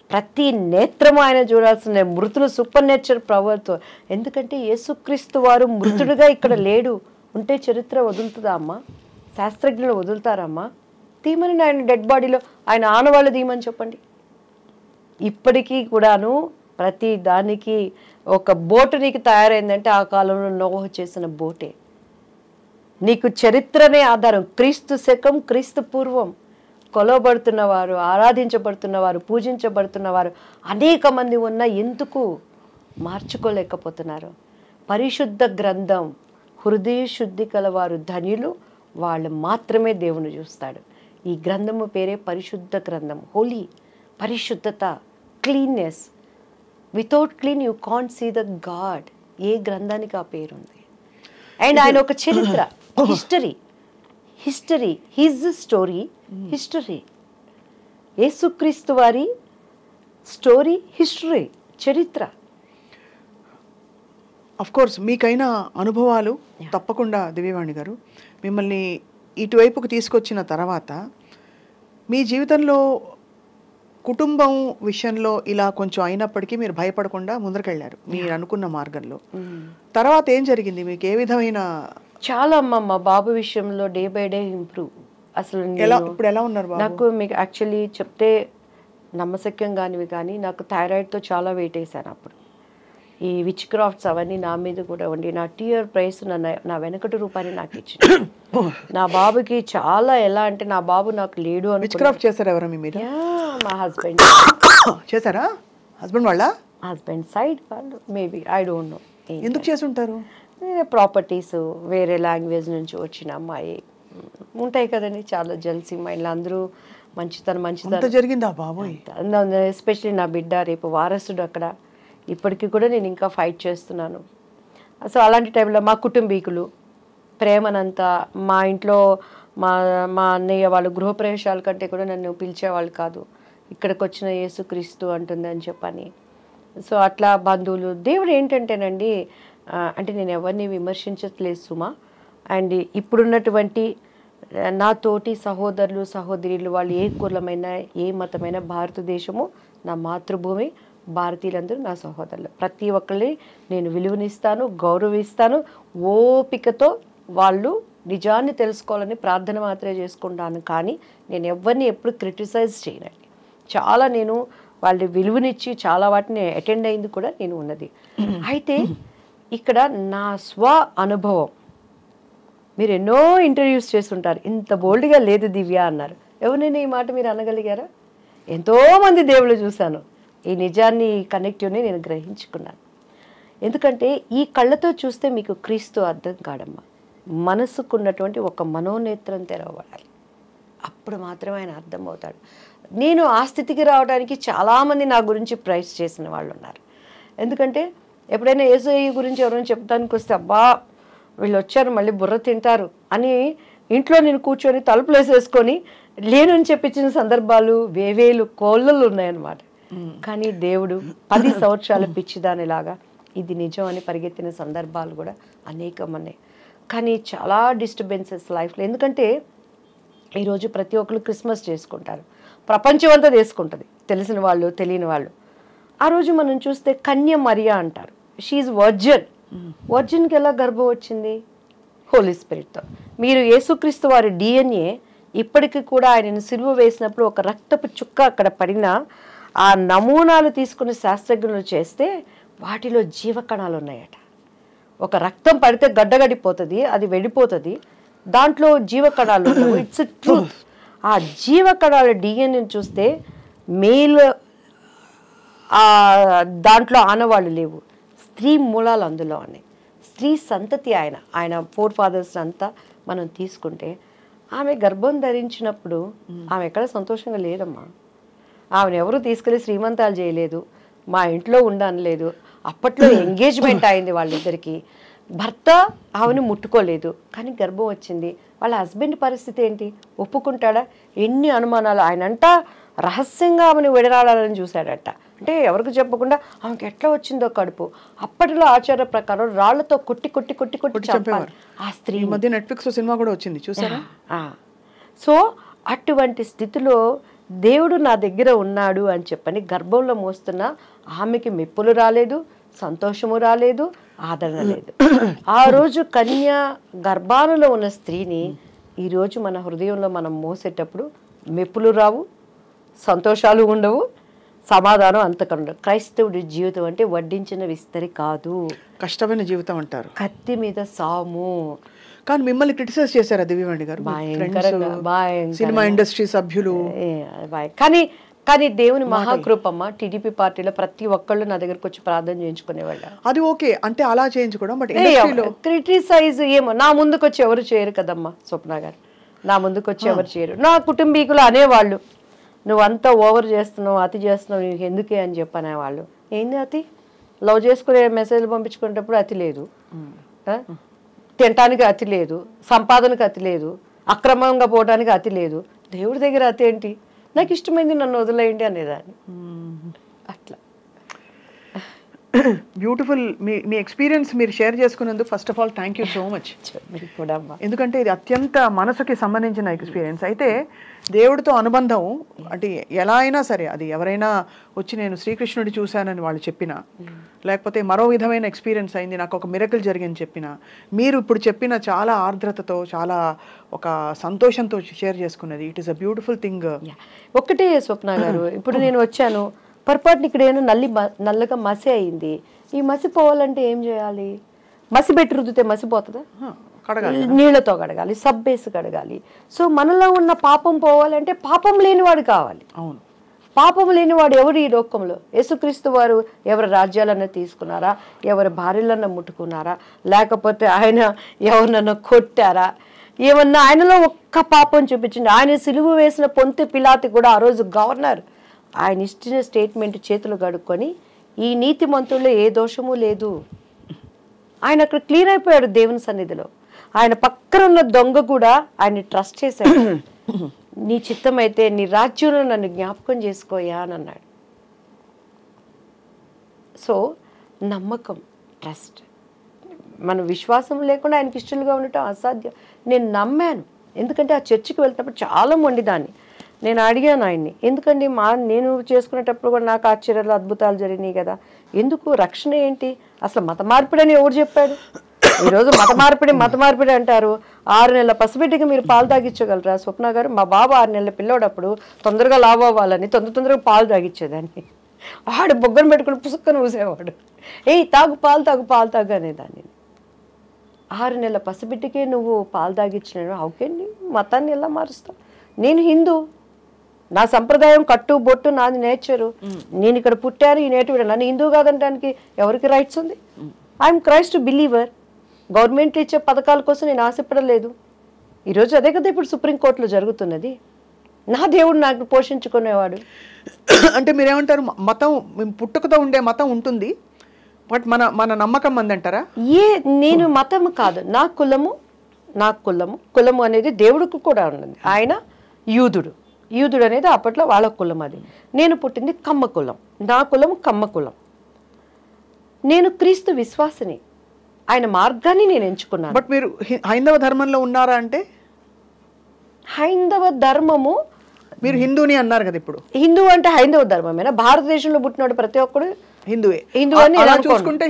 ప్రతి నేత్రము ఆయన చూడాల్సిందే. మృతులు సూపర్ నేచర్ పవర్తో. ఎందుకంటే యేసుక్రీస్తు వారు మృతుడుగా ఇక్కడ లేడు. ఉంటే చరిత్ర వదులుతుందా అమ్మా? శాస్త్రజ్ఞులు వదులుతారమ్మా? తీమని ఆయన డెడ్ బాడీలో ఆయన ఆనవాళ్ళు తీయమని చెప్పండి. ఇప్పటికీ కూడాను ప్రతి దానికి ఒక బోటు నీకు తయారైందంటే ఆ కాలంలో నోహ చేసిన బోటే. నీకు చరిత్రనే ఆధారం. క్రీస్తు శకం, క్రీస్తు పూర్వం కొలవబడుతున్నవారు, ఆరాధించబడుతున్నవారు, పూజించబడుతున్నవారు అనేక మంది ఉన్న ఎందుకు మార్చుకోలేకపోతున్నారు? పరిశుద్ధ గ్రంథం, హృదయ శుద్ధి కలవారు ధన్యులు, వాళ్ళు మాత్రమే దేవుని చూస్తాడు. ఈ గ్రంథము పేరే పరిశుద్ధ గ్రంథం. హోలీ, పరిశుద్ధత, cleanness. Without clean you can't see the God. ఏ గ్రంథానికి ఆ పేరుంది? అండ్ ఆయన ఒక చరిత్ర, హిస్టరీ, హిజ్ స్టోరీ, హిస్టరీ. యేసుక్రీస్తు వారి స్టోరీ, హిస్టరీ, చరిత్ర. అఫ్ కోర్స్ మీకైన అనుభవాలు తప్పకుండా దివ్యవాణి గారు మిమ్మల్ని ఇటువైపుకు తీసుకొచ్చిన తర్వాత మీ జీవితంలో కుటుంబం విషయంలో ఇలా కొంచెం అయినప్పటికీ మీరు భయపడకుండా ముందరకెళ్ళారు మీరు అనుకున్న మార్గంలో. తర్వాత ఏం జరిగింది? మీకు ఏ విధమైన చాలా అమ్మ, మా బాబు విషయంలో డే బై డే ఇంప్రూవ్. అసలు ఇప్పుడు ఎలా ఉన్నారు బాబు? నాకు మీకు యాక్చువల్లీ చెప్తే నమ్మశక్యం కానివి, కానీ నాకు థైరాయిడ్తో చాలా వెయిట్ వేసాను అప్పుడు. ఈ విచ్ క్రాఫ్ట్స్ అవన్నీ నా మీద కూడా ఉండి నా టీఆర్ ప్రైస్ నా వెనకటి రూపాయని నాకు ఇచ్చింది. నా బాబుకి చాలా ఎలా అంటే నా బాబు నాకు లేడు అని. విచ్ క్రాఫ్ట్ చేశారు ఎవరు మీ మీద? మా హస్బెండ్ చేశారా? హస్బెండ్ వాళ్ళ? హస్బెండ్ సైడ్ వాళ్ళు మేబీ, ఐ డోంట్ నో ఎందుకు చేసి ఉంటారు. ప్రాపర్టీస్, వేరే లాంగ్వేజ్ నుంచి వచ్చిన అమ్మాయి ఉంటాయి కదండి, చాలా జల్సీ మైండ్లో అందరూ మంచితనం జరిగిందా బాబోయ్? ఎస్పెషలీ నా బిడ్డ రేపు వారసుడు అక్కడ. ఇప్పటికీ కూడా నేను ఇంకా ఫైట్ చేస్తున్నాను. సో అలాంటి టైంలో మా కుటుంబీకులు ప్రేమనంతా మా ఇంట్లో మా అన్నయ్య వాళ్ళు గృహప్రవేశాల కంటే కూడా నన్ను పిలిచేవాళ్ళు కాదు. ఇక్కడికి వచ్చిన యేసుక్రీస్తు అంటుందని చెప్పని. సో అట్లా బంధువులు, దేవుడు ఏంటంటేనండి, అంటే నేను ఎవరిని విమర్శించట్లేదు సుమా. అండ్ ఇప్పుడున్నటువంటి నా తోటి సహోదరులు సహోదరులు వాళ్ళు ఏ కులమైన ఏ మతమైన, భారతదేశము నా మాతృభూమి, భారతీయులందరూ నా సహోదరులు. ప్రతి ఒక్కరిని నేను విలువనిస్తాను, గౌరవిస్తాను. ఓపికతో వాళ్ళు నిజాన్ని తెలుసుకోవాలని ప్రార్థన మాత్రమే చేసుకుంటాను. కానీ నేను ఎవరిని ఎప్పుడు క్రిటిసైజ్ చేయనండి. చాలా నేను వాళ్ళ విలువనిచ్చి చాలా వాటిని అటెండ్ అయింది కూడా నేను ఉన్నది. అయితే ఇక్కడ నా స్వ అనుభవం, మీరు ఎన్నో ఇంటర్వ్యూస్ చేస్తుంటారు, ఇంత బోల్డ్గా లేదు దివ్య అన్నారు. ఎవరినైనా ఈ మాట మీరు అనగలిగారా? ఎంతోమంది దేవుళ్ళు చూశాను. ఈ నిజాన్ని, ఈ కనెక్టివ్ని నేను గ్రహించుకున్నాను. ఎందుకంటే ఈ కళ్ళతో చూస్తే మీకు క్రీస్తు అర్థం కాడమ్మా. మనసుకున్నటువంటి ఒక మనోనేత్రం తెరవబడాలి, అప్పుడు మాత్రమే ఆయన అర్థమవుతాడు. నేను ఆ స్థితికి రావడానికి చాలామంది నా గురించి ప్రైజ్ చేసిన వాళ్ళు ఉన్నారు. ఎందుకంటే ఎప్పుడైనా యేసయ్య గురించి ఎవరైనా చెప్తానికి వస్తే, అబ్బా వీళ్ళు వచ్చారు మళ్ళీ బుర్ర తింటారు అని ఇంట్లో నేను కూర్చొని తలుపులు వేసేసుకొని లేనని చెప్పించిన సందర్భాలు వేవేలు కోళ్ళలు ఉన్నాయన్నమాట. కానీ దేవుడు 10 సంవత్సరాల పిచ్చిదానిలాగా ఇది నిజం అని పరిగెత్తిన సందర్భాలు కూడా అనేకం ఉన్నాయి. కానీ చాలా డిస్టర్బెన్సెస్ లైఫ్లో. ఎందుకంటే ఈరోజు ప్రతి ఒక్కరు క్రిస్మస్ చేసుకుంటారు, ప్రపంచం అంతా చేసుకుంటుంది, తెలిసిన వాళ్ళు తెలియని వాళ్ళు. ఆ రోజు మనం చూస్తే కన్య మరియా అంటారు. She virgin. వర్జిన్కి ఎలా గర్భం వచ్చింది? హోలీ స్పిరిట్తో. మీరు యేసుక్రీస్తు వారి డిఎన్ఏ ఇప్పటికీ కూడా ఆయనను సిలువ వేసినప్పుడు ఒక రక్తపు చుక్క అక్కడ పడిన ఆ నమూనాలు తీసుకుని శాస్త్రజ్ఞులు చేస్తే వాటిలో జీవకణాలు ఉన్నాయట. ఒక రక్తం పడితే గడ్డగడిపోతుంది, అది వెళ్ళిపోతుంది, దాంట్లో జీవకణాలు ఉండవు. It's truth. ఆ జీవకణాల డిఎన్ఏ చూస్తే మేల్ దాంట్లో ఆనవాళ్ళు లేవు, స్త్రీ మూలాలు అందులో ఉన్నాయి. స్త్రీ సంతతి ఆయన 4 ఫాదర్స్ అంతా మనం తీసుకుంటే ఆమె గర్భం ధరించినప్పుడు ఆమె ఎక్కడ సంతోషంగా లేదమ్మా. ఆమెను ఎవరు తీసుకెళ్ళి శ్రీమంతాలు చేయలేదు, మా ఇంట్లో ఉండనలేదు. అప్పట్లో ఎంగేజ్మెంట్ అయింది వాళ్ళిద్దరికి. భర్త ఆమెను ముట్టుకోలేదు, కానీ గర్భం వచ్చింది. వాళ్ళ హస్బెండ్ పరిస్థితి ఏంటి? ఒప్పుకుంటాడా? ఎన్ని అనుమానాలు. ఆయనంట రహస్యంగా ఆమెను విడనాడాలని చూశాడట. అంటే ఎవరికి చెప్పకుండా ఆమెకి ఎట్లా వచ్చిందో కడుపు. అప్పటిలో ఆచార ప్రకారం రాళ్లతో కొట్టి కొట్టి కొట్టి కొట్టి చంపారు ఆ స్త్రీ. మధ్య నెట్ఫ్లిక్స్ సినిమా కూడా వచ్చింది, చూసారా? సో అటువంటి స్థితిలో దేవుడు నా దగ్గర ఉన్నాడు అని చెప్పని గర్భంలో మోస్తున్న ఆమెకి మెప్పులు రాలేదు, సంతోషము రాలేదు, ఆదరణ లేదు. ఆ రోజు కన్య గర్భాలలో ఉన్న స్త్రీని ఈరోజు మన హృదయంలో మనం మోసేటప్పుడు మెప్పులు రావు, సంతోషాలు ఉండవు, సమాధానం అంతకండు. క్రైస్తవుడి జీవితం అంటే వడ్డించిన విస్తరి కాదు, కష్టమైన జీవితం అంటారు, కత్తి మీద సాము. కానీ మిమ్మల్ని క్రిటిసైజ్ చేశారా దివ్యవాణి గారు? సినిమా ఇండస్ట్రీ సభ్యులు. కానీ దేవుని మహాకృపమ్మ, టీడీపీ పార్టీలో ప్రతి ఒక్కళ్ళు నా దగ్గరకు వచ్చి ప్రార్థన చేయించుకునేవాళ్ళు. అది ఓకే అంటే అలా చేయించుకోవడం, బట్ క్రిటిసైజ్ ఏమో నా ముందుకు వచ్చి ఎవరు చేయరు కదమ్మా స్వప్న గారు. నా ముందుకు వచ్చి ఎవరు చేయరు. నా కుటుంబీకులు అనేవాళ్ళు, నువ్వంతా ఓవర్ చేస్తున్నావు, అతి చేస్తున్నావు, నీకు ఎందుకే అని చెప్పనేవాళ్ళు. ఏంది అతి? లవ్ చేసుకునే మెసేజ్లు పంపించుకునేటప్పుడు అతి లేదు, తినటానికి అతి లేదు, సంపాదనకు అతి లేదు, అక్రమంగా పోవడానికి అతి లేదు. దేవుడి దగ్గర అతి ఏంటి? నాకు ఇష్టమైంది నన్ను వదిలేయండి అనేదాన్ని. అట్లా బ్యూటిఫుల్. మీ ఎక్స్పీరియన్స్ మీరు షేర్ చేసుకున్నందుకు first of all thank you so much. మీరు కూడా అమ్మా. ఎందుకంటే ఇది అత్యంత మనసుకి సంబంధించిన ఎక్స్పీరియన్స్. అయితే దేవుడితో అనుబంధం అంటే ఎలా అయినా సరే, అది ఎవరైనా వచ్చి నేను శ్రీకృష్ణుడి చూశానని వాళ్ళు చెప్పినా, లేకపోతే మరో విధమైన ఎక్స్పీరియన్స్ అయింది, నాకు ఒక మిరకల్ జరిగింది చెప్పినా, మీరు ఇప్పుడు చెప్పిన చాలా ఆర్ద్రతతో, చాలా ఒక సంతోషంతో షేర్ చేసుకున్నది, it is a beautiful thing. ఒక్కటే స్వప్న గారు, ఇప్పుడు నేను వచ్చాను, పొరపాటుని ఇక్కడ ఏమైనా నల్లగా మసి అయింది, ఈ మసి పోవాలంటే ఏం చేయాలి? మసి పెట్టి రుద్దితే మసిపోతుందా? నీళ్లతో కడగాలి, సబ్బేసి కడగాలి. సో మనలో ఉన్న పాపం పోవాలంటే పాపం లేనివాడు కావాలి. అవును, పాపం లేనివాడు ఎవరు ఈ లోకంలో? యేసుక్రీస్తు వారు ఎవరి రాజ్యాలన్నా తీసుకున్నారా? ఎవరి భార్యలన్నా ముట్టుకున్నారా? లేకపోతే ఆయన ఎవరినన్నా కొట్టారా? ఏమన్నా ఆయనలో ఒక్క పాపం చూపించండి. ఆయన సిలువ వేసిన పొంతె పిలాతి కూడా ఆ రోజు గవర్నర్ ఆయన ఇచ్చిన స్టేట్మెంట్ చేతులు కడుక్కొని, ఈ నీతిమంతుల్లో ఏ దోషము లేదు, ఆయన అక్కడ క్లీన్ అయిపోయాడు దేవుని సన్నిధిలో. ఆయన పక్కన ఉన్న దొంగ కూడా ఆయన ట్రస్ట్ చేశాడు. నీ చిత్తమైతే నీ రాజ్యంలో నన్ను జ్ఞాపకం చేసుకోయా అని అన్నాడు. సో నమ్మకం, ట్రస్ట్, మన విశ్వాసం లేకుండా ఆయనకి ఇష్టలుగా ఉండటం అసాధ్యం. నేను నమ్మాను, ఎందుకంటే ఆ చర్చికి వెళ్తున్నప్పుడు చాలా మొండిదాన్ని. నేను అడిగాను ఆయన్ని, ఎందుకండి నేను చేసుకునేటప్పుడు కూడా నాకు ఆశ్చర్యాలు అద్భుతాలు జరిగినాయి కదా, ఎందుకు రక్షణ ఏంటి, అసలు మత మార్పిడి అని ఎవరు చెప్పాడు? ఈరోజు మత మార్పిడి అంటారు. 6 నెలల పసిబిడ్డకి మీరు పాలు తాగించగలరా స్వప్న గారు? మా బాబు 6 నెలల పిల్లోడప్పుడు తొందరగా లావు అవ్వాలని తొందరగా పాలు తాగించేదాన్ని. ఆడు బొగ్గను పెట్టుకుని పుసుక్కను ఊసేవాడు, తాగు పాలు అనేదాన్ని. 6 నెలల పసిబిడ్డకే నువ్వు పాలు తాగించిన అవుకేండి, మతాన్ని ఎలా మారుస్తావు? నేను హిందూ, నా సంప్రదాయం కట్టు బొట్టు నాది నేచరు, నేను ఇక్కడ పుట్టాను, ఈ నేటివిడ, నన్ను హిందూ కాదనడానికి ఎవరికి రైట్స్ ఉంది? I'm Christ believer. గవర్నమెంట్ ఇచ్చే పథకాల కోసం నేను ఆశపడలేదు. ఈరోజు అదే కదా ఇప్పుడు సుప్రీంకోర్టులో జరుగుతున్నది. నా దేవుడు నాకు పోషించుకునేవాడు. అంటే మీరేమంటారు, మతం పుట్టుకతో ఉండే మతం ఉంటుంది, బట్ మన నమ్మకం అందంటారా? నేను మతం కాదు, నా కులము అనేది దేవుడికి కూడా ఉన్నది. ఆయన యూదుడు అనేది అప్పట్లో వాళ్ళ కులం. అది నేను పుట్టింది కమ్మ కులం, నా కులం కమ్మ కులం. నేను క్రీస్తు విశ్వాసిని, ఆయన మార్గాన్ని నేను ఎంచుకున్నాను. బట్ మీరు హైందవ ధర్మంలో ఉన్నారా? అంటే హైందవ ధర్మము, మీరు హిందూని అన్నారు కదా, ఇప్పుడు హిందూ అంటే హైందవ ధర్మమేనా? భారతదేశంలో పుట్టినోడు ప్రతి ఒక్కడు హిందూ అని చూసుకుంటే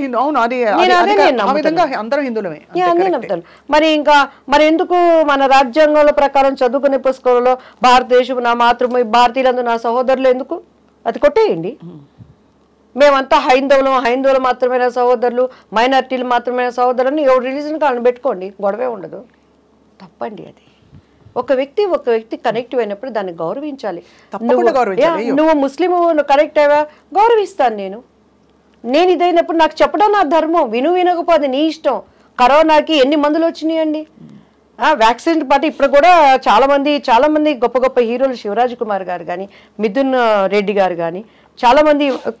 మరి ఎందుకు మన రాజ్యాంగాల ప్రకారం చదువుకునే పుస్తకంలో భారతదేశం నా మాతృభూమి, భారతీయులందరూ నా సహోదరులు ఎందుకు? అది కొట్టేయండి. మేమంతా హైందవులు మాత్రమే నా సహోదరులు, మైనారిటీలు మాత్రమే నా సహోదరులు, ఎవరు రిలీజన్ కాళ్ళని పెట్టుకోండి, గొడవే ఉండదు. తప్పండి అది. ఒక వ్యక్తి కనెక్ట్ అయినప్పుడు దాన్ని గౌరవించాలి. నువ్వు ముస్లిం, నువ్వు కనెక్ట్ అయ్యా, గౌరవిస్తాను. నేను ఇదైనప్పుడు నాకు చెప్పడం నా ధర్మం, వినకపోతే నీ ఇష్టం. కరోనాకి ఎన్ని మందులు వచ్చినాయండి, వ్యాక్సిన్ పాటు ఇప్పుడు కూడా చాలా మంది గొప్ప హీరోలు, శివరాజ్ కుమార్ గారు కానీ, మిథున్ రెడ్డి గారు కానీ,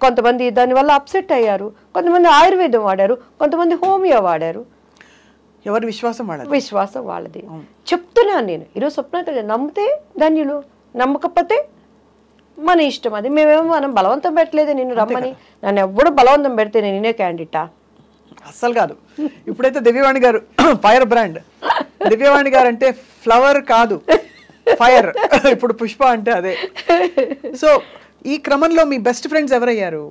కొంతమంది దానివల్ల అప్సెట్ అయ్యారు. కొంతమంది ఆయుర్వేదం వాడారు, కొంతమంది హోమియో వాడారు. ఎవరి విశ్వాసం వాళ్ళది. చెప్తున్నాను నేను ఈరోజు. స్వప్న నమ్మితే ధన్యులు, నమ్మకపోతే మన ఇష్టం. అది మనం బలవంతం పెట్టలేదు నిన్ను రమ్మని. నన్ను ఎవడు బలవంతం పెడితే నేనే క్యాండిడేటా? అస్సలు కాదు. ఇప్పుడైతే దివ్యవాణి గారు ఫైర్ బ్రాండ్. దివ్యవాణి గారు అంటే ఫ్లవర్ కాదు, ఫైర్. ఇప్పుడు పుష్ప అంటే అదే. సో ఈ క్రమంలో మీ బెస్ట్ ఫ్రెండ్స్ ఎవరయ్యారు?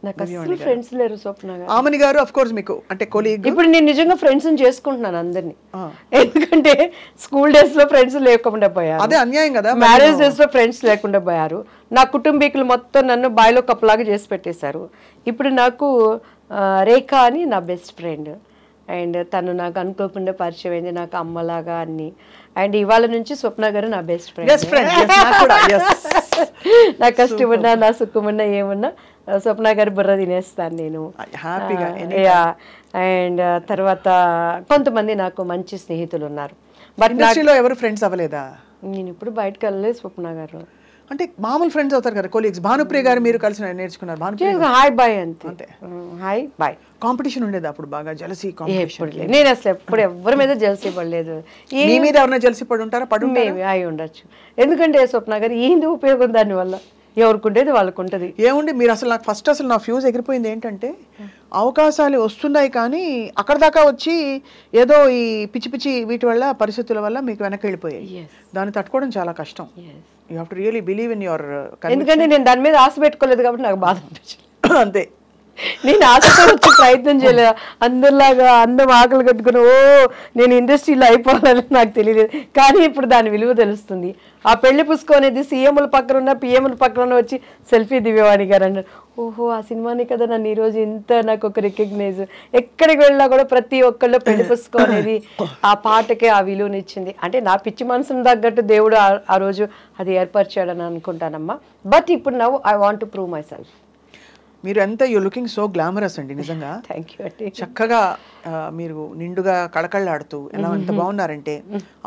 నాకు అసలు ఫ్రెండ్స్ లేరు స్వప్న గారు. ఆమని గారు ఆఫ్ కోర్స్ మీకు అంటే కొలీగ్. ఇప్పుడు నేను నిజంగా ఫ్రెండ్స్ చేసుకుంటున్నాను అందరినీ, ఎందుకంటే స్కూల్ డేస్ లో ఫ్రెండ్స్ లేకుండా పోయారు. అదే అన్యాయం కదా. మ్యారేజ్ డేస్ లో ఫ్రెండ్స్ లేకుండా పోయారు. నా కుటుంబీకులు మొత్తం నన్ను బాయిలో కప్పులాగా చేసి పెట్టేశారు. ఇప్పుడు నాకు రేఖ అని నా బెస్ట్ ఫ్రెండ్, అండ్ తను నాకు అనుకోకుండా పరిచయం అయింది, నాకు అమ్మలాగా అన్ని. అండ్ ఇవాళ నుంచి స్వప్న గారు నా బెస్ట్ ఫ్రెండ్. నా కష్టమున్నా నా సుఖమున్నా ఏమున్నా స్వప్న గారు బుర్ర తినేస్తాను నేను హ్యాపీగా. అండ్ తర్వాత కొంతమంది నాకు మంచి స్నేహితులు ఉన్నారు. బట్ ఎవరు ఫ్రెండ్స్ అవ్వలేదా? నేను ఇప్పుడు బయటకు వెళ్ళలేదు స్వప్న గారు. అంటే మామూలు ఫ్రెండ్స్ అవుతారు కదా, కొలీగ్స్. భానుప్రియ గారు మీరు కలిసి నేర్చుకున్నారు? భానుప్రియ హాయ్ బాయ్ అంతే, హాయ్ బాయ్. కాంపిటీషన్ ఉండేది అప్పుడు బాగా, జలసీ కాంపిటీషన్? నేను అసలు ఎప్పుడు ఎవరి మీద జలసీ పడలేదు. మీ మీద ఎవరైనా జలసీ పడి ఉంటారా? అయి ఉండొచ్చు. ఎందుకంటే స్వప్న గారు ఏంది ఉపయోగం దానివల్ల? ఎవరికి ఉండేది వాళ్ళకు ఉంటుంది. ఏముండి మీరు అసలు నాకు ఫస్ట్ అసలు నా ఫ్యూజ్ ఎగిరిపోయింది ఏంటంటే, అవకాశాలు వస్తున్నాయి కానీ అక్కడ దాకా వచ్చి ఏదో ఈ పిచ్చి పిచ్చి వీటి వల్ల, పరిస్థితుల వల్ల మీకు వెనక్కి వెళ్ళిపోయాయి. దాన్ని తట్టుకోవడం చాలా కష్టం. You have to really believe in your. ఎందుకంటే నేను దాని మీద ఆశ పెట్టుకోలేదు కాబట్టి నాకు బాధ అనిపించింది. అంతే, నేను ఆశతో వచ్చి ప్రయత్నం చేయలేదు. అందరిలాగా అందం ఆకలి కట్టుకుని నేను ఇండస్ట్రీలో అయిపోవాలని నాకు తెలియలేదు. కానీ ఇప్పుడు దాని విలువ తెలుస్తుంది. ఆ పెళ్లి పుస్తకం అనేది సీఎంల పక్కన ఉన్న పిఎంల పక్కన వచ్చి సెల్ఫీ దివ్యవాణి గారు అన్నారు. ఓహో, ఆ సినిమాని కదా నన్ను ఈరోజు ఇంత నాకు ఒక రికగ్నైజ్. ఎక్కడికి వెళ్ళినా కూడా ప్రతి ఒక్కళ్ళు పెళ్లి పుస్తకం అనేది ఆ పాటకే ఆ విలువనిచ్చింది. అంటే నా పిచ్చి మనసును తగ్గట్టు దేవుడు ఆ రోజు అది ఏర్పరిచాడని అనుకుంటానమ్మా. బట్ ఇప్పుడు now I want to prove my self. మీరు ఎంత యూ లుకింగ్ సో గ్లామరస్ అండి నిజంగా. థ్యాంక్ యూ అండి. చక్కగా మీరు నిండుగా కళకళ్ళాడుతూ ఎలా ఎంత బాగున్నారంటే,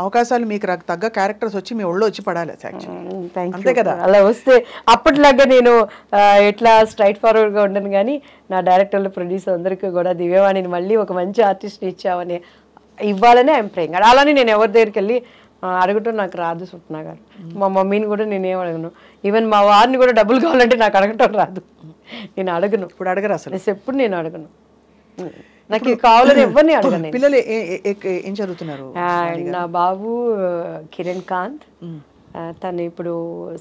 అవకాశాలు మీకు తగ్గ క్యారెక్టర్స్ వచ్చి మీ ఒళ్ళో వచ్చి పడాలి. అంతే కదా, అలా వస్తే అప్పటిలాగా నేను ఎట్లా స్ట్రైట్ ఫార్వర్డ్గా ఉండను. కానీ నా డైరెక్టర్లు, ప్రొడ్యూసర్ అందరికీ కూడా దివ్యవాణిని మళ్ళీ ఒక మంచి ఆర్టిస్ట్ని ఇచ్చామని ఇవ్వాలని ఐఎమ్ ప్రేయింగ్. అలానే నేను ఎవరి దగ్గరికి వెళ్ళి అడగటం నాకు రాదు స్వప్న గారు. మా మమ్మీని కూడా నేనేం అడగను. ఈవెన్ మా వారిని కూడా డబ్బులు కావాలంటే నాకు అడగటం రాదు. నేను అడగను. ఇప్పుడు అడగరు అసలు? ఎప్పుడు నేను అడగను. నాకు కావాలని ఎవరిని అడగను. పిల్లలు ఏం చదువుతున్నారు? నా బాబు కిరణ్ కాంత్, తను ఇప్పుడు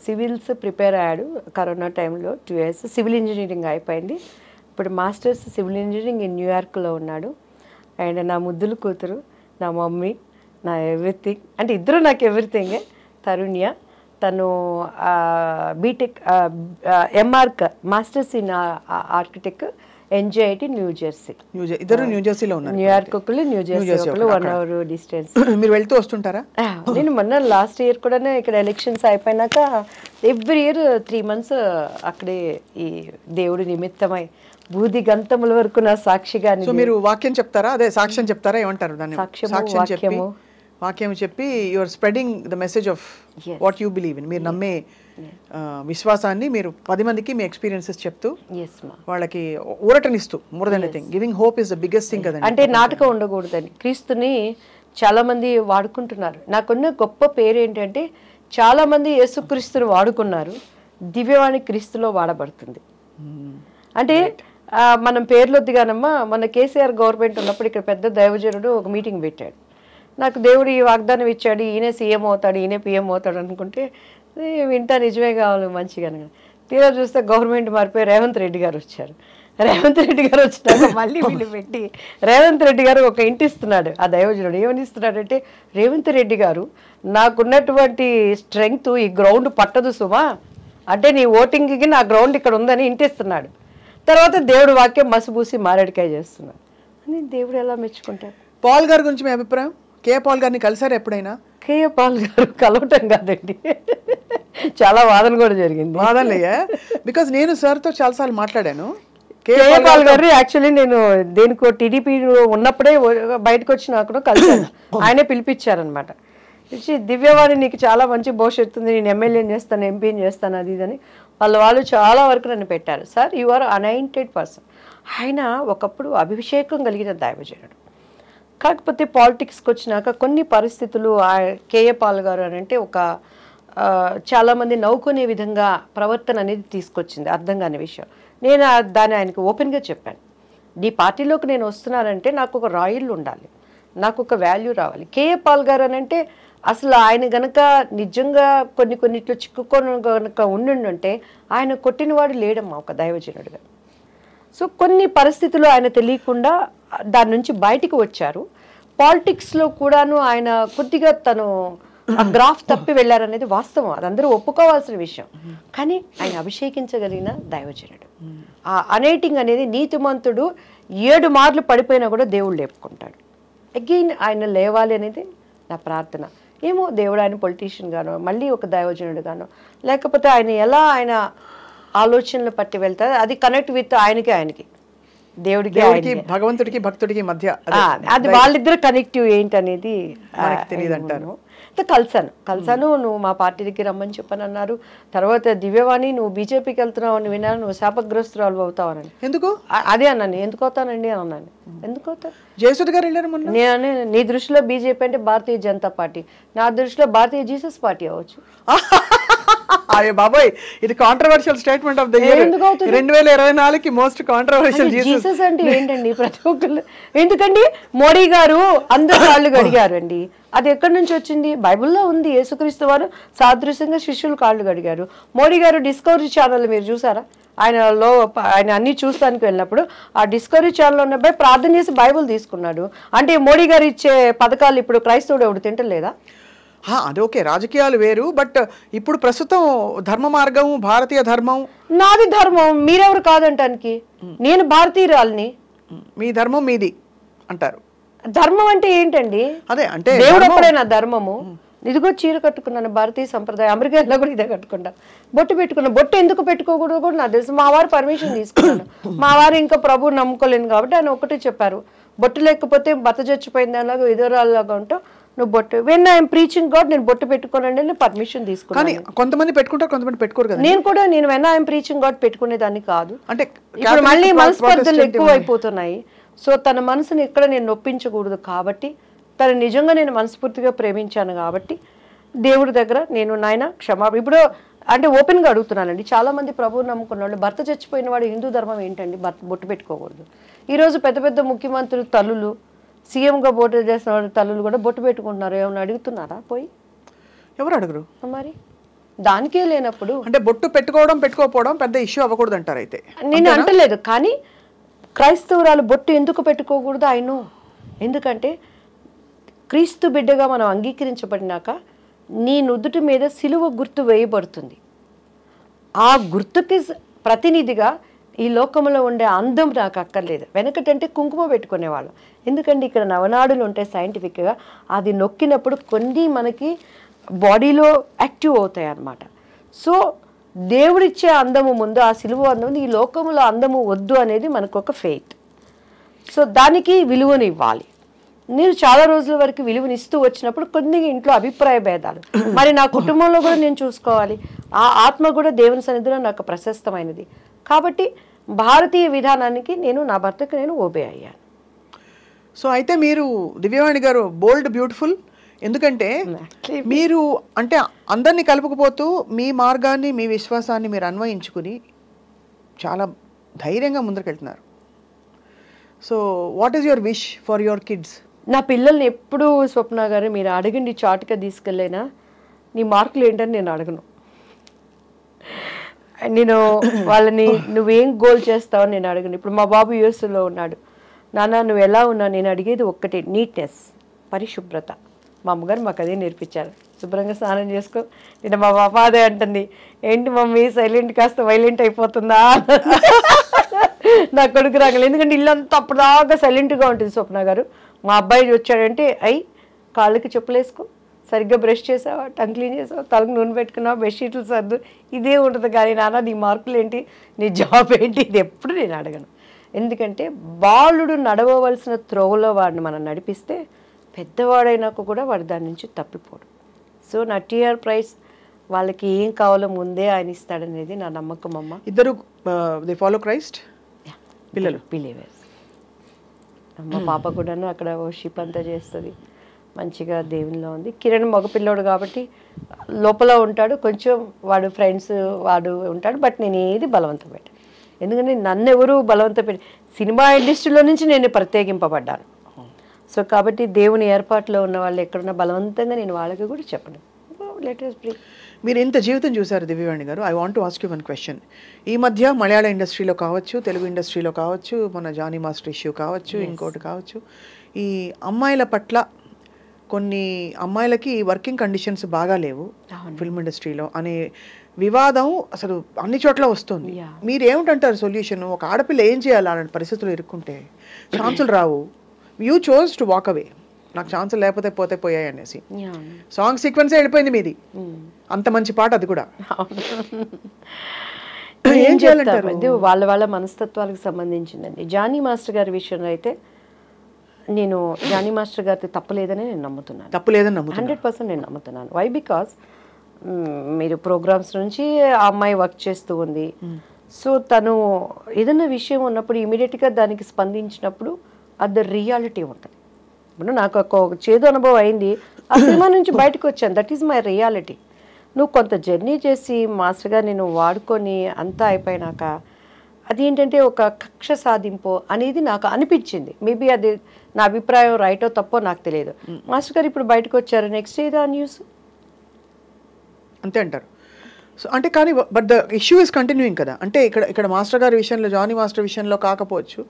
సివిల్స్ ప్రిపేర్ అయ్యాడు. కరోనా టైంలో 2 years సివిల్ ఇంజనీరింగ్ అయిపోయింది. ఇప్పుడు మాస్టర్స్ సివిల్ ఇంజనీరింగ్ ఇన్ న్యూయార్క్లో ఉన్నాడు. అండ్ నా ముద్దులు కూతురు, నా మమ్మీ, నా ఎవ్రీథింగ్. అంటే ఇద్దరు నాకు ఎవ్రీథింగ్. తరుణ్య, తను B Tech M Arch masters in architect NJIT New Jersey. ఇద్దరు న్యూ జెర్సీలో ఉన్నారు. న్యూయార్క్ ఒకళ్ళు, న్యూ జెర్సీ ఒకళ్ళు, 1 hour డిస్టెన్స్. మీరు వెళ్తూ వస్తుంటారా? నేను మొన్న లాస్ట్ ఇయర్ కూడా ఇక్కడ ఎలక్షన్స్ అయిపోయినాక ఎవ్రీ ఇయర్ 3 months అక్కడే ఈ దేవుడి నిమిత్తమై బూది గంతముల వరకు నా సాక్షిగా. మీరు వాక్యం చెప్తారా? అదే సాక్ష్యం చెప్తారా? ఏమంటారు దాన్ని? సాక్ష్యం చెప్పి, వాక్యం చెప్పి you are spreading the message of what you believe in. మీరు నమ్మే విశ్వాసాన్ని మీరు 10 మందికి మీ ఎక్స్పీరియన్సెస్ చెప్తూ వాళ్ళకి ఊరటనిస్తూ, more than anything giving hope is the biggest thing కదండి. అంటే నాటకం ఉండకూడదని క్రీస్తుని చాలా మంది వాడుకుంటున్నారు. నాకున్న గొప్ప పేరు ఏంటంటే చాలా మంది యేసుక్రీస్తుని వాడుకున్నారు, దివ్యవాణి క్రీస్తులో వాడబడుతుంది. అంటే మనం పేర్లొద్దిగానమ్మా, మన కేసీఆర్ గవర్నమెంట్ ఉన్నప్పుడు ఇక్కడ పెద్ద దైవజనుడు ఒక మీటింగ్ పెట్టాడు. నాకు దేవుడు ఈ వాగ్దానం ఇచ్చాడు, ఈయనే సీఎం అవుతాడు, ఈయనే పిఎం అవుతాడు అనుకుంటే వింటా నిజమే కావాలి మంచిగా. తీరా చూస్తే గవర్నమెంట్ మారిపోయి రేవంత్ రెడ్డి గారు వచ్చారు. రేవంత్ రెడ్డి గారు వచ్చినాక మళ్ళీ వీళ్ళు పెట్టి రేవంత్ రెడ్డి గారు ఒక ఇంటి ఇస్తున్నాడు. ఆ దైవజనుడు ఏమని ఇస్తున్నాడంటే, రేవంత్ రెడ్డి గారు నాకున్నటువంటి స్ట్రెంగ్త్ ఈ గ్రౌండ్ పట్టదు సుమా, అంటే నీ ఓటింగ్కి నా గ్రౌండ్ ఇక్కడ ఉందని ఇంటిస్తున్నాడు. తర్వాత దేవుడు వాక్యం మసిబూసి మారేడికాయ చేస్తున్నాడు అని దేవుడు ఎలా మెచ్చుకుంటాడు? పాల్ గారి గురించి మీ అభిప్రాయం? కేఏ పాల్ గారిని కలిసారు ఎప్పుడైనా? కేఏ పాల్ గారు కలవటం కాదండి, చాలా వాదన కూడా జరిగింది. వాదనలయ్యా? బికాజ్ నేను సార్తో చాలాసార్లు మాట్లాడాను. కేఏ పాల్ గారు యాక్చువల్లీ నేను దేనికో టీడీపీ ఉన్నప్పుడే బయటకు వచ్చినా కలిసాను. ఆయనే పిలిపించారనమాట. దివ్యవాణి నీకు చాలా మంచి భవిష్యత్తు ఉంది, నేను ఎమ్మెల్యేని చేస్తాను, ఎంపీని చేస్తాను, అది ఇదని వాళ్ళు చాలా వరకు నన్ను పెట్టారు. Sir you are anointed person. ఆయన ఒకప్పుడు అభిషేకం కలిగిన దైవజనుడు. కాకపోతే పాలిటిక్స్కి వచ్చినాక కొన్ని పరిస్థితులు కేఏ పాల్ గారు అని అంటే ఒక చాలామంది నవ్వుకునే విధంగా ప్రవర్తన అనేది తీసుకొచ్చింది, అర్థం కాని విషయం. నేను దాన్ని ఆయనకు ఓపెన్గా చెప్పాను. నీ పార్టీలోకి నేను వస్తున్నానంటే నాకు ఒక రాయల్ ఉండాలి, నాకు ఒక వాల్యూ రావాలి. కేఏ పాల్ గారు అని అంటే అసలు ఆయన గనక నిజంగా కొన్నిట్లో చిక్కుకొని గనక ఉండుంటే ఆయన కొట్టినవాడు లేడమ్మా ఒక దైవజనుడుగా. సో కొన్ని పరిస్థితులు ఆయన తెలియకుండా దాని నుంచి బయటికి వచ్చారు. పాలిటిక్స్లో కూడాను ఆయన కొద్దిగా తను ఆ గ్రాఫ్ తప్పి వెళ్ళారనేది వాస్తవం, అది అందరూ ఒప్పుకోవాల్సిన విషయం. కానీ ఆయన అభిషేకించగలిగిన దైవజనుడు. ఆ అనేటింగ్ అనేది నీతిమంతుడు 7 మార్లు పడిపోయినా కూడా దేవుడు లేపుకుంటాడు. అగైన్ ఆయన లేవాలి అనేది నా ప్రార్థన. ఏమో దేవుడు ఆయన పొలిటీషియన్ గానో, మళ్ళీ ఒక దైవజనుడు గానో, లేకపోతే ఆయన ఎలా ఆయన ఆలోచనలు పట్టి వెళ్తారు, అది కనెక్ట్ విత్ ఆయనకి దేవుడికి భగవంతుడికి భక్తుడికి మధ్య అది వాళ్ళిద్దరు కనెక్టివ్ ఏంటనేది మనకి తెలియదు అంటారు. కలిసాను నువ్వు మా పార్టీకి రమ్మని చెప్పని అన్నారు. తర్వాత దివ్యవాణి నువ్వు బీజేపీకి వెళ్తున్నావు అని విన్నాను, నువ్వు శాపగ్రస్తురాలు అవుతావని. ఎందుకు అదే అన్నాను, ఎందుకు అవుతానండి అని అన్నాను. ఎందుకు అవుతాను? జయసుధ గారు వెళ్ళారు మొన్న. నేను నీ దృష్టిలో బీజేపీ అంటే భారతీయ జనతా పార్టీ, నా దృష్టిలో భారతీయ జీసస్ పార్టీ అవ్వచ్చు. అరే బాబాయ్, ఇది controversial statement of the year 2024కి మోస్ట్ కాంట్రవర్షియల్. జీసస్ అంటే ఏంటండి ప్రతి ఒక్కరు? ఎందుకండి మోడీ గారు అందరు కాళ్ళు గడిగారు అండి, అది ఎక్కడి నుంచి వచ్చింది? బైబిల్లో ఉంది. యేసుక్రీస్తు వారు సాదృశ్యంగా శిష్యులు కాళ్ళు గడిగారు. మోడీ గారు డిస్కవరీ ఛానల్ మీరు చూసారా? ఆయన అన్ని చూస్తానికి వెళ్ళినప్పుడు ఆ డిస్కవరీ ఛానల్ ఉన్నపై ప్రార్థన చేసి బైబిల్ తీసుకున్నాడు. అంటే మోడీ గారు ఇచ్చే పథకాలు ఇప్పుడు క్రైస్తవుడు ఎవడు తింటలేదా? అది ఓకే, రాజకీయాలు వేరు. బట్ ఇప్పుడు ప్రస్తుతం ధర్మ మార్గం, భారతీయ ధర్మం. నాది ధర్మం, మీరెవరు కాదంటానికి? నేను భారతీయురాల్ని. మీ ధర్మం మీది అంటారు. ధర్మం అంటే ఏంటండి? అదే అంటే దేవుడు అప్పుడే నా ధర్మము. ఇదిగో చీర కట్టుకున్నాను, భారతీయ సంప్రదాయం. అమెరికాలో కూడా ఇదే కట్టుకుంటా. బొట్టు పెట్టుకున్నా. బొట్టు ఎందుకు పెట్టుకోకూడదు కూడా నాకు తెలుసు. మా వారు పర్మిషన్ తీసుకున్నాను. మా వారు ఇంకా ప్రభువు నమ్ముకోలేను కాబట్టి ఆయన ఒకటే చెప్పారు, బొట్టు లేకపోతే భర్త చచ్చిపోయింది అలాగా ఎదురాలాగా ఉంటావు నువ్వు బొట్టు. వెన్ ఐఎమ్ ప్రీచింగ్ గాడ్ నేను బొట్టు పెట్టుకోనండి, నేను పర్మిషన్ తీసుకున్నాను. కొంతమంది పెట్టుకుంటారు, కొంతమంది పెట్టుకోరు కదా. నేను వెన్ ఐఎమ్ ప్రీచింగ్ గాడ్ పెట్టుకునేదాన్ని కాదు. అంటే ఇప్పుడు మళ్ళీ మనస్పర్ధలు ఎక్కువ అయిపోతున్నాయి. సో తన మనసుని ఎక్కడ నేను నొప్పించకూడదు కాబట్టి, తను నిజంగా నేను మనస్ఫూర్తిగా ప్రేమించాను కాబట్టి దేవుడి దగ్గర నేను నాయన క్షమాపణ ఇప్పుడు అంటే ఓపెన్గా అడుగుతున్నానండి. చాలామంది ప్రభువు నమ్ముకున్న వాళ్ళు భర్త చచ్చిపోయిన వాడు హిందూ ధర్మం ఏంటండి బొట్టు పెట్టుకోకూడదు. ఈరోజు పెద్ద పెద్ద ముఖ్యమంత్రులు తల్లులు, సీఎంగా పోటీ చేసిన వాళ్ళు తల్లులు కూడా బొట్టు పెట్టుకుంటున్నారు. ఏమైనా అడుగుతున్నారా? పోయి ఎవరు అడుగురు మరి? దానికే లేనప్పుడు అంటే బొట్టు పెట్టుకోవడం పెట్టుకోకపోవడం పెద్ద ఇష్యూ అవ్వకూడదు అంటారు. అయితే నేను అంటలేదు, కానీ క్రైస్తవురాలు బొట్టు ఎందుకు పెట్టుకోకూడదు ఆయన? ఎందుకంటే క్రీస్తు బిడ్డగా మనం అంగీకరించబడినాక నీ నుదుటి మీద సిలువ గుర్తు వేయబడుతుంది. ఆ గుర్తుకి ప్రతినిధిగా ఈ లోకంలో ఉండే అందం నాకు అక్కర్లేదు. వెనకటంటే కుంకుమ పెట్టుకునేవాళ్ళు. ఎందుకంటే ఇక్కడ నవనాడులు ఉంటాయి సైంటిఫిక్గా, అది నొక్కినప్పుడు కొన్ని మనకి బాడీలో యాక్టివ్ అవుతాయి అన్నమాట. సో దేవుడిచ్చే అందము ముందు ఆ సిలువ అందం, ఈ లోకంలో అందము వద్దు అనేది మనకు ఒక ఫెయిత్. సో దానికి విలువను ఇవ్వాలి. నేను చాలా రోజుల వరకు విలువనిస్తూ వచ్చినప్పుడు కొన్ని ఇంట్లో అభిప్రాయ భేదాలు, మరి నా కుటుంబంలో కూడా నేను చూసుకోవాలి. ఆ ఆత్మ కూడా దేవుని సన్నిధిలో నాకు ప్రశస్తమైనది కాబట్టి భారతీయ విధానానికి నేను నా భర్తకు నేను ఓబే అయ్యాను. సో అయితే మీరు దివ్యవాణి గారు బోల్డ్ బ్యూటిఫుల్. ఎందుకంటే మీరు అంటే అందరినీ కలుపుకుపోతూ మీ మార్గాన్ని, మీ విశ్వాసాన్ని మీరు అన్వయించుకుని చాలా ధైర్యంగా ముందుకెళ్తున్నారు. So what is your wish for your kids? నా పిల్లల్ని ఎప్పుడూ స్వప్న గారు మీరు అడగండి, చాటుగా తీసుకెళ్ళైనా నీ మార్కులు ఏంటని నేను అడగను. నేను వాళ్ళని నువ్వేం గోల్ చేస్తావని నేను అడగను. ఇప్పుడు మా బాబు యూఎస్లో ఉన్నాడు. నాన్న నువ్వు ఎలా ఉన్నా, నేను అడిగేది ఒక్కటే, నీట్నెస్, పరిశుభ్రత. మా అమ్మగారు మాకు అదే నేర్పించారు. శుభ్రంగా స్నానం చేసుకో. నేను మా పాప అదే అంటుంది, ఏంటి మమ్మీ సైలెంట్ కాస్త వైలెంట్ అయిపోతుందా నా కొడుకు రాగలేదు. ఎందుకంటే ఇల్లంతా అప్పటిదాకా సైలెంట్గా ఉంటుంది స్వప్న గారు. మా అబ్బాయి వచ్చాడంటే కాళ్ళకి చెప్పులేసుకో, సరిగ్గా బ్రష్ చేసావా, టంగ్ క్లీన్ చేసావా, తలకు నూనె పెట్టుకున్నావా, బెడ్షీట్లు సర్దు, ఇదే ఉంటుంది. కానీ నాన్న నీ మార్కులు ఏంటి, నీ జాబ్ ఏంటి, ఇది ఎప్పుడు నేను అడగను. ఎందుకంటే బాలుడు నడవవలసిన త్రోవలో వాడిని మనం నడిపిస్తే పెద్దవాడైనాక కూడా వాడు దాని నుంచి తప్పిపోడు. సో నా టీఆర్ ప్రైస్ వాళ్ళకి ఏం కావాలో ముందే ఆయన ఇస్తాడనేది నా నమ్మకం. అమ్మ ఇద్దరు దే ఫాలో క్రైస్ట్ పిల్లలు, బిలీవర్స్. మా పాప కూడాను అక్కడ వర్షిప్ అంతా చేస్తుంది, మంచిగా దేవునిలో ఉంది. కిరణ్ మగపిల్లోడు కాబట్టి లోపల ఉంటాడు, కొంచెం వాడు ఫ్రెండ్స్ వాడు ఉంటాడు. బట్ నేను ఏది బలవంతం పెట్టాను, ఎందుకంటే నన్ను ఎవరు బలవంతం పెట్టి సినిమా ఇండస్ట్రీలో నుంచి నేను ప్రత్యేకింపబడ్డాను. సో కాబట్టి దేవుని ఏర్పాటులో ఉన్న వాళ్ళు ఎక్కడున్నా బలవంతంగా నేను వాళ్ళకి కూడా చెప్పను. Letters break. మీరు ఇంత జీవితం చూశారు దివ్యవాణి garu. I want to ask you one question. ఈ మధ్య మలయాళ ఇండస్ట్రీలో కావచ్చు, తెలుగు ఇండస్ట్రీలో కావచ్చు, మన జానీ మాస్టర్ ఇష్యూ కావచ్చు, ఇంకోటి కావచ్చు, ఈ అమ్మాయిల పట్ల కొన్ని అమ్మాయిలకి వర్కింగ్ కండిషన్స్ బాగా లేవు ఫిల్మ్ ఇండస్ట్రీలో అనే వివాదం అసలు అన్ని చోట్ల వస్తుంది. మీరు ఏమిటంటారు సొల్యూషన్? ఒక ఆడపిల్ల ఏం చేయాలి అలాంటి పరిస్థితులు ఇరుక్కుంటే? ఛాన్సులు రావు, you chose to walk away, నాకు ఛాన్సులు లేకపోతే పోతే పోయాయి అనేసి. సాంగ్ సీక్వెన్సే వెళ్ళిపోయింది మీది, అంత మంచి పాట అది కూడా. ఏం చేయాలంటారు? ఇది వాళ్ళ వాళ్ళ మనస్తత్వాలకు సంబంధించిందండి. జానీ మాస్టర్ గారి విషయంలో అయితే నేను జానీ మాస్టర్ గారితో తప్పలేదని నేను నమ్ముతున్నాను. తప్పులేదని నమ్ముతున్నాను. 100% నేను నమ్ముతున్నాను. వై బికాస్ మీరు ప్రోగ్రామ్స్ నుంచి ఆ అమ్మాయి వర్క్ చేస్తూ ఉంది. సో తను ఏదైనా విషయం ఉన్నప్పుడు ఇమీడియట్గా దానికి స్పందించినప్పుడు అది రియాలిటీ ఉంటుంది. ఇప్పుడు నాకు ఒక చేదు అనుభవం అయింది, ఆ సినిమా నుంచి బయటకు వచ్చాను. That is my reality. నువ్వు కొంత జర్నీ చేసి మాస్టర్గా నేను వాడుకొని అంతా అయిపోయినాక అది ఏంటంటే ఒక కక్ష సాధింపు అనేది నాకు అనిపించింది. మేబీ అది నా అభిప్రాయం రైటో తప్పో నాకు తెలియదు. మాస్టర్ గారు ఇప్పుడు బయటకు వచ్చారు, నెక్స్ట్ ఏదో న్యూస్ అంతే అంటారు. సో అంటే కానీ but the issue is continuing కదా. అంటే ఇక్కడ మాస్టర్ గారి విషయంలో, జానీ మాస్టర్ విషయంలో కాకపోవచ్చు,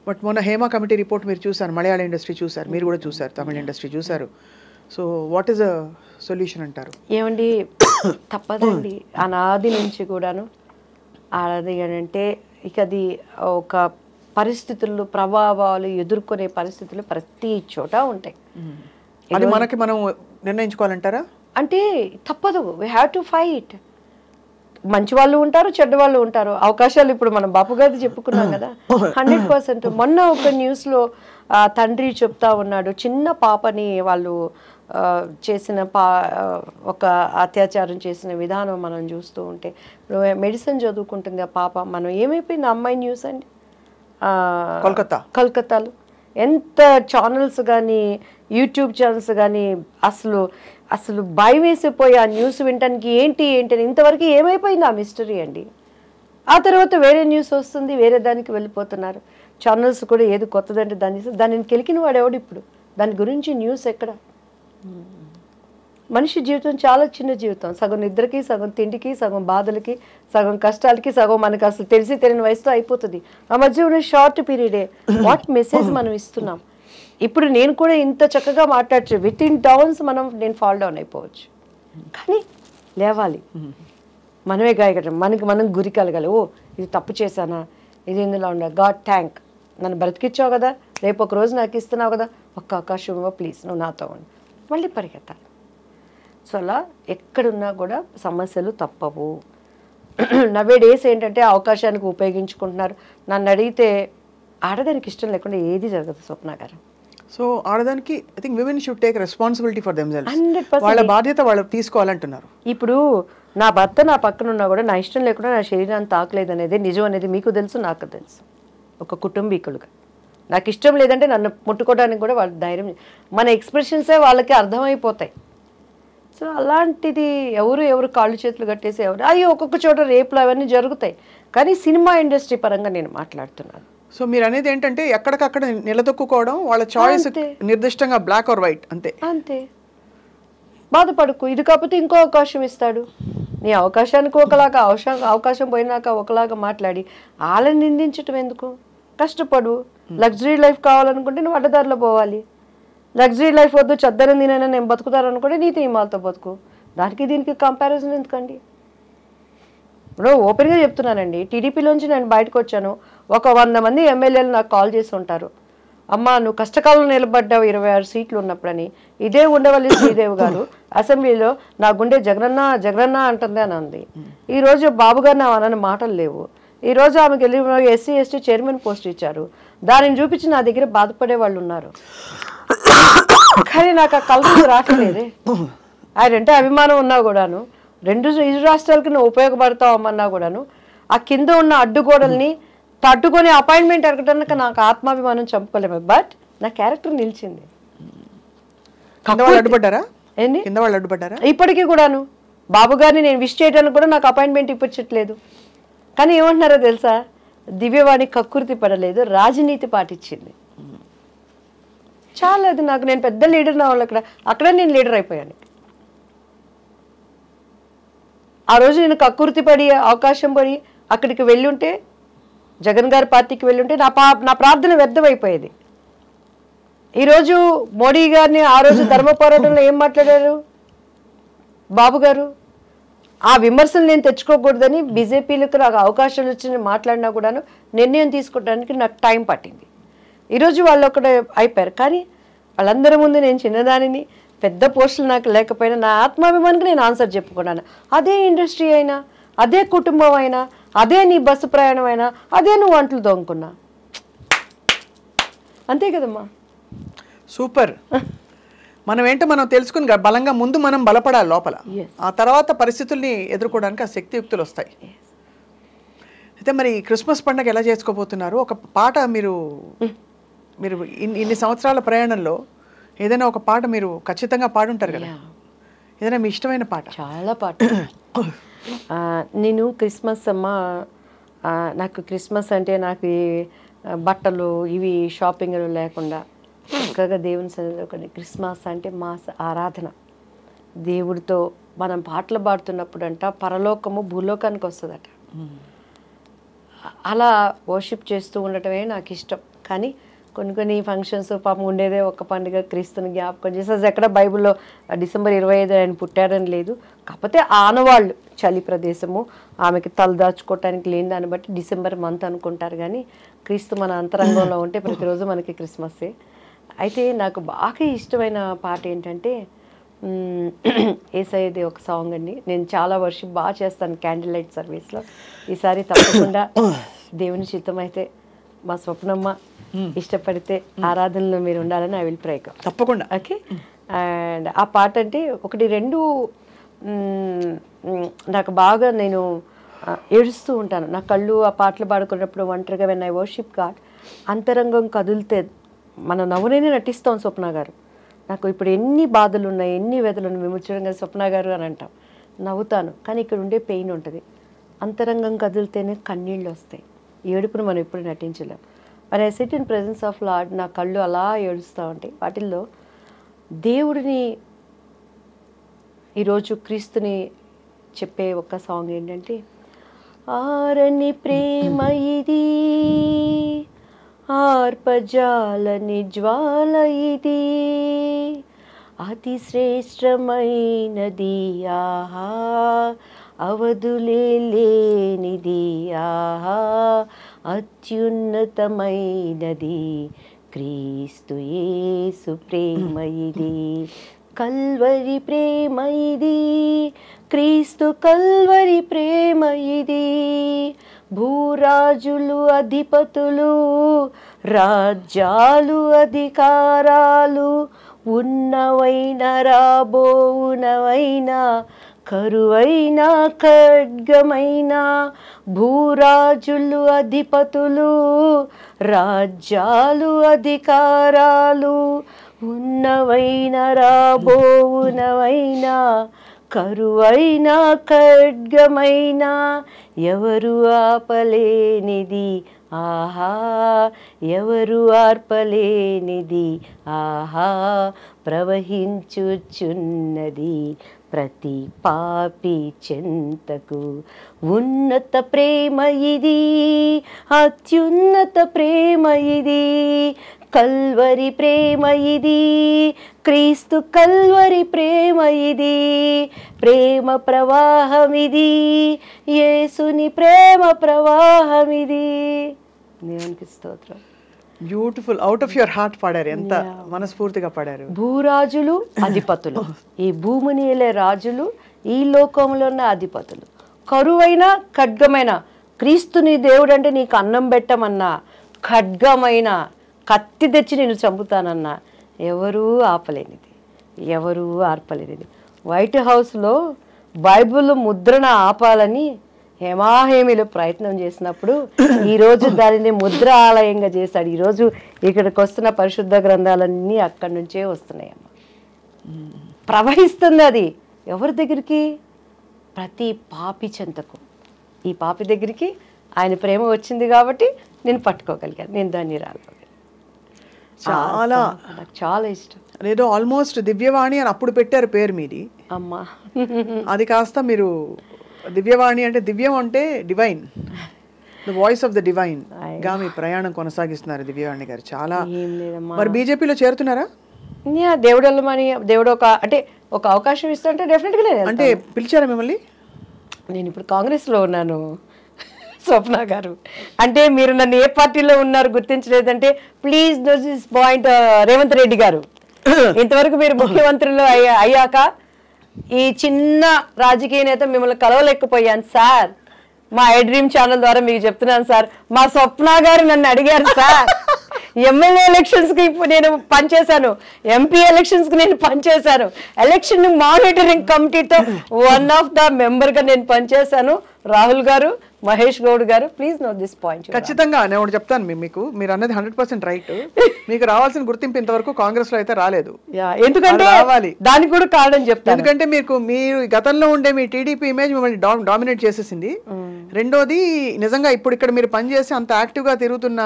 బట్ మొన్న హేమా కమిటీ రిపోర్ట్ మీరు చూసారు, మలయాళ ఇండస్ట్రీ చూసారు, మీరు కూడా చూసారు, తమిళ ఇండస్ట్రీ చూసారు. So what is a solution అంటారు? ఏమండి, తప్పదండి. అనాది నుంచి కూడాను అది అంటే ఇక అది ఒక పరిస్థితులు, ప్రభావాలు ఎదుర్కొనే పరిస్థితులు ప్రతి చోట ఉంటాయి. అది మనకి మనం నిర్ణయించుకోవాలంటారా? అంటే తప్పదు, వీ హ్యావ్ టు ఫైట్. మంచి వాళ్ళు ఉంటారు, చెడ్డ వాళ్ళు ఉంటారు. అవకాశాలు ఇప్పుడు మనం బాపు గారిది చెప్పుకున్నాం కదా, 100%. మొన్న ఒక న్యూస్లో తండ్రి చెప్తా ఉన్నాడు, చిన్న పాపని వాళ్ళు చేసిన ఒక అత్యాచారం చేసిన విధానం మనం చూస్తూ ఉంటే, మెడిసిన్ చదువుకుంటుంది ఆ పాప. మనం ఏమైపోయింది అమ్మాయి న్యూస్ అండి కలకత్తాలో ఎంత ఛానల్స్ కానీ యూట్యూబ్ ఛానల్స్ కానీ అసలు భయం వేసిపోయి ఆ న్యూస్ వినటానికి ఏంటి అని ఇంతవరకు ఏమైపోయింది ఆ మిస్టరీ అండి. ఆ తర్వాత వేరే న్యూస్ వస్తుంది, వేరే దానికి వెళ్ళిపోతున్నారు. ఛానల్స్ కూడా ఏది కొత్తదంటే దానిని కెలికిన వాడు ఎవడు ఇప్పుడు? దాని గురించి న్యూస్ ఎక్కడ? మనిషి జీవితం చాలా చిన్న జీవితం. సగం నిద్రకి, సగం తిండికి, సగం బాధలకి, సగం కష్టాలకి, సగం మనకు అసలు తెలిసి తెలియని వయసుతో అయిపోతుంది. ఆ మధ్య ఉన్న షార్ట్ పీరియడే వాట్ మెసేజ్ మనం ఇస్తున్నాం. ఇప్పుడు నేను కూడా ఇంత చక్కగా మాట్లాడచ్చు, విత్ ఇన్ డౌన్స్ నేను ఫాల్ డౌన్ అయిపోవచ్చు. కానీ లేవాలి, మనమే గాయకటం, మనం గురి కలగాలి. ఓ ఇది తప్పు చేశానా, ఇది ఇందులో ఉండాలి, గాడ్ థ్యాంక్, నన్ను బ్రతికిచ్చావు కదా, రేపు ఒక రోజు నాకు ఇస్తున్నావు కదా, ఒక్క అవకాశం ఇవ్వ ప్లీజ్, నువ్వు నాతో ఉండి మళ్ళీ పరిగెత్తాలి. సో అలా ఎక్కడున్నా కూడా సమస్యలు తప్పవు. నవే డేస్ ఏంటంటే అవకాశానికి ఉపయోగించుకుంటున్నారు. నన్ను అడిగితే ఆడదానికి ఇష్టం లేకుండా ఏది జరగదు స్వప్న గారు. సో ఆడదానికి I think women should take responsibility for themselves. 100% వాళ్ళ బాధ్యత వాళ్ళు తీసుకోవాలంటున్నారు. ఇప్పుడు నా భర్త నా పక్కన ఉన్నా కూడా నా ఇష్టం లేకుండా నా శరీరాన్ని తాకలేదు అనేది నిజం అనేది మీకు తెలుసు, నాకు తెలుసు. ఒక కుటుంబీకులుగా నాకు ఇష్టం లేదంటే నన్ను ముట్టుకోవడానికి కూడా వాళ్ళ ధైర్యం, మన ఎక్స్ప్రెషన్సే వాళ్ళకి అర్థమైపోతాయి. సో అలాంటిది ఎవరు కాళ్ళు చేతులు కట్టేసి అయ్యో ఒక్కొక్క చోట రేపులు అవన్నీ జరుగుతాయి. కానీ సినిమా ఇండస్ట్రీ పరంగా నేను మాట్లాడుతున్నాను. సో మీరు అనేది ఏంటంటే ఎక్కడికక్కడ నిలదొక్కుకోవడం, వాళ్ళ చాయిస్ నిర్దిష్టంగా బ్లాక్ ఆర్ వైట్ అంతే. బాధపడుకు, ఇది కాకపోతే ఇంకో అవకాశం ఇస్తాడు. నీ అవకాశానికి ఒకలాగా, అవకాశం పోయినాక ఒకలాగా మాట్లాడి వాళ్ళని నిందించటం ఎందుకు? కష్టపడు. లగ్జరీ లైఫ్ కావాలనుకుంటే నువ్వు అడ్డదారిలో పోవాలి. లగ్జరీ లైఫ్ వద్దు, చద్దరం తినైనా నేను బతుకుతారనుకుంటే నీతి నియమాలతో బతుకు. దానికి దీనికి కంపారిజన్ ఎందుకండి? ఇప్పుడు ఓపెన్గా చెప్తున్నానండి, టీడీపీలోంచి నేను బయటకు వచ్చాను, ఒక 100 మంది ఎమ్మెల్యేలు నాకు కాల్ చేసి ఉంటారు, అమ్మ నువ్వు కష్టకాలంలో నిలబడ్డావు 26 సీట్లు ఉన్నప్పుడని. ఇదే ఉండవల్లి శ్రీదేవి గారు అసెంబ్లీలో నా గుండె జగనన్న అంటుంది అని అంది. ఈరోజు బాబు గారు నా అనని మాటలు లేవు. ఈరోజు ఆమెకి వెళ్ళి ఎస్సీ ఎస్టీ చైర్మన్ పోస్ట్ ఇచ్చారు, దానిని చూపించి నా దగ్గర బాధపడే వాళ్ళు ఉన్నారు. కానీ నాకు ఆ కల్పన రావట్లేదే. ఆయనంటే అభిమానం ఉన్నా కూడాను, ఇరు రాష్ట్రాలకి నువ్వు ఉపయోగపడతావు అమ్మన్నా కూడాను, ఆ కింద ఉన్న అడ్డుగోడల్ని తట్టుకొని అపాయింట్మెంట్ ఎరగడానికి నాకు ఆత్మాభిమానం చంపుకోలేము. బట్ నా క్యారెక్టర్ నిలిచింది. ఇప్పటికీ కూడాను బాబు గారిని నేను విష్ చేయడానికి కూడా నాకు అపాయింట్మెంట్ ఇప్పించట్లేదు. కానీ ఏమంటున్నారో తెలుసా, దివ్యవాణి కక్కుర్తి పడలేదు, రాజనీతి పాటించింది. చాలా అది నాకు, నేను పెద్ద లీడర్ నా వాళ్ళు అక్కడ నేను లీడర్ అయిపోయాను. ఆ రోజు నేను కక్కుర్తి పడి అవకాశం పడి అక్కడికి వెళ్ళుంటే, జగన్ గారి పార్టీకి వెళ్ళుంటే నా ప్రార్థన వ్యర్థమైపోయేది. ఈరోజు మోడీ గారిని ఆ రోజు ధర్మ పోరాటంలో ఏం మాట్లాడారు బాబు గారు? ఆ విమర్శలు నేను తెచ్చుకోకూడదని బీజేపీలకు నాకు అవకాశాలు వచ్చి మాట్లాడినా కూడాను నిర్ణయం తీసుకోవడానికి నాకు టైం పట్టింది. ఈరోజు వాళ్ళు ఒకటే అయిపోయారు. కానీ వాళ్ళందరి ముందు నేను చిన్నదానిని, పెద్ద పోస్టులు నాకు లేకపోయినా నా ఆత్మాభిమానికి నేను ఆన్సర్ చెప్పుకున్నాను. అదే ఇండస్ట్రీ అయినా, అదే కుటుంబం అయినా, అదే నీ బస్సు ప్రయాణం అయినా, అదే నువ్వు అంట్లు తోముకున్నా, అంతే కదమ్మా. సూపర్. మనం ఏంటో మనం తెలుసుకుని బలంగా ముందు మనం బలపడాలి లోపల, ఆ తర్వాత పరిస్థితుల్ని ఎదుర్కోవడానికి ఆ శక్తియుక్తులు వస్తాయి. అయితే మరి క్రిస్మస్ పండుగ ఎలా చేసుకోబోతున్నారు? ఒక పాట మీరు ఇన్ని సంవత్సరాల ప్రయాణంలో ఏదైనా ఒక పాట మీరు ఖచ్చితంగా పాడుంటారు కదా, ఏదైనా మీ ఇష్టమైన పాట? చాలా పాట. నేను క్రిస్మస్ అమ్మ, నాకు క్రిస్మస్ అంటే నాకు బట్టలు ఇవి షాపింగ్లు లేకుండా చక్కగా దేవుని సన్నిధిలో క్రిస్మస్ అంటే మా ఆరాధన. దేవుడితో మనం పాటలు పాడుతున్నప్పుడు అంట పరలోకము భూలోకానికి వస్తుందట. అలా వర్షిప్ చేస్తూ ఉండటమే నాకు ఇష్టం. కానీ కొన్ని ఫంక్షన్స్ పాపం ఉండేదే ఒక పండుగ, క్రీస్తుని జ్ఞాపకం చేసి, అది ఎక్కడ బైబిల్లో డిసెంబర్ 25 ఆయన పుట్టారని లేదు. కాకపోతే ఆనవాళ్ళు చలి ప్రదేశము, ఆమెకి తలదాచుకోవటానికి లేని దాన్ని బట్టి డిసెంబర్ మంత్ అనుకుంటారు. కానీ క్రీస్తు మన అంతరంగంలో ఉంటే ప్రతిరోజు మనకి క్రిస్మస్సే. అయితే నాకు బాగా ఇష్టమైన పాట ఏంటంటే యేసయ్యది ఒక సాంగ్ అండి. నేను చాలా వర్షిప్ బాగా చేస్తాను క్యాండిల్ లైట్ సర్వీస్లో. ఈసారి తప్పకుండా దేవుని చిత్తం అయితే మా స్వప్నమ్మ ఇష్టపడితే ఆరాధనలో మీరు ఉండాలని ఐ విల్ ప్రే. తప్పకుండా. ఓకే. అండ్ ఆ పాట అంటే ఒకటి రెండు నాకు బాగా నేను ఏడుస్తూ ఉంటాను. నా కళ్ళు ఆ పాటలు పాడుకున్నప్పుడు ఒంటరిగా వెన్ ఐ వర్షిప్ గాడ్, అంతరంగం కదిలితే మన నవ్వునే నటిస్తాం స్వప్న గారు. నాకు ఇప్పుడు ఎన్ని బాధలు ఉన్నాయి, ఎన్ని వ్యధలు ఉన్నాయి, విముచడంగా స్వప్న గారు అని అంటాం, నవ్వుతాను. కానీ ఇక్కడ ఉండే పెయిన్ ఉంటుంది. అంతరంగం కదిలితేనే కన్నీళ్ళు వస్తాయి. ఏడుపును మనం ఎప్పుడు నటించలేం. మరి I SIT in presence of lord, నా కళ్ళు అలా ఏడుస్తూ ఉంటాయి. వాటిల్లో దేవుడిని ఈరోజు క్రీస్తుని చెప్పే ఒక సాంగ్ ఏంటంటే, ఆరని ప్రేమ ఇది, ఆర్పజాలని జ్వాల ఇది, అతి శ్రేష్టమైనది ఆహా, అవధులే లేనిది ఆహా, అత్యున్నతమైనది క్రీస్తు యేసు ప్రేమ ఇది, కల్వరి ప్రేమ ఇది, క్రీస్తు కల్వరి ప్రేమ ఇది, భూరాజులు అధిపతులు రాజ్యాలు అధికారాలు ఉన్నవైన రాబోవునవైన కరువైన ఖడ్గమైన, భూరాజులు అధిపతులు రాజ్యాలు అధికారాలు ఉన్నవైన రాబోవునవైన కరువైన ఖడ్గమైన, ఎవరు ఆపలేనిది ఆహా, ఎవరు ఆర్పలేనిది ఆహా, ప్రవహించుచున్నది ప్రతి పాపి చెంతకు, ఉన్నత ప్రేమ ఇది, అత్యున్నత ప్రేమ ఇది, కల్వరి ప్రేమ ఇది, క్రీస్తు కల్వరి ప్రేమ ఇది, ప్రేమ ప్రవాహం ఇది, యేసుని ప్రేమ ప్రవాహం ఇది. దేవునికి స్తోత్రం. Beautiful. Out of your heart పాడారు, ఎంత మనస్ఫూర్తిగా పాడారు. భూరాజులు అధిపతులు, ఈ భూమిని ఏలే రాజులు, ఈ లోకంలో ఉన్న అధిపతులు, కరువైన ఖడ్గమైన, క్రీస్తుని దేవుడు అంటే నీకు అన్నం పెట్టమన్నా, ఖడ్గమైన కత్తి తెచ్చి నేను చంపుతానన్నా, ఎవరూ ఆపలేనిది, ఎవరూ ఆర్పలేనిది. వైట్ హౌస్లో బైబిల్ ముద్రణ ఆపాలని హేమాహేమిలో ప్రయత్నం చేసినప్పుడు ఈరోజు దానిని ముద్ర ఆలయంగా చేశాడు. ఈరోజు ఇక్కడికి వస్తున్న పరిశుద్ధ గ్రంథాలన్నీ అక్కడి నుంచే వస్తున్నాయమ్మ. ప్రవహిస్తుంది అది ఎవరి దగ్గరికి? ప్రతి పాపి చెంతకు. ఈ పాపి దగ్గరికి ఆయన ప్రేమ వచ్చింది కాబట్టి నేను పట్టుకోగలిగాను, నేను దాన్ని రాగలిగాను. చాలా నాకు చాలా ఇష్టం. ఏదో ఆల్మోస్ట్ దివ్యవాణి అని అప్పుడు పెట్టారు పేరు మీది అమ్మా. అది కాస్త మీరు దివ్యవాణి అంటే, దివ్యం అంటే divine, the voice of the divine గా మీ ప్రయాణం కొనసాగిస్తున్నారు దివ్యవాణి గారు. చాలా. మరి బీజేపీలో చేరుతున్నారా? దేవుడల్లమని దేవుడు ఒక అంటే ఒక అవకాశం ఇస్తుంటే డెఫినెట్గా లేదు. అంటే పిలిచారా మిమ్మల్ని? నేను ఇప్పుడు కాంగ్రెస్లో ఉన్నాను స్వప్న గారు. అంటే మీరు నన్ను ఏ పార్టీలో ఉన్నారు గుర్తించలేదంటే please note this point. Revanth Reddy garu ఇంతవరకు మీరు ముఖ్యమంత్రులు అయ్యాక ఈ చిన్న రాజకీయ నేత మిమ్మల్ని కలవలేకపోయాను సార్. మా ఐ డ్రీమ్ ఛానల్ ద్వారా మీకు చెప్తున్నాను సార్, మా స్వప్న గారు నన్ను అడిగారు సార్, ఎమ్మెల్యే ఎలక్షన్స్ కి నేను పనిచేశాను, ఎంపీ ఎలక్షన్స్ కి నేను పనిచేశాను, ఎలక్షన్ మానిటరింగ్ కమిటీతో వన్ ఆఫ్ ద మెంబర్ గా నేను పనిచేశాను. రాహుల్ గారు, మహేష్ గౌడ్ గారు, ప్లీజ్ నోట్ దిస్ పాయింట్. ఖచ్చితంగా నేను ఒకటి చెప్తాను మీకు, మీరు అన్నది 100% రైట్. మీకు రావాల్సిన గుర్తింపు ఇంతవరకు కాంగ్రెస్ లో అయితే రాలేదు. ఎందుకంటే దానికి కూడా కారణం చెప్తాను. ఎందుకంటే మీరు గతంలో ఉండే మీ టీడీపీ ఇమేజ్ మిమ్మల్ని డామినేట్ చేసేసింది. రెండోది నిజంగా ఇప్పుడు ఇక్కడ మీరు పనిచేసి అంత యాక్టివ్ గా తిరుగుతున్న,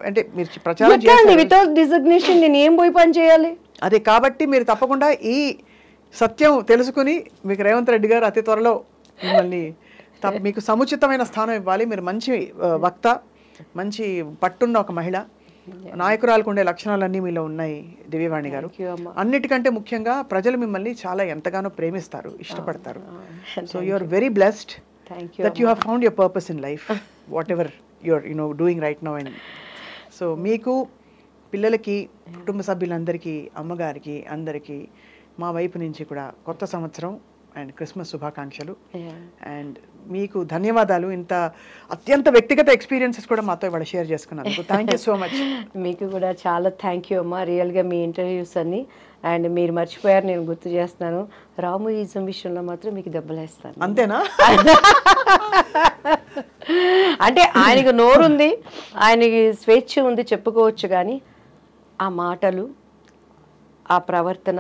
అంటే మీరు ప్రచారం చేయాలి వితౌట్ డిజిగ్నేషన్ నేను ఏం పోయి పని చేయాలి? అదే కాబట్టి మీరు తప్పకుండా ఈ సత్యం తెలుసుకుని మీకు రేవంత్ రెడ్డి గారు అతి త్వరలో మిమ్మల్ని మీకు సముచితమైన స్థానం ఇవ్వాలి. మీరు మంచి వక్త, మంచి పట్టున్న ఒక మహిళ, నాయకురాలకు ఉండే లక్షణాలన్నీ మీలో ఉన్నాయి దివ్యవాణి గారు. అన్నిటికంటే ముఖ్యంగా ప్రజలు మిమ్మల్ని చాలా ఎంతగానో ప్రేమిస్తారు, ఇష్టపడతారు. So you are very blessed that you have found your purpose in life, whatever your doing right now. And so మీకు, పిల్లలకి, కుటుంబ సభ్యులందరికీ, అమ్మగారికి, అందరికీ మా వైపు నుంచి కూడా కొత్త సంవత్సరం అండ్ క్రిస్మస్ శుభాకాంక్షలు. అండ్ మీకు ధన్యవాదాలు, ఇంత అత్యంత వ్యక్తిగత ఎక్స్పీరియన్సెస్ కూడా మాతో ఇవాళ షేర్ చేసుకున్నందుకు. Thank you so much. మీకు కూడా చాలా థ్యాంక్ యూ అమ్మా. రియల్గా మీ ఇంటర్వ్యూస్ అన్ని అండ్ మీరు మర్చిపోయారు, నేను గుర్తు చేస్తున్నాను, రాముయిజం విషయంలో మాత్రం మీకు దెబ్బలేస్తాను. అంతేనా? అంటే ఆయనకు నోరుంది, ఆయనకి స్వేచ్ఛ ఉంది, చెప్పుకోవచ్చు. కానీ ఆ మాటలు, ఆ ప్రవర్తన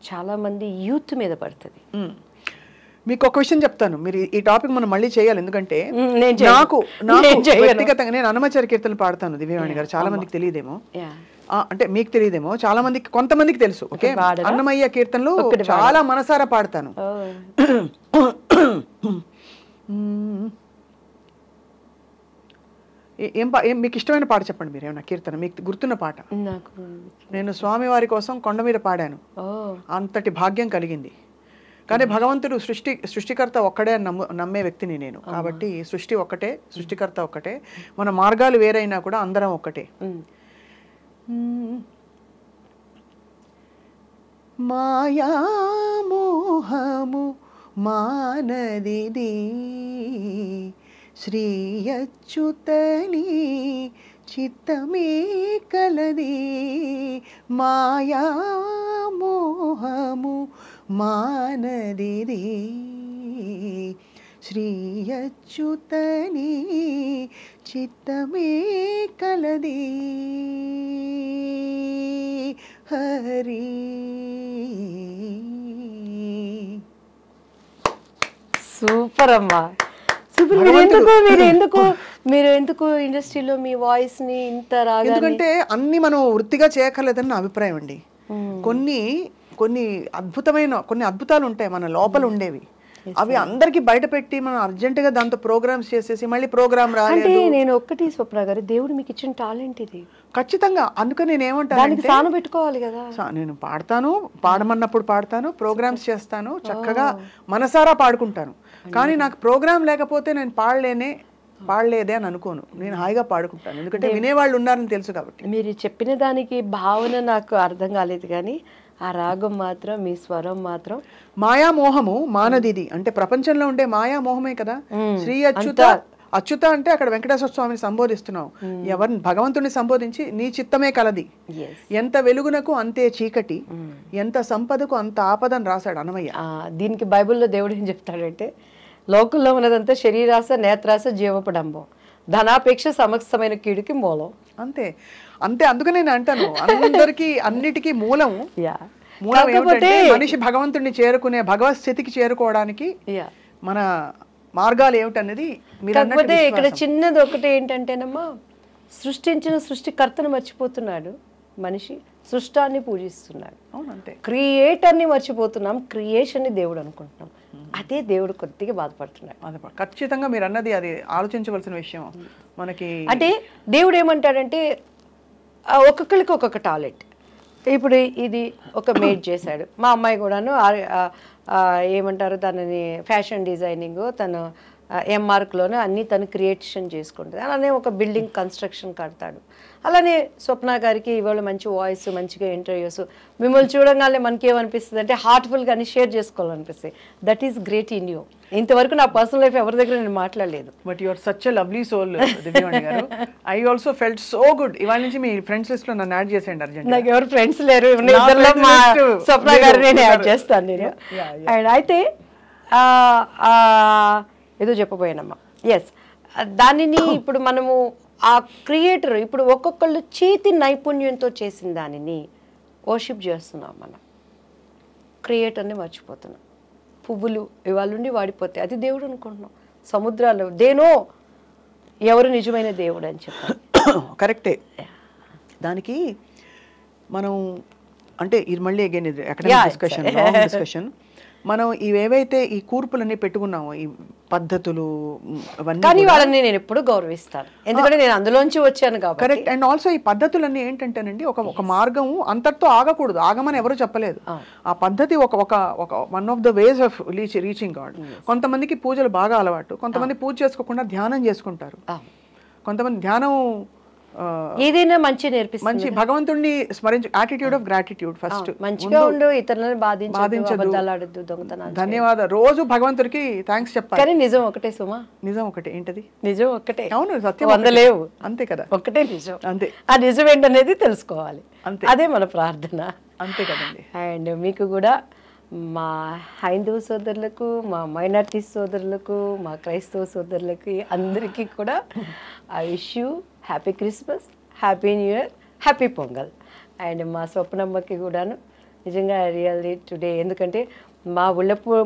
చాలామంది యూత్ మీద పడుతుంది. మీకు ఒక విషయం చెప్తాను, మీరు ఈ టాపిక్ మనం మళ్ళీ చేయాలి. ఎందుకంటే నాకు వ్యక్తిగతంగా నేను అన్నమాచార్య కీర్తనలు పాడతాను దివ్యవాణి గారు. చాలా మందికి తెలియదేమో, అంటే మీకు తెలియదేమో, చాలా మందికి, కొంతమందికి తెలుసు. ఓకే, అన్నమయ్య కీర్తనలు చాలా మనసారా పాడతాను. ఏం మీకు ఇష్టమైన పాట చెప్పండి, మీరు ఏమన్నా కీర్తన మీకు గుర్తున్న పాట. నేను స్వామివారి కోసం కొండ మీద పాడాను, అంతటి భాగ్యం కలిగింది. కానీ భగవంతుడు సృష్టికర్త ఒక్కడే అని నమ్మే వ్యక్తిని నేను. కాబట్టి సృష్టి ఒక్కటే, సృష్టికర్త ఒక్కటే, మన మార్గాలు వేరైనా కూడా అందరం ఒక్కటే. మాయా మోహము మానదిది శ్రీ అచ్యుతని చిత్తమే కలది. మాయా మోహము మానదిది శ్రీ అచ్యుతని చిత్తమే కలది. హరి సూపర్ అమ్మా, సూపర్. మీరు ఎందుకు ఇండస్ట్రీలో మీ వాయిస్ ని ఇంత రాగా? ఎందుకంటే అన్ని మనం వృత్తిగా చేయక్కర్లేదని నా అభిప్రాయం అండి. కొన్ని అద్భుతాలు ఉంటాయి మన లోపల ఉండేవి, అవి అందరికి బయట పెట్టి మనం అర్జెంటుగా దాంతో ప్రోగ్రామ్స్ చేసేసి మళ్ళీ ప్రోగ్రామ్ రాలేదు. నేను ఒక్కటి స్వప్న గారు, దేవుడు మీకు ఇచ్చిన టాలెంట్ ఇది ఖచ్చితంగా. అందుకని నేను ఏమంటాను, సాను పెట్టుకోవాలి కదా. నేను పాడతాను, పాడమన్నప్పుడు పాడతాను, ప్రోగ్రామ్స్ చేస్తాను, చక్కగా మనసారా పాడుకుంటాను. కానీ నాకు ప్రోగ్రామ్ లేకపోతే నేను పాడలేదే అని అనుకోను, నేను హాయిగా పాడుకుంటాను. ఎందుకంటే వినేవాళ్ళు ఉన్నారని తెలుసు కాబట్టి. మీరు చెప్పిన దానికి భావన నాకు అర్థం కాలేదు, కానీ ఆ రాగం మాత్రం, మీ స్వరం మాత్రం. మాయామోహము మానదిది అంటే ప్రపంచంలో ఉండే మాయామోహమే కదా. శ్రీ అచ్యుత అంటే అక్కడ వెంకటేశ్వర స్వామిని సంబోధిస్తున్నావు. ఎవరిని? భగవంతుని సంబోధించి నీ చిత్తమే కలది, ఎంత వెలుగునకు అంతే చీకటి, ఎంత సంపదకు అంత ఆపదని రాశాడు అన్నమయ్య. దీనికి బైబిల్లో దేవుడు ఏం చెప్తాడంటే, లోకంలో ఉన్నదంతా శరీరాస, నేత్రాస, జీవపడంబం, ధనాపేక్ష సమస్తమైన కీడుకి మూలం. అంతే అంతే. అందుకని నేను అంటాను, అందరికి అన్నిటికీ మూలం మనిషి భగవంతుడిని చేరుకునే, భగవత్ స్థితికి చేరుకోవడానికి మన మార్గాలు ఏమిటనేది. కాకపోతే ఇక్కడ చిన్నది ఒకటి ఏంటంటేనమ్మా, సృష్టించిన సృష్టికర్తను మర్చిపోతున్నాడు మనిషి, సృష్టాన్ని పూజిస్తున్నాడు. అంతే. క్రియేటర్ని మర్చిపోతున్నాం, క్రియేషన్ని దేవుడు అనుకుంటున్నాం. అదే దేవుడు కొద్దిగా బాధపడుతున్నాడు. ఖచ్చితంగా మీరు అన్నది అది ఆలోచించవలసిన విషయం. మనకి అంటే దేవుడు ఏమంటాడంటే, ఒక్కొక్కరికి ఒక్కొక్క టాలెంట్. ఇప్పుడు ఇది ఒక మేడ్ చేశాడు, మా అమ్మాయి కూడాను ఏమంటారు దానిని, ఫ్యాషన్ డిజైనింగ్, తను ఎంఆర్క్లోనే అన్నీ తను క్రియేషన్ చేసుకుంటుంది. అలానే ఒక బిల్డింగ్ కన్స్ట్రక్షన్ కడతాడు. అలానే స్వప్న గారికి ఇవాళ మంచి వాయిస్, మంచిగా ఇంటర్వ్యూస్, మిమ్మల్ని చూడగానే మనకి ఏమనిపిస్తుంది అంటే హార్ట్ఫుల్గా అన్ని షేర్ చేసుకోవాలనిపిస్తుంది. That is great in you. ఇంతవరకు నా పర్సనల్ లైఫ్ ఎవరి దగ్గర నేను మాట్లాడలేదు. But you are such a lovely soul Divyavani garu. I also felt so good. ఇవాళ నుంచి మీ ఫ్రెండ్స్ లిస్ట్ లో నన్ను యాడ్ చేసేయండి అర్జెంట్. నాకు ఎవరు ఫ్రెండ్స్ లేరు, ఇద్దరులో మా స్వప్న గారు నేను యాడ్ చేస్తాను నేను. అండ్ అయితే ఏదో చెప్పబోయానమ్మా. ఎస్, దానిని ఇప్పుడు మనము ఆ క్రియేటర్ ఇప్పుడు ఒక్కొక్కళ్ళు చేతి నైపుణ్యంతో చేసిన దానిని వర్షిప్ చేస్తున్నాం. మనం క్రియేటర్ని మర్చిపోతున్నాం. పువ్వులు ఇవాళ నుండి వాడిపోతాయి, అది దేవుడు అనుకుంటున్నాం. సముద్రాలు దేనో ఎవరు నిజమైన దేవుడు అని చెప్పారు. కరెక్టే. దానికి మనం అంటే ఇది మళ్ళీ అగైన్ ఇది అకాడమిక్ డిస్కషన్, లాంగ్ డిస్కషన్. మనం ఇవేవైతే ఈ కూర్పులన్నీ పెట్టుకున్నామో ఈ పద్ధతులు అవన్నీ, కానీ వాళ్ళని నేను ఎప్పుడు గౌరవిస్తాను, ఎందుకంటే నేను అందులోంచి వచ్చాను కాబట్టి. కరెక్ట్. అండ్ ఆల్సో ఈ పద్ధతులన్నీ ఏంటంటేనండి ఒక మార్గం అంతటితో ఆగకూడదు, ఆగమని ఎవరు చెప్పలేదు. ఆ పద్ధతి ఒక one of the ways of reaching God. కొంతమందికి పూజలు బాగా అలవాటు, కొంతమంది పూజ చేసుకోకుండా ధ్యానం చేసుకుంటారు, కొంతమంది ధ్యానం ఏదైనా మంచి నేర్పిస్తుంది. మంచి భగవంతుడిని స్మరించు, యాటిట్యూడ్ ఆఫ్ గ్రాటిట్యూడ్ ఫస్ట్. మంచిగా ఉండు, ఇతరులను బాధించదు, దొంగతనాలు. ధన్యవాదాలు, రోజు భగవంతుడికి థ్యాంక్స్ చెప్పాలి. కానీ నిజం ఒకటే సుమా, నిజం ఒకటే. ఏంటది? నిజం ఒకటే. అవును, సత్యం వందలేవు, అంతే కదా, ఒకటే నిజం. అంతే. ఆ నిజం ఏంటనేది తెలుసుకోవాలి, అంతే. అదే మన ప్రార్థన. అంతే కదండి. అండ్ మీకు కూడా మా హైందవ సోదరులకు, మా మైనారిటీ సోదరులకు, మా క్రైస్తవ సోదరులకి అందరికీ కూడా I wish you happy Christmas, happy new year, happy pongal. And మా స్వప్నమ్మకి కూడాను నిజంగా రియల్లీ టుడే, ఎందుకంటే మా ముళ్ళపూడి